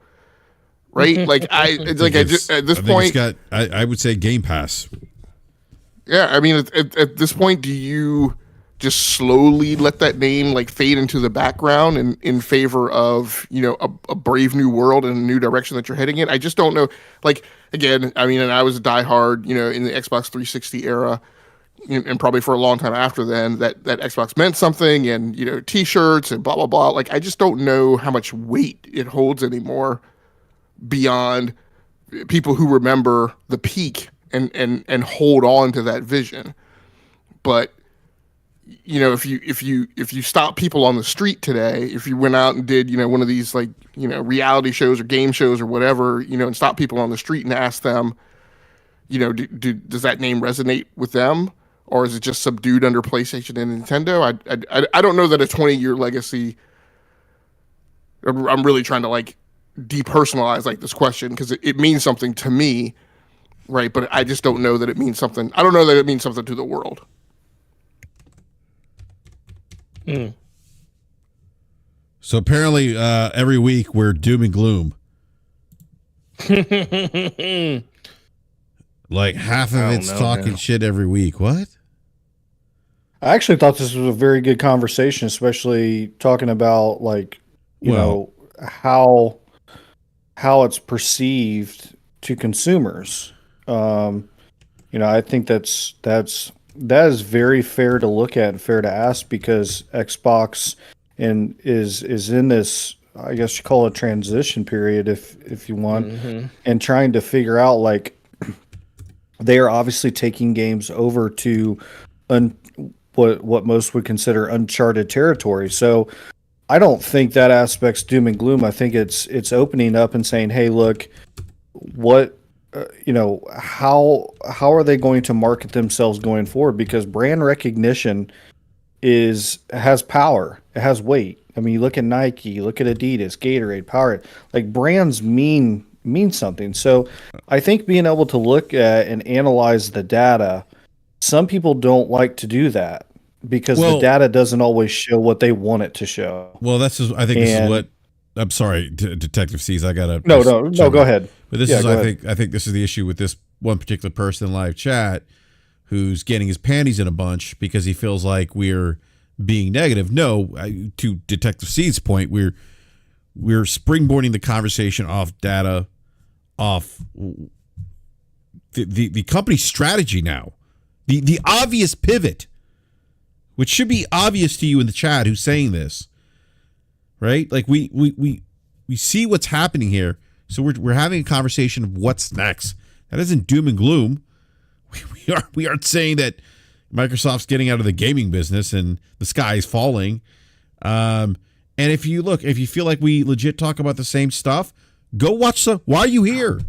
Speaker 3: right? Like at this point,
Speaker 1: I would say Game Pass.
Speaker 3: Yeah, I mean, at this point, do you just slowly let that name like fade into the background and in favor of, a brave new world and a new direction that you're heading in? I just don't know. Like, again, I mean, and I was a diehard, in the Xbox 360 era, and probably for a long time after then, that Xbox meant something, and, T-shirts and blah, blah, blah. Like, I just don't know how much weight it holds anymore beyond people who remember the peak and hold on to that vision. But if you stop people on the street today, if you went out and did one of these like reality shows or game shows or whatever, and stop people on the street and ask them, does that name resonate with them, or is it just subdued under PlayStation and Nintendo? I don't know that a 20-year legacy. I'm really trying to like depersonalize like this question because it means something to me. Right, but I just don't know that it means something. I don't know that it means something to the world.
Speaker 1: So apparently, every week we're doom and gloom. Like half of it's talking shit every week. What?
Speaker 2: I actually thought this was a very good conversation, especially talking about like how it's perceived to consumers. I think that is very fair to look at and fair to ask, because Xbox is in this, I guess you call it, transition period if you want, and trying to figure out like they are obviously taking games over to what most would consider uncharted territory. So I don't think that aspect's doom and gloom. I think it's opening up and saying, hey, look, what. How are they going to market themselves going forward? Because brand recognition has power. It has weight. I mean, you look at Nike, you look at Adidas, Gatorade, Powerade. Like, brands mean something. So I think being able to look at and analyze the data, some people don't like to do that because the data doesn't always show what they want it to show.
Speaker 1: Well, this is what. I'm sorry, Detective C's. I gotta
Speaker 2: no. Go ahead.
Speaker 1: But this is, I think this is the issue with this one particular person in live chat who's getting his panties in a bunch because he feels like we're being negative. No, to Detective C's point, we're springboarding the conversation off data, off the company's strategy now, the obvious pivot, which should be obvious to you in the chat who's saying this. Right? Like we see what's happening here. So we're having a conversation of what's next. That isn't doom and gloom. We aren't saying that Microsoft's getting out of the gaming business and the sky is falling. And if you feel like we legit talk about the same stuff, go watch some. Why are you here?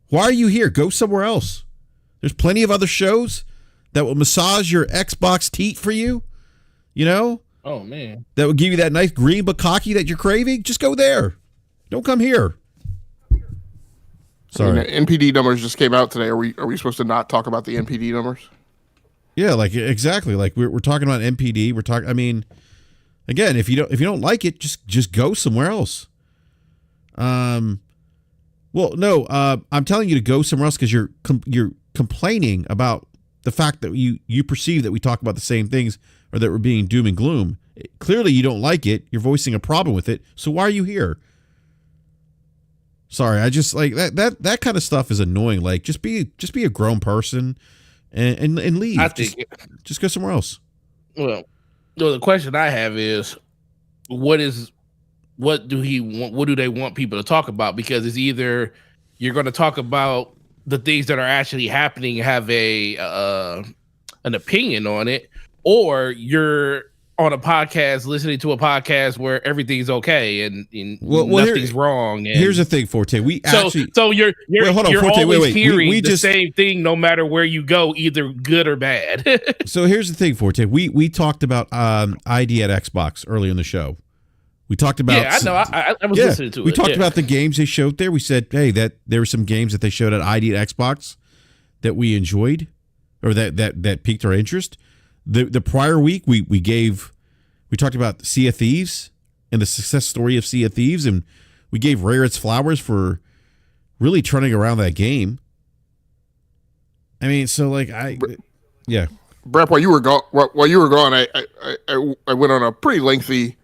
Speaker 1: Why are you here? Go somewhere else. There's plenty of other shows that will massage your Xbox teat for you.
Speaker 5: Oh, man.
Speaker 1: That would give you that nice green bukkake that you're craving. Just go there. Don't come here. Sorry.
Speaker 3: NPD numbers just came out today. Are we supposed to not talk about the NPD numbers?
Speaker 1: Yeah, like exactly. Like we're talking about NPD. We're talking. I mean, again, if you don't like it, just go somewhere else. I'm telling you to go somewhere else because you're complaining about the fact that you perceive that we talk about the same things, or that we're being doom and gloom. Clearly you don't like it. You're voicing a problem with it. So why are you here? Sorry, I just like that kind of stuff is annoying. Like, just be a grown person and leave.
Speaker 5: I think
Speaker 1: just go somewhere else.
Speaker 5: Well, the question I have is, what do he want? What do they want people to talk about? Because it's either you're going to talk about the things that are actually happening, have an opinion on it, or you're on a podcast listening to a podcast where everything's okay and nothing's wrong. And
Speaker 1: here's the thing, Forte. You're
Speaker 5: hold on, Forte,
Speaker 1: always hearing
Speaker 5: the same thing no matter where you go, either good or bad.
Speaker 1: So here's the thing, Forte. We talked about ID at Xbox earlier in the show. We talked about
Speaker 5: I know. I was listening to it.
Speaker 1: We talked about the games they showed there. We said, hey, that there were some games that they showed at ID at Xbox that we enjoyed or that piqued our interest. The prior week we talked about Sea of Thieves and the success story of Sea of Thieves, and we gave Rare its flowers for really turning around that game. I mean, so like
Speaker 3: BRAP, while you were gone, I went on a pretty lengthy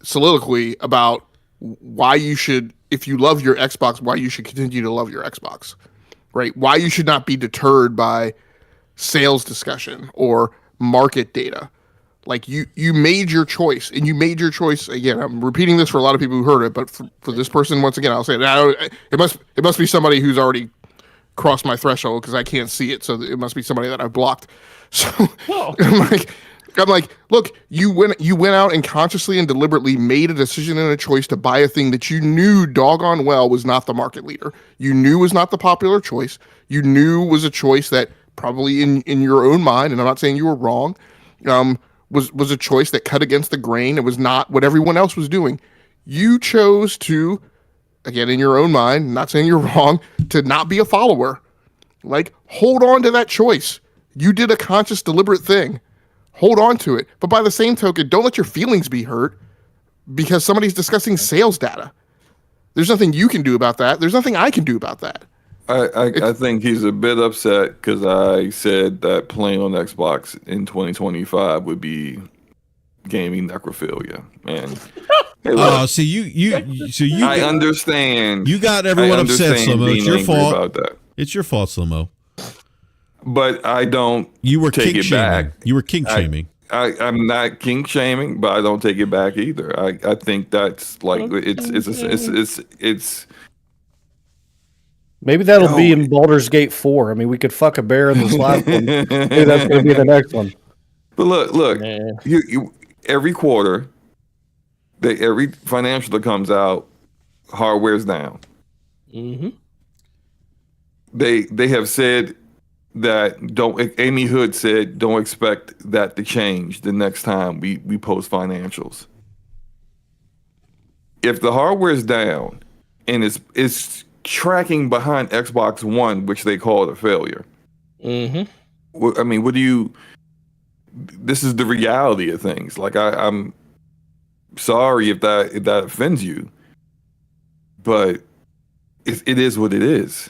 Speaker 3: soliloquy about why you should, if you love your Xbox, why you should continue to love your Xbox, right? Why you should not be deterred by sales discussion or market data. Like you made your choice, and you made your choice again. I'm repeating this for a lot of people who heard it, but for this person, once again, I'll say it. It must be somebody who's already crossed my threshold because I can't see it. So it must be somebody that I've blocked. So I'm like, look, you went out and consciously and deliberately made a decision and a choice to buy a thing that you knew doggone well was not the market leader. You knew was not the popular choice. You knew was a choice that probably in your own mind, and I'm not saying you were wrong, was a choice that cut against the grain. It was not what everyone else was doing. You chose to, again, in your own mind, not saying you're wrong, to not be a follower. Like, hold on to that choice. You did a conscious, deliberate thing. Hold on to it. But by the same token, don't let your feelings be hurt because somebody's discussing sales data. There's nothing you can do about that. There's nothing I can do about that.
Speaker 4: I think he's a bit upset because I said that playing on Xbox in 2025 would be gaming necrophilia. And hey, look,
Speaker 1: so you
Speaker 4: I understand.
Speaker 1: You got everyone upset, Slomo. It's your fault.
Speaker 4: About that.
Speaker 1: It's your fault, Slomo.
Speaker 4: But I don't.
Speaker 1: You were
Speaker 4: take
Speaker 1: kink
Speaker 4: it
Speaker 1: shaming.
Speaker 4: back.
Speaker 1: You were kink shaming.
Speaker 4: I'm not kink shaming, but I don't take it back either. I think that's like it's.
Speaker 2: Maybe that'll be in Baldur's Gate 4. I mean, we could fuck a bear in this last one. Maybe that's going to be the next one.
Speaker 4: But look, you every quarter, every financial that comes out, hardware's down.
Speaker 5: Mm-hmm.
Speaker 4: They have said that Amy Hood said don't expect that to change the next time we post financials. If the hardware's down and it's tracking behind Xbox One, which they call a failure.
Speaker 5: Mm-hmm.
Speaker 4: I mean, this is the reality of things. Like I'm sorry if that offends you, but it is what it is.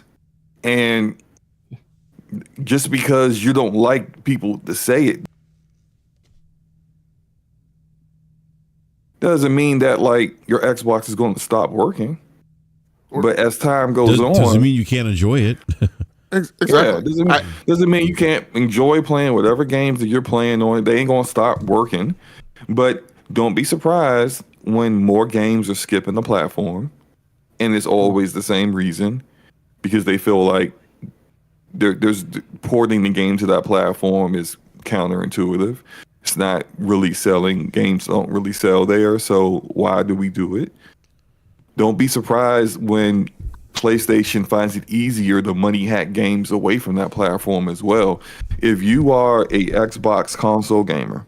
Speaker 4: And just because you don't like people to say it doesn't mean that like your Xbox is going to stop working. But as time goes on,
Speaker 1: doesn't mean you can't enjoy it.
Speaker 3: Exactly.
Speaker 4: Yeah, doesn't mean you can't enjoy playing whatever games that you're playing on. They ain't gonna stop working. But don't be surprised when more games are skipping the platform, and it's always the same reason, because they feel like there's porting the game to that platform is counterintuitive. It's not really selling. Games don't really sell there, so why do we do it? Don't be surprised when PlayStation finds it easier to money hack games away from that platform as well. If you are a Xbox console gamer,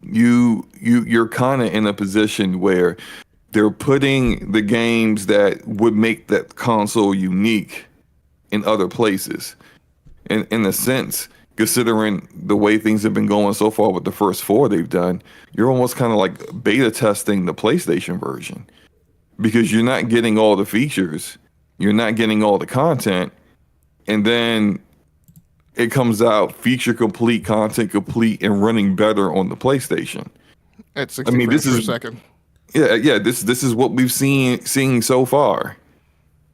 Speaker 4: you're kind of in a position where they're putting the games that would make that console unique in other places. In a sense, considering the way things have been going so far with the first 4 they've done, you're almost kind of like beta testing the PlayStation version. Because you're not getting all the features, you're not getting all the content, and then it comes out feature complete, content complete, and running better on the PlayStation.
Speaker 3: At 60 frames per second.
Speaker 4: Yeah. This is what we've seen so far.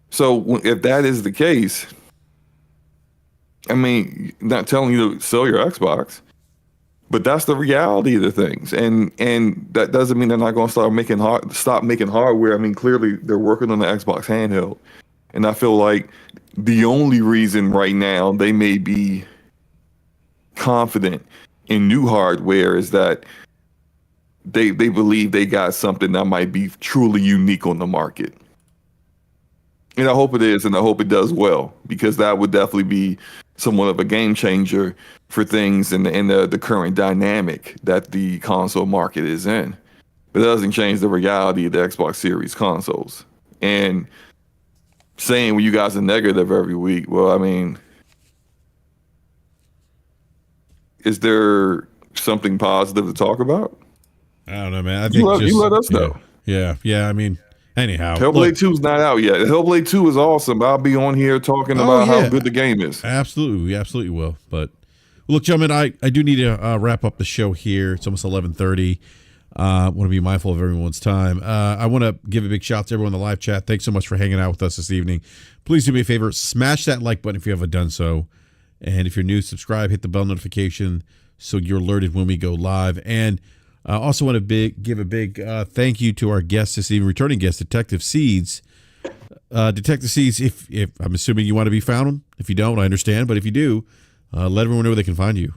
Speaker 4: So if that is the case, I mean, not telling you to sell your Xbox, but that's the reality of the things, and that doesn't mean they're not going to stop making hardware. I mean, clearly they're working on the Xbox handheld, and I feel like the only reason right now they may be confident in new hardware is that they believe they got something that might be truly unique on the market. And I hope it is, and I hope it does well, because that would definitely be somewhat of a game changer for things in the current dynamic that the console market is in. But it doesn't change the reality of the Xbox Series consoles. And saying, well, you guys are negative every week, well, I mean, is there something positive to talk about?
Speaker 1: I don't know, man. I think
Speaker 4: you let us know.
Speaker 1: Yeah. I mean, anyhow,
Speaker 4: Hellblade 2 is not out yet. Hellblade 2 is awesome. I'll be on here talking about how good the game is.
Speaker 1: Absolutely, we absolutely will. But look, gentlemen, I do need to wrap up the show here. It's almost 11:30. I want to be mindful of everyone's time. I want to give a big shout out to everyone in the live chat. Thanks so much for hanging out with us this evening. Please do me a favor, smash that like button if you haven't done so. And if you're new, subscribe, hit the bell notification so you're alerted when we go live. And I also want to give a big thank you to our guest this evening, returning guest, Detective Seeds. Detective Seeds, if I'm assuming you want to be found. If you don't, I understand. But if you do, let everyone know where they can find you.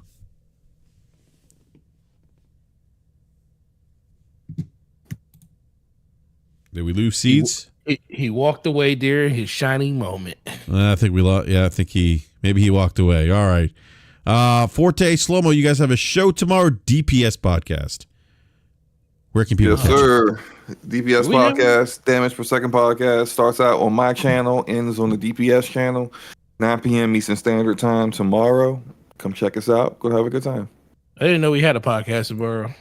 Speaker 1: Did we lose Seeds?
Speaker 5: He walked away during his shining moment.
Speaker 1: I think we lost. Yeah, I think maybe he walked away. All right. Forte, Slow-Mo, you guys have a show tomorrow, DPS podcast. Where can people catch
Speaker 4: sir. DPS podcast, Damage Per Second podcast, starts out on my channel, ends on the DPS channel, 9 p.m. Eastern Standard Time tomorrow. Come check us out. Go have a good time.
Speaker 5: I didn't know we had a podcast tomorrow.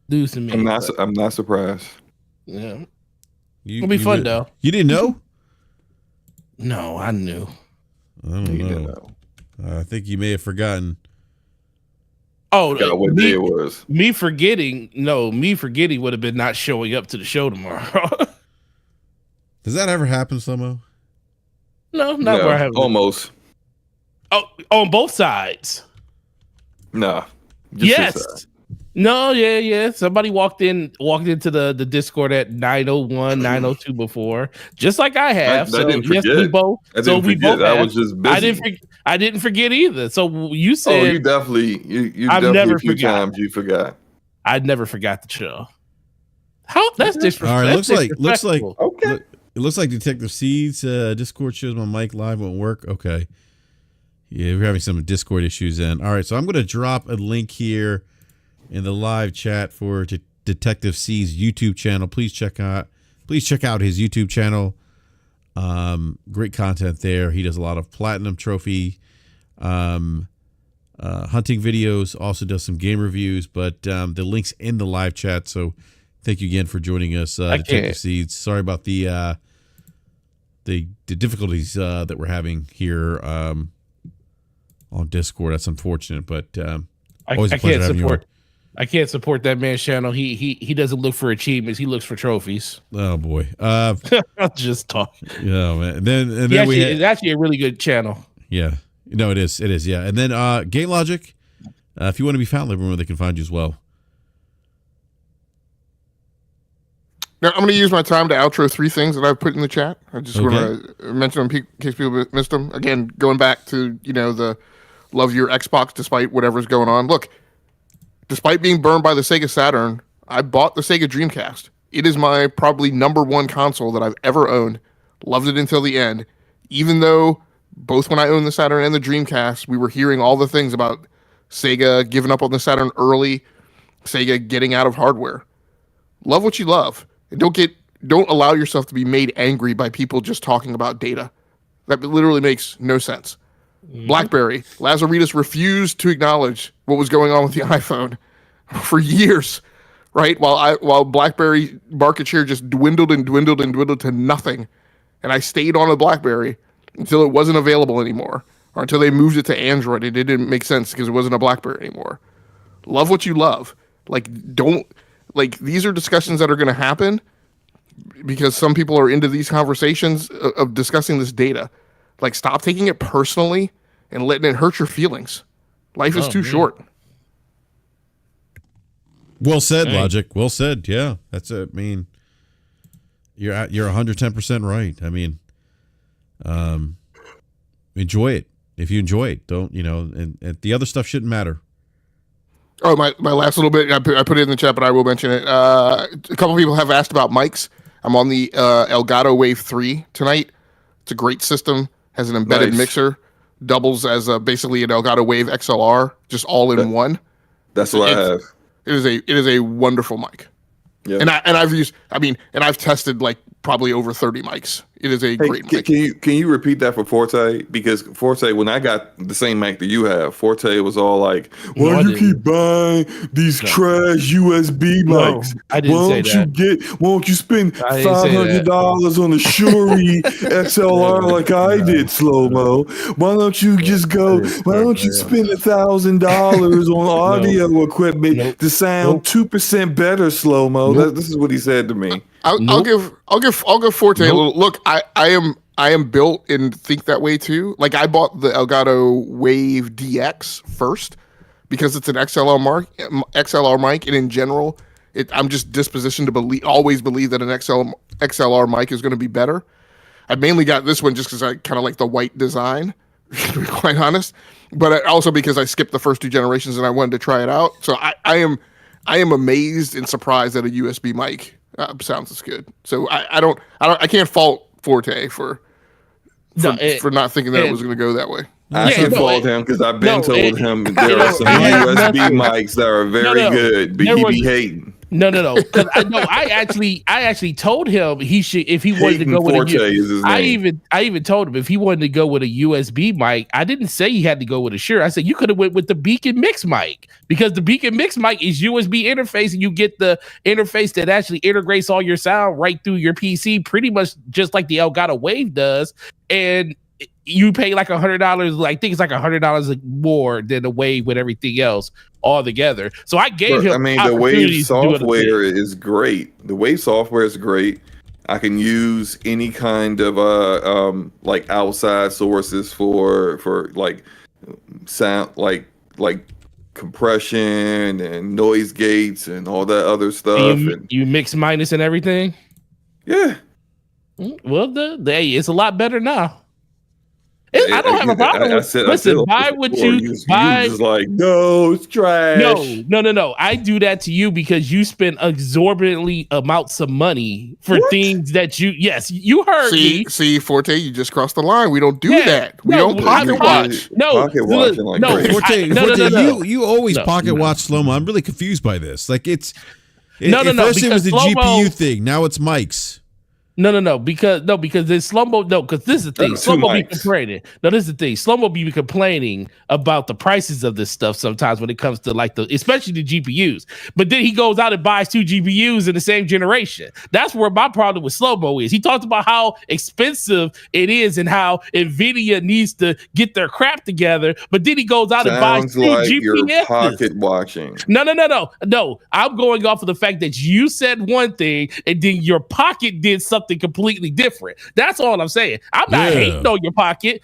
Speaker 5: News to me.
Speaker 4: I'm not surprised.
Speaker 5: Yeah. It'll be fun, though.
Speaker 1: You didn't know?
Speaker 5: No, I knew.
Speaker 1: I don't know. I think you may have forgotten.
Speaker 5: Oh,
Speaker 4: what day it was.
Speaker 5: Me forgetting would have been not showing up to the show tomorrow.
Speaker 1: Does that ever happen, Slow-Mo?
Speaker 5: No, not where I have.
Speaker 4: Almost.
Speaker 5: Oh, on both sides.
Speaker 4: Nah.
Speaker 5: Yes. No, yeah. Somebody walked into the Discord at 9:01, 9:02 before, just like I have.
Speaker 4: I didn't forget.
Speaker 5: Yes, we both.
Speaker 4: I was just busy.
Speaker 5: I didn't forget either. So you said,
Speaker 4: "Oh, you definitely, you
Speaker 5: I've
Speaker 4: definitely
Speaker 5: never
Speaker 4: a few
Speaker 5: forgot.
Speaker 4: times you forgot."
Speaker 5: I never forgot the show. How that's disrespectful.
Speaker 1: All right, looks like
Speaker 4: okay.
Speaker 1: It looks like Detective Seeds Discord shows my mic live won't work. Okay, yeah, we're having some Discord issues. Then, all right, so I'm going to drop a link here in the live chat for Detective C's YouTube channel. Please check out his YouTube channel. Great content there. He does a lot of platinum trophy hunting videos, also does some game reviews, but the link's in the live chat. So thank you again for joining us, Detective Seeds. Sorry about the difficulties that we're having here on Discord. That's unfortunate, but always a pleasure having you on.
Speaker 5: I can't support that man's channel. He doesn't look for achievements. He looks for trophies.
Speaker 1: Oh boy.
Speaker 5: I'll just talk.
Speaker 1: Yeah, man. And then
Speaker 5: it's actually a really good channel.
Speaker 1: Yeah. No, it is. It is. Yeah. And then Game Logic. If you want to be found, everyone they can find you as well.
Speaker 3: Now, I'm going to use my time to outro 3 things that I've put in the chat. I just want to mention them in case people missed them. Again, going back to, the love your Xbox despite whatever's going on. Look, despite being burned by the Sega Saturn, I bought the Sega Dreamcast. It is my probably number 1 console that I've ever owned. Loved it until the end. Even though both when I owned the Saturn and the Dreamcast, we were hearing all the things about Sega giving up on the Saturn early, Sega getting out of hardware. Love what you love. And don't allow yourself to be made angry by people just talking about data. That literally makes no sense. BlackBerry, Lazaridis refused to acknowledge what was going on with the iPhone for years, right? While BlackBerry market share just dwindled to nothing. And I stayed on a BlackBerry until it wasn't available anymore, or until they moved it to Android. It didn't make sense because it wasn't a BlackBerry anymore. Love what you love. These are discussions that are going to happen, because some people are into these conversations of discussing this data. Like, stop taking it personally and letting it hurt your feelings. Life is too short.
Speaker 1: Well said, Logic. Well said. Yeah, that's it. I mean, you're 110% right. I mean, enjoy it. If you enjoy it, don't, and the other stuff shouldn't matter.
Speaker 3: Oh, my last little bit, I put it in the chat, but I will mention it. A couple people have asked about mics. I'm on the Elgato Wave 3 tonight. It's a great system. Has an embedded mixer. Doubles as basically an Elgato Wave XLR, just all in one.
Speaker 4: That's what I have.
Speaker 3: It is a wonderful mic. Yeah. And I've tested like probably over 30 mics. It is a great mic.
Speaker 4: Can you repeat that for Forte? Because Forte, when I got the same mic that you have, Forte was all like, "Why do you keep buying these trash USB mics?
Speaker 5: I didn't say that.
Speaker 4: Why don't you spend $500 on a Shure XLR like I did, Slow Mo? Why don't you just go? Why don't you spend $1,000 on audio equipment to sound 2% better, Slow Mo?" This is what he said to me.
Speaker 3: I'll give Forte a little look. I am built and think that way too. Like, I bought the Elgato Wave DX first because it's an XLR mic, and in general, I'm just dispositioned to always believe that an XLR mic is going to be better. I mainly got this one just because I kind of like the white design, to be quite honest, but also because I skipped the first 2 generations and I wanted to try it out. So I am amazed and surprised that a USB mic sounds as good. So I can't fault Forte for not thinking that it was going to go that way.
Speaker 4: I can't fault him because I've been told him that there are some USB mics that are very good, but he be hating.
Speaker 5: No. I actually told him he should, if he wanted to go with I even told him if he wanted to go with a USB mic. I didn't say he had to go with a Shure. I said you could have went with the Beacon Mix mic, because the Beacon Mix mic is USB interface, and you get the interface that actually integrates all your sound right through your PC, pretty much just like the Elgato Wave does. And you pay like $100. I think it's like $100 more than the Wave with everything else all together. So I gave him.
Speaker 4: I mean, the Wave software is great. The Wave software is great. I can use any kind of like outside sources for like sound, like compression and noise gates and all that other stuff.
Speaker 5: And you mix minus and everything.
Speaker 4: Yeah.
Speaker 5: Well, it's a lot better now. I don't have a problem with it. Listen, buy what you buy.
Speaker 4: Just like, no, it's trash.
Speaker 5: No. I do that to you because you spend exorbitantly amounts of money for things that you heard me.
Speaker 3: See, Forte, you just crossed the line. We don't do that. We don't pocket watch.
Speaker 1: Forte, you always pocket watch Slow-Mo. I'm really confused by this. Like, first it was the GPU thing. Now it's mics.
Speaker 5: No, because there's Slow-Mo. No, because this is the thing. Slow-Mo be complaining. No, this is the thing. Slow-Mo be complaining about the prices of this stuff sometimes when it comes to especially the GPUs. But then he goes out and buys 2 GPUs in the same generation. That's where my problem with Slow-Mo is. He talked about how expensive it is and how NVIDIA needs to get their crap together. But then he goes out and buys 2 GPUs.
Speaker 4: You're pocket watching.
Speaker 5: No. I'm going off of the fact that you said one thing and then your pocket did something completely different. That's all I'm saying. I'm not hating on your pocket.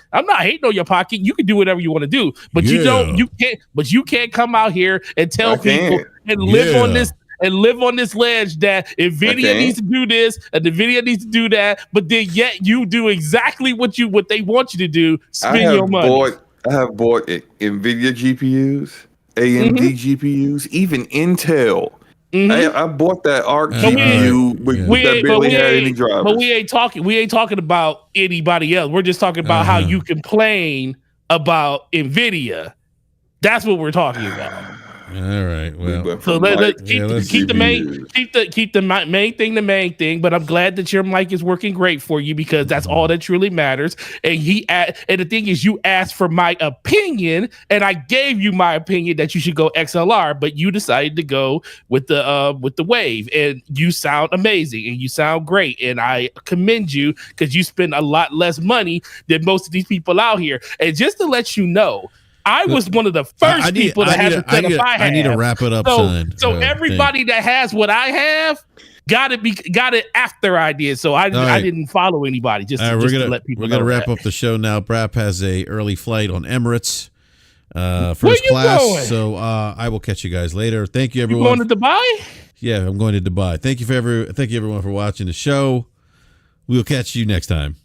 Speaker 5: You can do whatever you want to do, but you can't come out here and tell people and live on this ledge that NVIDIA needs to do this and NVIDIA needs to do that, but then yet you do exactly what they want you to do. Spend your money.
Speaker 4: I have bought NVIDIA GPUs, AMD GPUs, even Intel. Mm-hmm. I bought that ARC GPU that barely had any drivers.
Speaker 5: But we ain't talking about anybody else. We're just talking about how you complain about NVIDIA. That's what we're talking about.
Speaker 1: All right. Well,
Speaker 5: so keep the main thing the main thing. But I'm glad that your mic is working great for you because that's all that truly matters. And the thing is, you asked for my opinion, and I gave you my opinion that you should go XLR, but you decided to go with the Wave, and you sound amazing and you sound great, and I commend you because you spend a lot less money than most of these people out here. And just to let you know, I was one of the first people to have the setup I had.
Speaker 1: I need to wrap it up, son.
Speaker 5: So everybody that has what I have got it after I did. So I didn't follow anybody. Just to let people know.
Speaker 1: We're gonna wrap up the show now. BRAP has a early flight on Emirates, first class.
Speaker 5: Going?
Speaker 1: So I will catch you guys later. Thank you, everyone.
Speaker 5: You going to Dubai?
Speaker 1: Yeah, I'm going to Dubai. Thank you everyone for watching the show. We'll catch you next time.